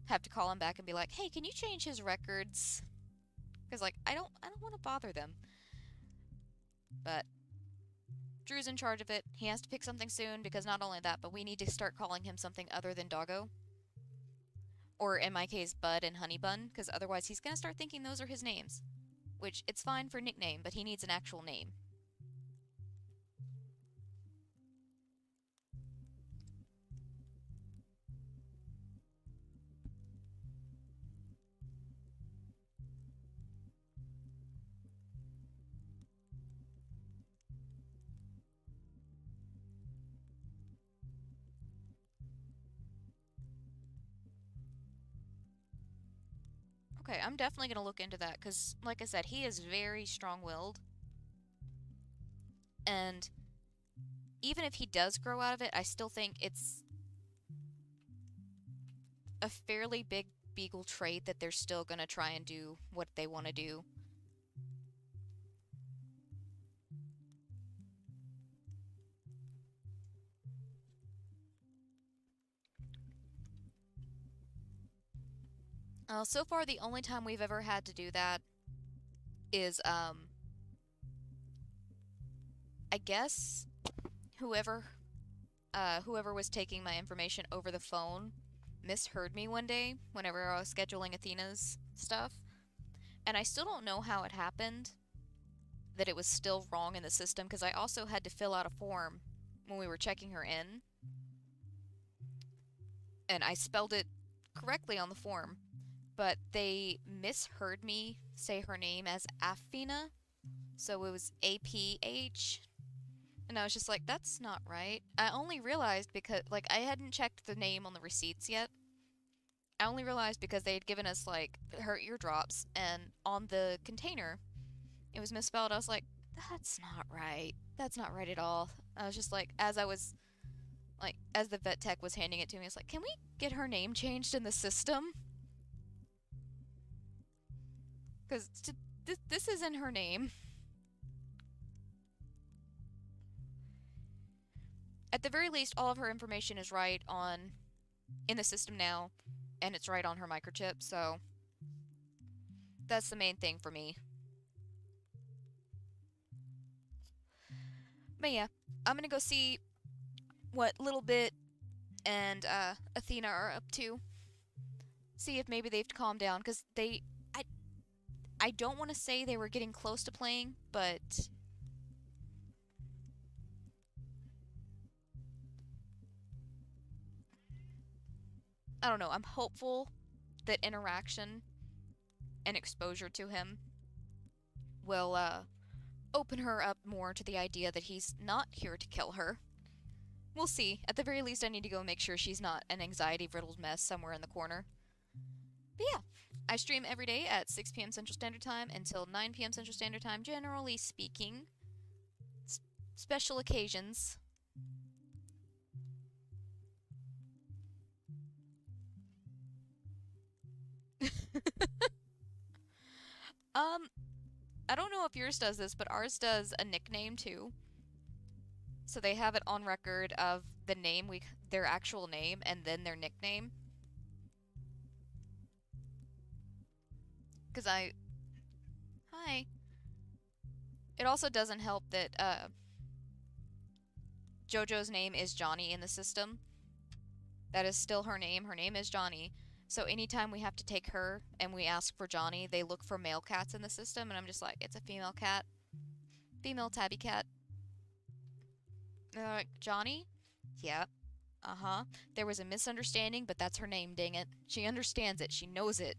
have to call him back and be like, "Hey, can you change his records?" Because like I don't want to bother them. But Drew's in charge of it. He has to pick something soon, because not only that, but we need to start calling him something other than Doggo. Or in my case, Bud and Honey Bun, because otherwise he's gonna start thinking those are his names. Which, it's fine for nickname, but he needs an actual name. Okay, I'm definitely gonna look into that, because, like I said, he is very strong-willed. And even if he does grow out of it, I still think it's a fairly big beagle trait that they're still gonna try and do what they want to do. So far, the only time we've ever had to do that is, I guess whoever, whoever was taking my information over the phone misheard me one day whenever I was scheduling Athena's stuff. And I still don't know how it happened that it was still wrong in the system, because I also had to fill out a form when we were checking her in. And I spelled it correctly on the form, but they misheard me say her name as Afina, so it was APH. And I was just like, that's not right. I only realized because, like, I hadn't checked the name on the receipts yet. I only realized because they had given us, like, her eardrops, and on the container, it was misspelled. I was like, that's not right. That's not right at all. I was just like, as the vet tech was handing it to me, I was like, can we get her name changed in the system? Because this isn't her name. At the very least, all of her information is right in the system now, and it's right on her microchip, so that's the main thing for me. But yeah, I'm gonna go see what Little Bit and Athena are up to. See if maybe they've calmed down, because I don't want to say they were getting close to playing, but I don't know. I'm hopeful that interaction and exposure to him will open her up more to the idea that he's not here to kill her. We'll see. At the very least, I need to go make sure she's not an anxiety-riddled mess somewhere in the corner. But yeah, I stream every day at 6 p.m. Central Standard Time until 9 p.m. Central Standard Time, generally speaking. Special occasions. um, I don't know if yours does this, but ours does a nickname too. So they have it on record of the name, their actual name, and then their nickname. Because hi. It also doesn't help that, JoJo's name is Johnny in the system. That is still her name. Her name is Johnny. So anytime we have to take her and we ask for Johnny, they look for male cats in the system, and I'm just like, it's a female cat. Female tabby cat. They're like, Johnny? Yep. Uh-huh. There was a misunderstanding, but that's her name, dang it. She understands it. She knows it.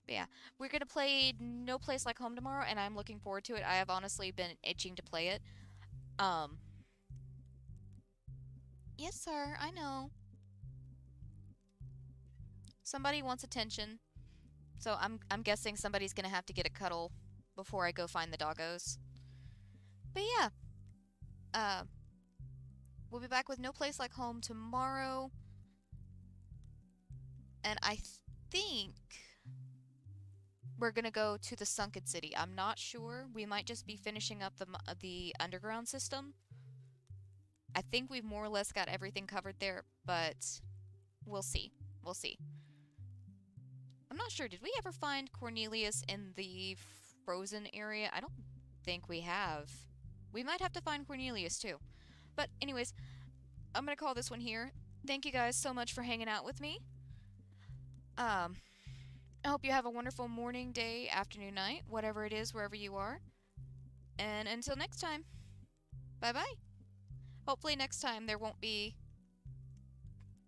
But yeah, we're gonna play No Place Like Home tomorrow, and I'm looking forward to it. I have honestly been itching to play it. Yes, sir, I know. Somebody wants attention. So I'm guessing somebody's gonna have to get a cuddle before I go find the doggos. But yeah, Uh, we'll be back with No Place Like Home tomorrow. And I think we're gonna go to the Sunken City. I'm not sure. We might just be finishing up the underground system. I think we've more or less got everything covered there, but we'll see. We'll see. I'm not sure. Did we ever find Cornelius in the frozen area? I don't think we have. We might have to find Cornelius too. But anyways, I'm gonna call this one here. Thank you guys so much for hanging out with me. I hope you have a wonderful morning, day, afternoon, night, whatever it is, wherever you are. And until next time, bye-bye. Hopefully next time there won't be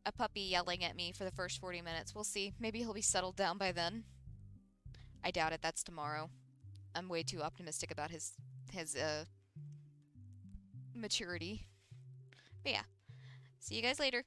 a puppy yelling at me for the first 40 minutes. We'll see. Maybe he'll be settled down by then. I doubt it. That's tomorrow. I'm way too optimistic about his maturity. But yeah. See you guys later.